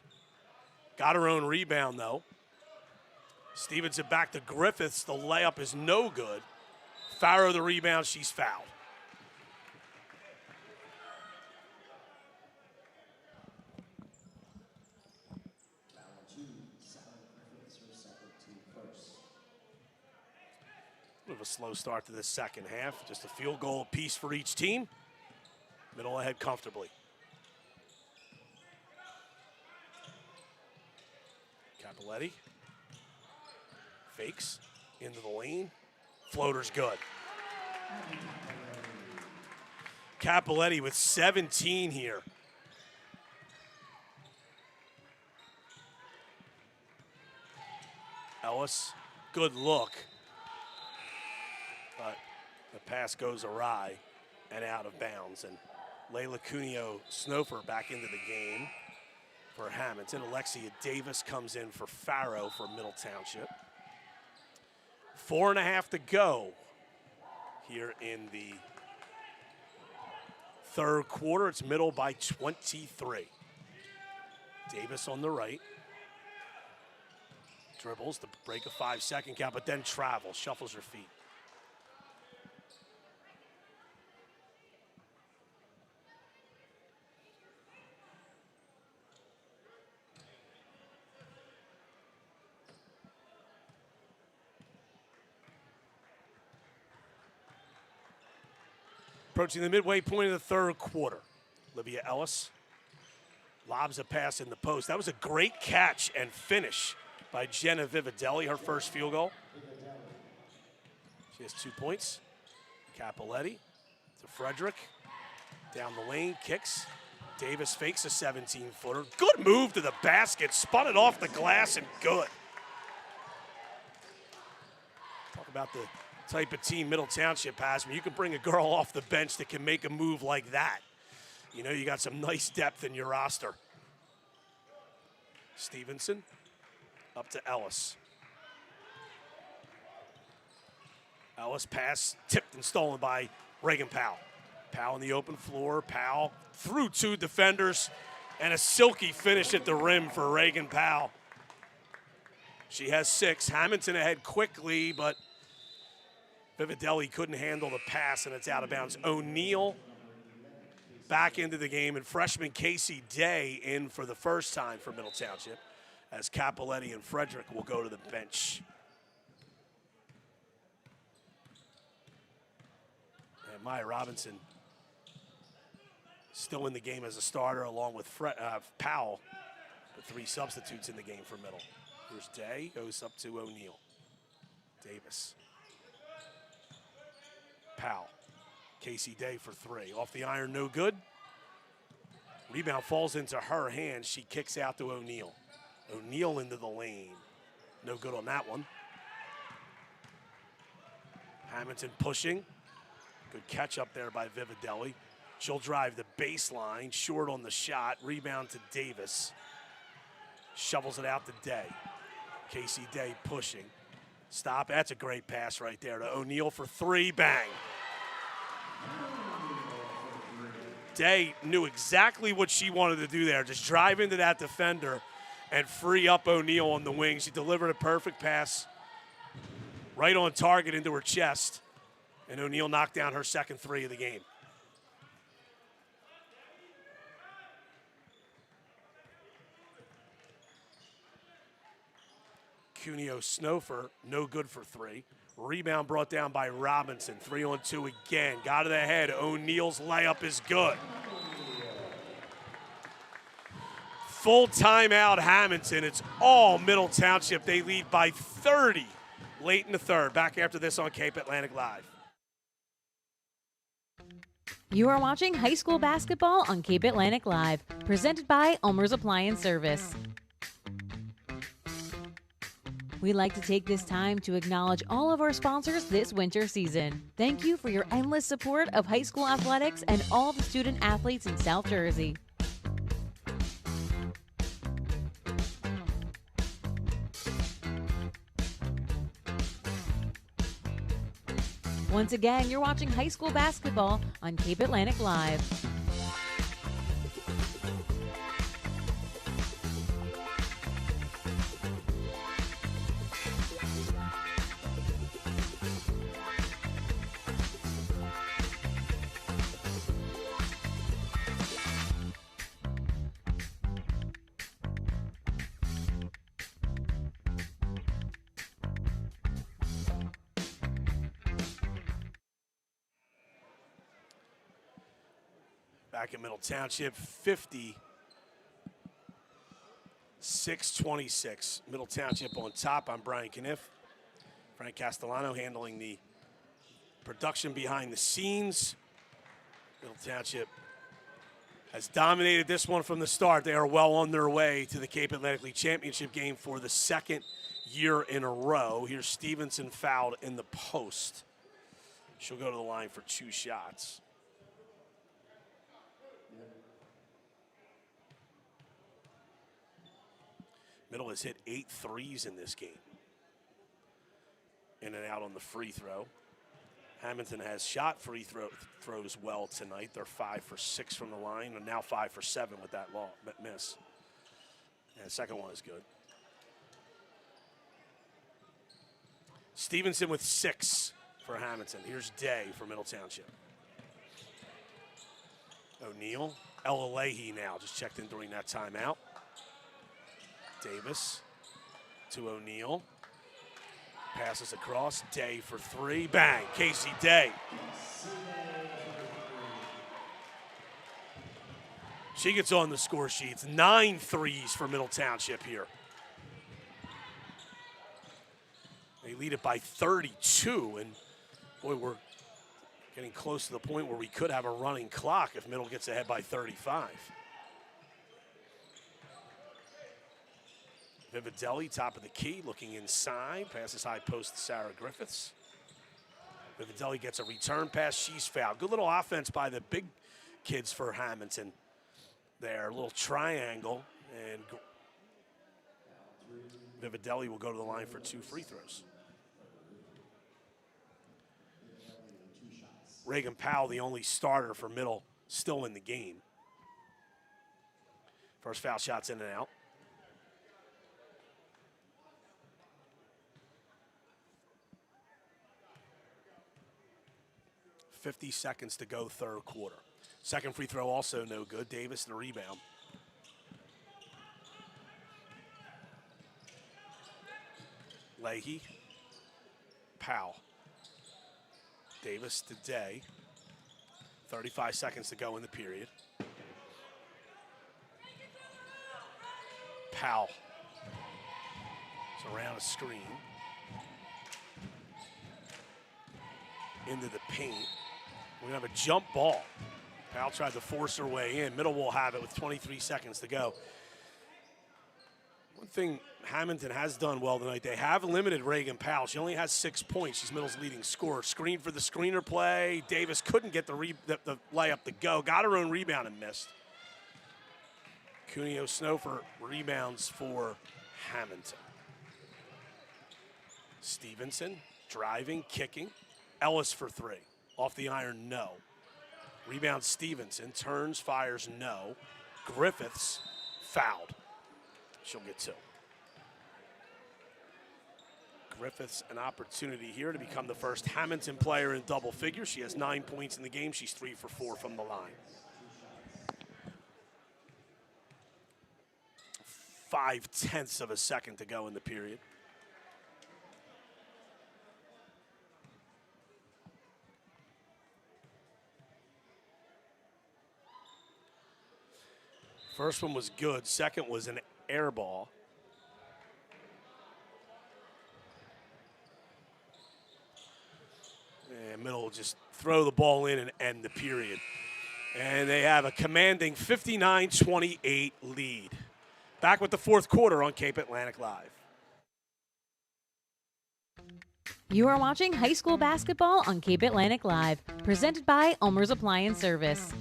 Got her own rebound though. Stevenson back to Griffiths. The layup is no good. Farrow the rebound, she's fouled. Bit of a slow start to this second half. Just a field goal apiece for each team. Middle ahead comfortably. Capoletti fakes into the lane. Floater's good. Capoletti with 17 here. Ellis, good look. But the pass goes awry and out of bounds. And Layla Cuneo Snofer back into the game for Hammonton. Alexia Davis comes in for Farrow for Middle Township. 4.5 to go here in the third quarter. It's Middle by 23. Davis on the right. Dribbles to break a 5-second count, but then travels, shuffles her feet. Approaching the midway point of the third quarter. Olivia Ellis lobs a pass in the post. That was a great catch and finish by Jenna Vividelli, her first field goal. She has 2 points. Capoletti to Frederick. Down the lane, kicks. Davis fakes a 17-footer. Good move to the basket, spun it off the glass and good. Talk about the type of team Middle Township has. I mean, you can bring a girl off the bench that can make a move like that. You know, you got some nice depth in your roster. Stevenson up to Ellis. Ellis pass tipped and stolen by Reagan Powell. Powell on the open floor. Powell through 2 defenders and a silky finish at the rim for Reagan Powell. She has 6. Hammonton ahead quickly, but Vividelli couldn't handle the pass, and it's out of bounds. O'Neal back into the game, and freshman Casey Day in for the first time for Middle Township, as Capoletti and Frederick will go to the bench. And Maya Robinson still in the game as a starter, along with Powell, the 3 substitutes in the game for Middle. Here's Day, goes up to O'Neal. Davis. Powell. Casey Day for 3. Off the iron, no good. Rebound falls into her hands. She kicks out to O'Neal. O'Neal into the lane. No good on that one. Hammonton pushing. Good catch up there by Vividelli. She'll drive the baseline. Short on the shot. Rebound to Davis. Shovels it out to Day. Casey Day pushing. Stop. That's a great pass right there to O'Neal for 3. Bang. Day knew exactly what she wanted to do there. Just drive into that defender and free up O'Neal on the wing. She delivered a perfect pass right on target into her chest. And O'Neal knocked down her second 3 of the game. Cuneo Snofer, no good for 3. Rebound brought down by Robinson. 3-on-2 again. Got to the head. O'Neal's layup is good. Full timeout Hammonton. It's all Middle Township. They lead by 30 late in the third. Back after this on Cape Atlantic Live. You are watching high school basketball on Cape Atlantic Live, presented by Ulmer's Appliance Service. We'd like to take this time to acknowledge all of our sponsors this winter season. Thank you for your endless support of high school athletics and all the student athletes in South Jersey. Once again, you're watching high school basketball on Cape Atlantic Live. Back at Middle Township, 56-26. Middle Township on top. I'm Brian Kniff. Frank Castellano handling the production behind the scenes. Middle Township has dominated this one from the start. They are well on their way to the Cape Atlantic League Championship game for the second year in a row. Here's Stevenson fouled in the post. She'll go to the line for 2 shots. Middle has hit 8 threes in this game. In and out on the free throw. Hammonton has shot free throws well tonight. They're 5 for 6 from the line, and now 5 for 7 with that miss. And the second one is good. Stevenson with 6 for Hammonton. Here's Day for Middle Township. O'Neal. Ella Leahy now just checked in during that timeout. Davis to O'Neal. Passes across. Day for 3. Bang. Casey Day. She gets on the score sheets. 9 threes for Middle Township here. They lead it by 32, and boy, we're getting close to the point where we could have a running clock if Middle gets ahead by 35. Vividelli, top of the key, looking inside. Passes high post to Sarah Griffiths. Vividelli gets a return pass. She's fouled. Good little offense by the big kids for Hammonton there. A little triangle, and Vividelli will go to the line for 2 free throws. Reagan Powell, the only starter for Middle, still in the game. First foul shot's in and out. .50 seconds to go, third quarter. Second free throw also no good. Davis the rebound. Leahy. Powell. Davis to Day. 35 seconds to go in the period. Powell. It's around a screen. Into the paint. We have a jump ball. Powell tried to force her way in. Middle will have it with 23 seconds to go. One thing Hammonton has done well tonight, they have limited Reagan Powell. She only has 6 points. She's Middle's leading scorer. Screen for the screener play. Davis couldn't get the layup to go. Got her own rebound and missed. Cuneo Snow rebounds for Hammonton. Stevenson driving, kicking. Ellis for 3. Off the iron, no. Rebound Stevenson. Turns, fires, no. Griffiths fouled. She'll get 2. Griffiths an opportunity here to become the first Hammonton player in double figures. She has 9 points in the game. She's 3 for 4 from the line. 0.5 of a second to go in the period. First one was good. Second was an air ball. And Middle will just throw the ball in and end the period. And they have a commanding 59-28 lead. Back with the fourth quarter on Cape Atlantic Live. You are watching high school basketball on Cape Atlantic Live, presented by Ulmer's Appliance Service.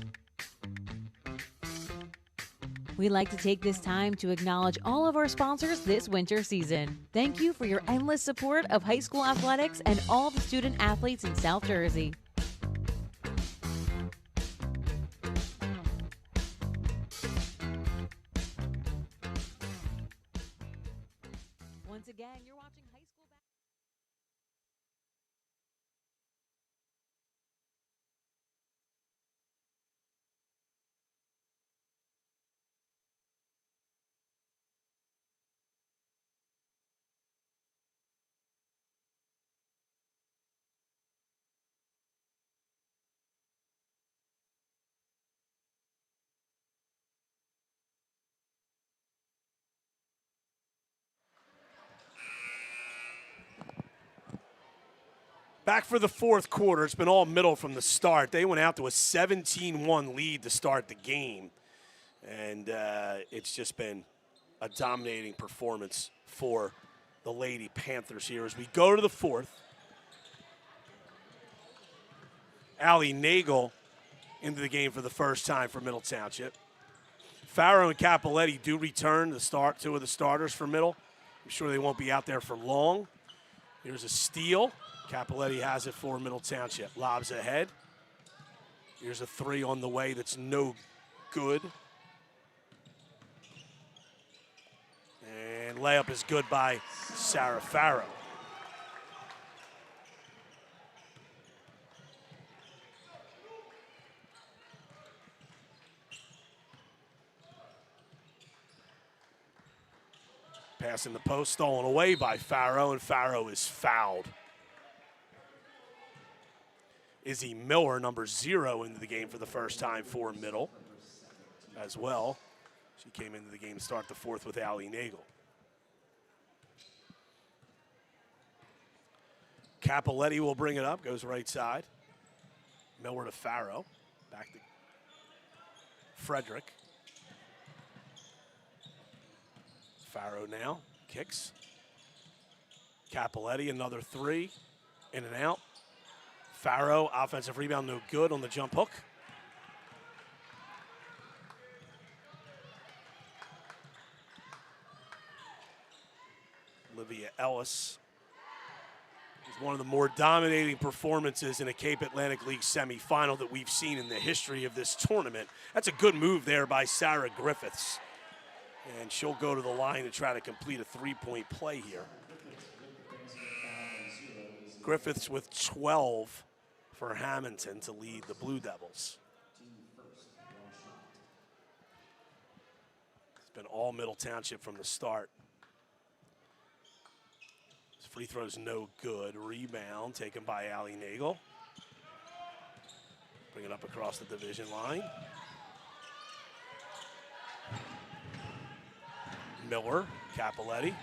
We'd like to take this time to acknowledge all of our sponsors this winter season. Thank you for your endless support of high school athletics and all the student athletes in South Jersey. Once again, you're watching high school basketball. Back for the fourth quarter. It's been all Middle from the start. They went out to a 17-1 lead to start the game. And it's just been a dominating performance for the Lady Panthers here as we go to the fourth. Allie Nagel into the game for the first time for Middle Township. Farrow and Capoletti do return to start, two of the starters for Middle. I'm sure they won't be out there for long. Here's a steal. Capoletti has it for Middle Township. Lobs ahead. Here's a three on the way that's no good. And layup is good by Sarah Farrow. Pass in the post, stolen away by Farrow, and Farrow is fouled. Izzy Miller, number 0, into the game for the first time for Middle as well. She came into the game to start the fourth with Allie Nagel. Capoletti will bring it up, goes right side. Miller to Farrow, back to Frederick. Farrow now, kicks. Capoletti, another three, in and out. Farrow, offensive rebound, no good on the jump hook. Olivia Ellis is one of the more dominating performances in a Cape Atlantic League semifinal that we've seen in the history of this tournament. That's a good move there by Sarah Griffiths. And she'll go to the line to try to complete a three-point play here. Griffiths with 12 for Hammonton to lead the Blue Devils. It's been all Middle Township from the start. This free throw's no good. Rebound taken by Allie Nagel. Bring it up across the division line. Miller, Capoletti,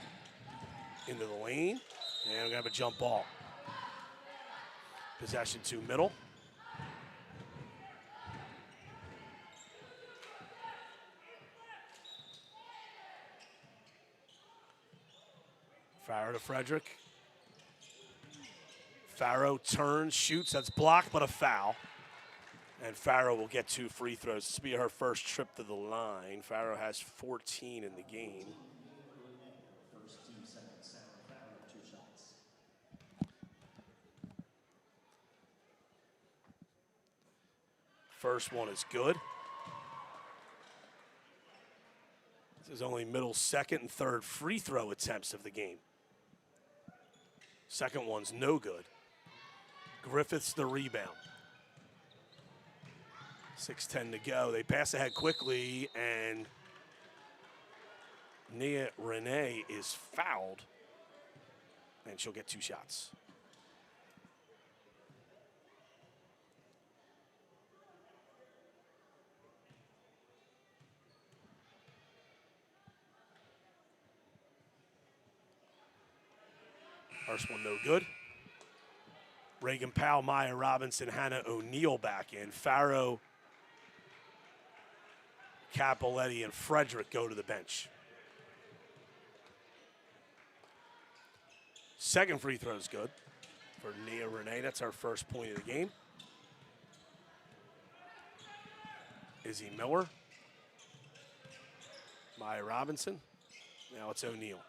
into the lane, and we're gonna have a jump ball. Possession to Middle. Farrow to Frederick. Farrow turns, shoots, that's blocked, but a foul. And Farrow will get 2 free throws. This will be her first trip to the line. Farrow has 14 in the game. First one is good. This is only Middle's second and third free throw attempts of the game. Second one's no good. Griffiths the rebound. 6:10 to go. They pass ahead quickly, and Nia Renee is fouled, and she'll get 2 shots. First one no good. Reagan Powell, Maya Robinson, Hannah O'Neill back in. Farrow, Capoletti, and Frederick go to the bench. Second free throw is good for Nia Renee. That's our first point of the game. Izzy Miller, Maya Robinson. Now it's O'Neill.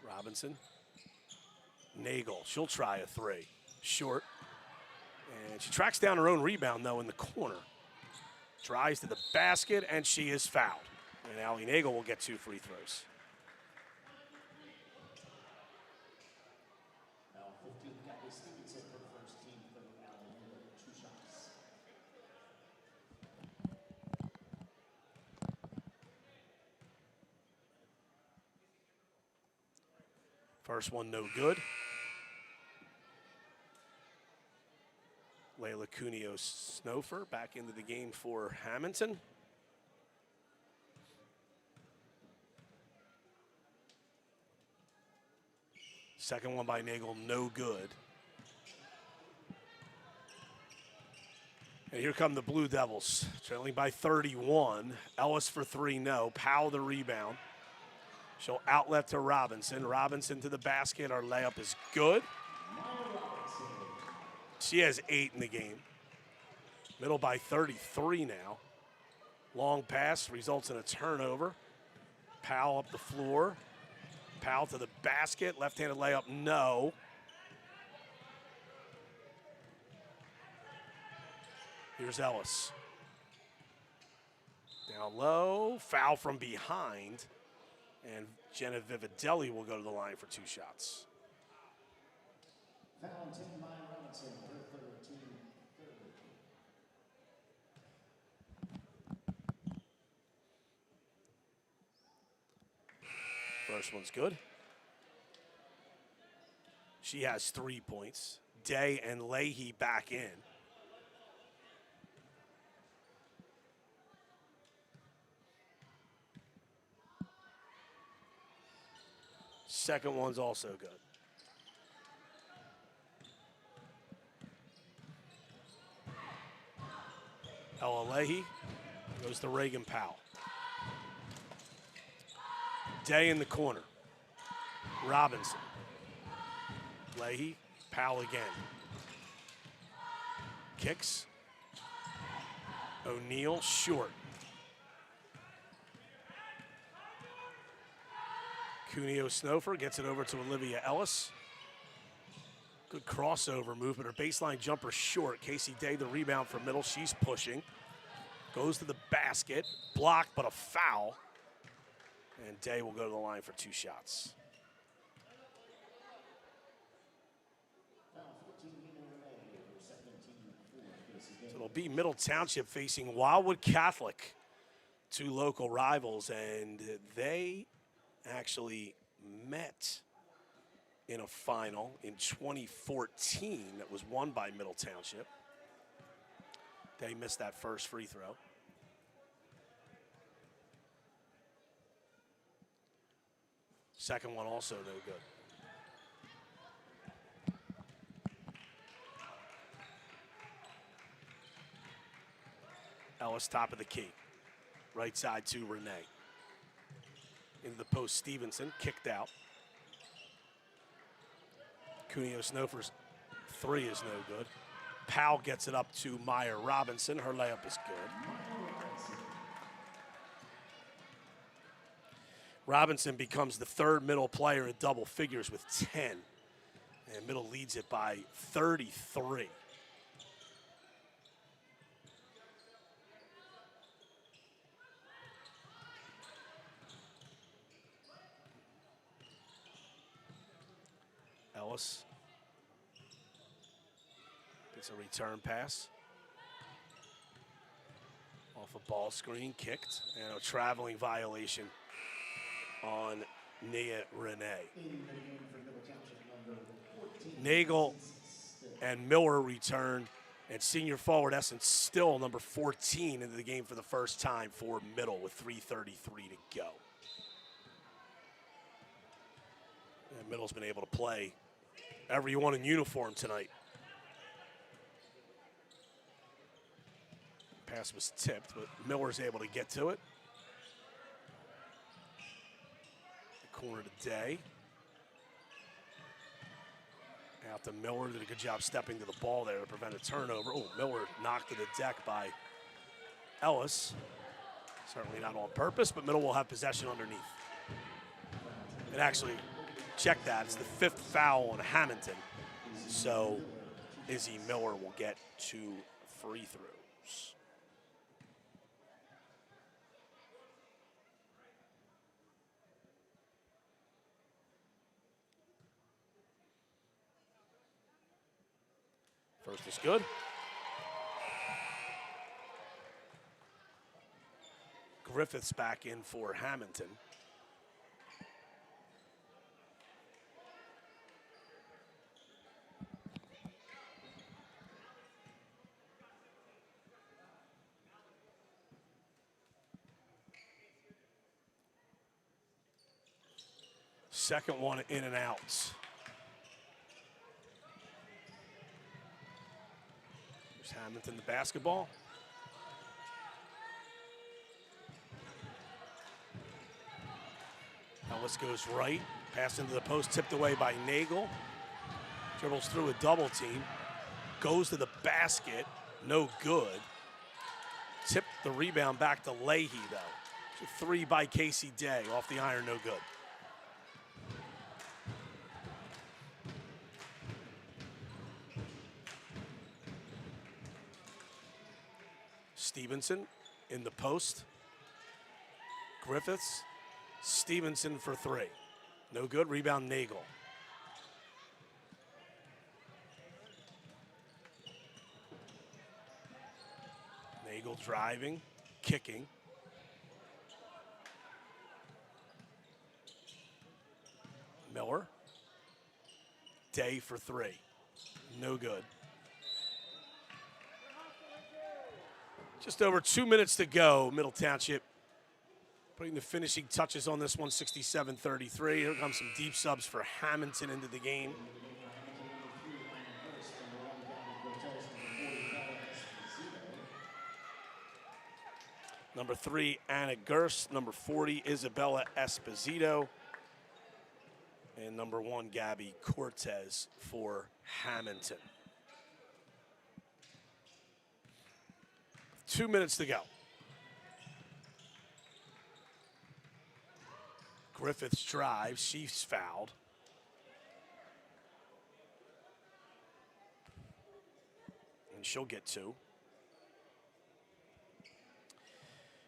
Robinson. Nagel, she'll try a 3. Short. And she tracks down her own rebound, though, in the corner. Drives to the basket, and she is fouled. And Allie Nagel will get 2 free throws. First one no good. Layla Cuneo-Snofer back into the game for Hammonton. Second one by Nagel, no good. And here come the Blue Devils, trailing by 31. Ellis for 3, no. Powell the rebound. She'll outlet to Robinson. Robinson to the basket. Our layup is good. She has 8 in the game. Middle by 33 now. Long pass results in a turnover. Powell up the floor. Powell to the basket. Left-handed layup, no. Here's Ellis. Down low. Foul from behind. And Jenna Vividelli will go to the line for 2 shots. Foul taken by Robinson, her third team. First one's good. She has 3 points. Day and Leahy back in. Second one's also good. Ella Leahy goes to Reagan Powell. Day in the corner. Robinson. Leahy. Powell again. Kicks. O'Neal short. Cuneo Snofer gets it over to Olivia Ellis. Good crossover movement. Her baseline jumper short. Casey Day the rebound from middle. She's pushing. Goes to the basket. Blocked, but a foul. And Day will go to the line for 2 shots. So it'll be Middle Township facing Wildwood Catholic, 2 local rivals, and they actually met in a final in 2014 that was won by Middle Township. They missed that first free throw. Second one also no good. Ellis top of the key. Right side to Renee. Into the post, Stevenson, kicked out. Cuneo Snofer's 3 is no good. Powell gets it up to Meyer Robinson. Her layup is good. Robinson becomes the 3rd middle player in double figures with 10. And middle leads it by 33. Ellis gets a return pass. Off a ball screen, kicked, and a traveling violation on Nia Renee. Nagel and Miller return, and senior forward Essence still number 14 into the game for the first time for Middle with 3:33 to go. And Middle's been able to play everyone in uniform tonight. Pass was tipped, but Miller's able to get to it. The corner to Day. Out to Miller, did a good job stepping to the ball there to prevent a turnover. Oh, Miller knocked to the deck by Ellis. Certainly not on purpose, but Middle will have possession underneath. And actually, check that, it's the 5th foul on Hammonton. So Izzy Miller will get 2 free throws. First is good. Griffiths back in for Hammonton. Second one in and out. There's Hammonton, the basketball. Wallace goes right. Pass into the post, tipped away by Nagel. Dribbles through a double team. Goes to the basket. No good. Tipped the rebound back to Leahy, though. It's a three by Casey Day. Off the iron, no good. Stevenson in the post. Griffiths. Stevenson for three. No good. Rebound, Nagel. Nagel driving, kicking. Miller. Day for three. No good. Just over 2 minutes to go. Middle Township putting the finishing touches on this one, 67-33. Here comes some deep subs for Hammonton into the game. Number 3, Anna Gerst. Number 40, Isabella Esposito. And number 1, Gabby Cortez for Hammonton. 2 minutes to go. Griffiths drives, she's fouled. And she'll get 2. I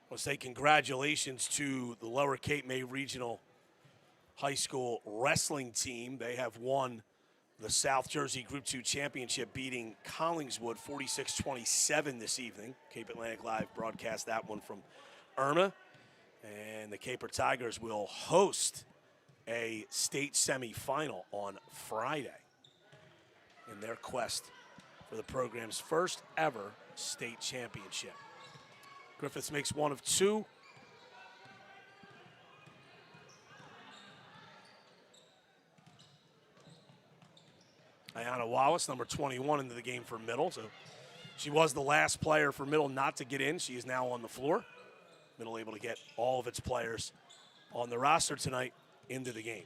want to say congratulations to the Lower Cape May Regional High School wrestling team. They have won the South Jersey Group 2 Championship, beating Collingswood 46-27 this evening. Cape Atlantic Live broadcast that one from Ulmer. And the Caper Tigers will host a state semifinal on Friday in their quest for the program's first ever state championship. Griffiths makes 1 of 2. Ayanna Wallace, number 21, into the game for Middle. So she was the last player for Middle not to get in. She is now on the floor. Middle able to get all of its players on the roster tonight into the game.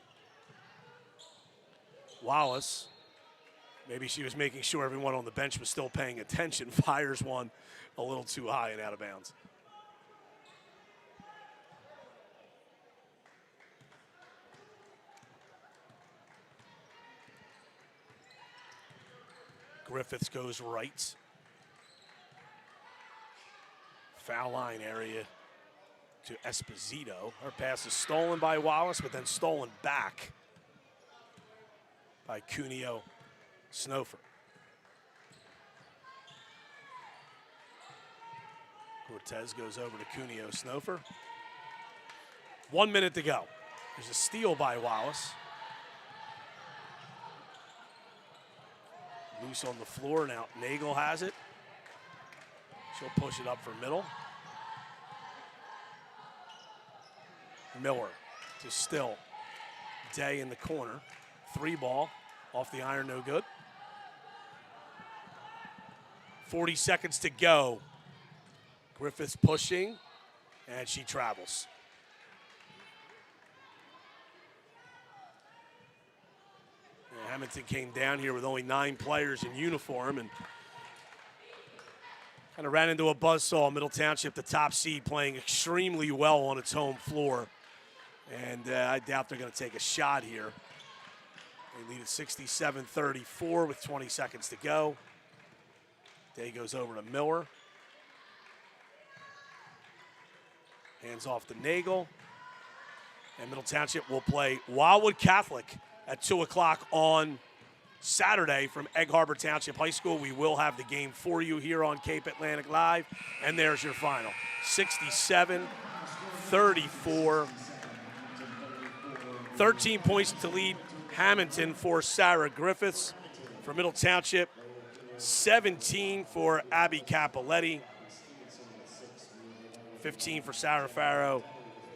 Wallace, maybe she was making sure everyone on the bench was still paying attention, fires one a little too high and out of bounds. Griffiths goes right. Foul line area to Esposito. Her pass is stolen by Wallace, but then stolen back by Cuneo Snowford. Cortez goes over to Cuneo Snowford. 1 minute to go. There's a steal by Wallace. Loose on the floor. Now Nagel has it. She'll push it up for Middle. Miller to Still. Day in the corner. 3 ball. Off the iron, no good. 40 seconds to go. Griffiths pushing, and she travels. And Hammonton came down here with only 9 players in uniform and kind of ran into a buzzsaw. Middle Township, the top seed, playing extremely well on its home floor. And I doubt they're going to take a shot here. They lead at 67-34 with 20 seconds to go. Day goes over to Miller. Hands off to Nagel. And Middle Township will play Wildwood Catholic at 2 o'clock on Saturday from Egg Harbor Township High School. We will have the game for you here on Cape Atlantic Live. And there's your final. 67-34. 13 points to lead Hammonton for Sarah Griffiths. For Middle Township, 17 for Abby Capoletti. 15 for Sarah Farrow,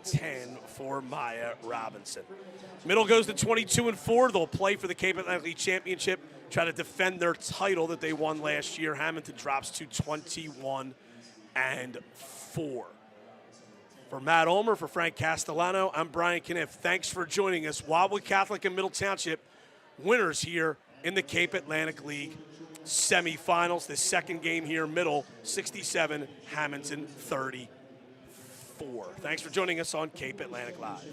10 for Maya Robinson. Middle goes to 22-4. They'll play for the Cape Atlantic League Championship, try to defend their title that they won last year. Hammonton drops to 21-4. For Matt Ulmer, for Frank Castellano, I'm Brian Kniff. Thanks for joining us. Wildwood Catholic and Middle Township winners here in the Cape Atlantic League semifinals. The second game here, Middle 67, Hammonton 34. Thanks for joining us on Cape Atlantic Live.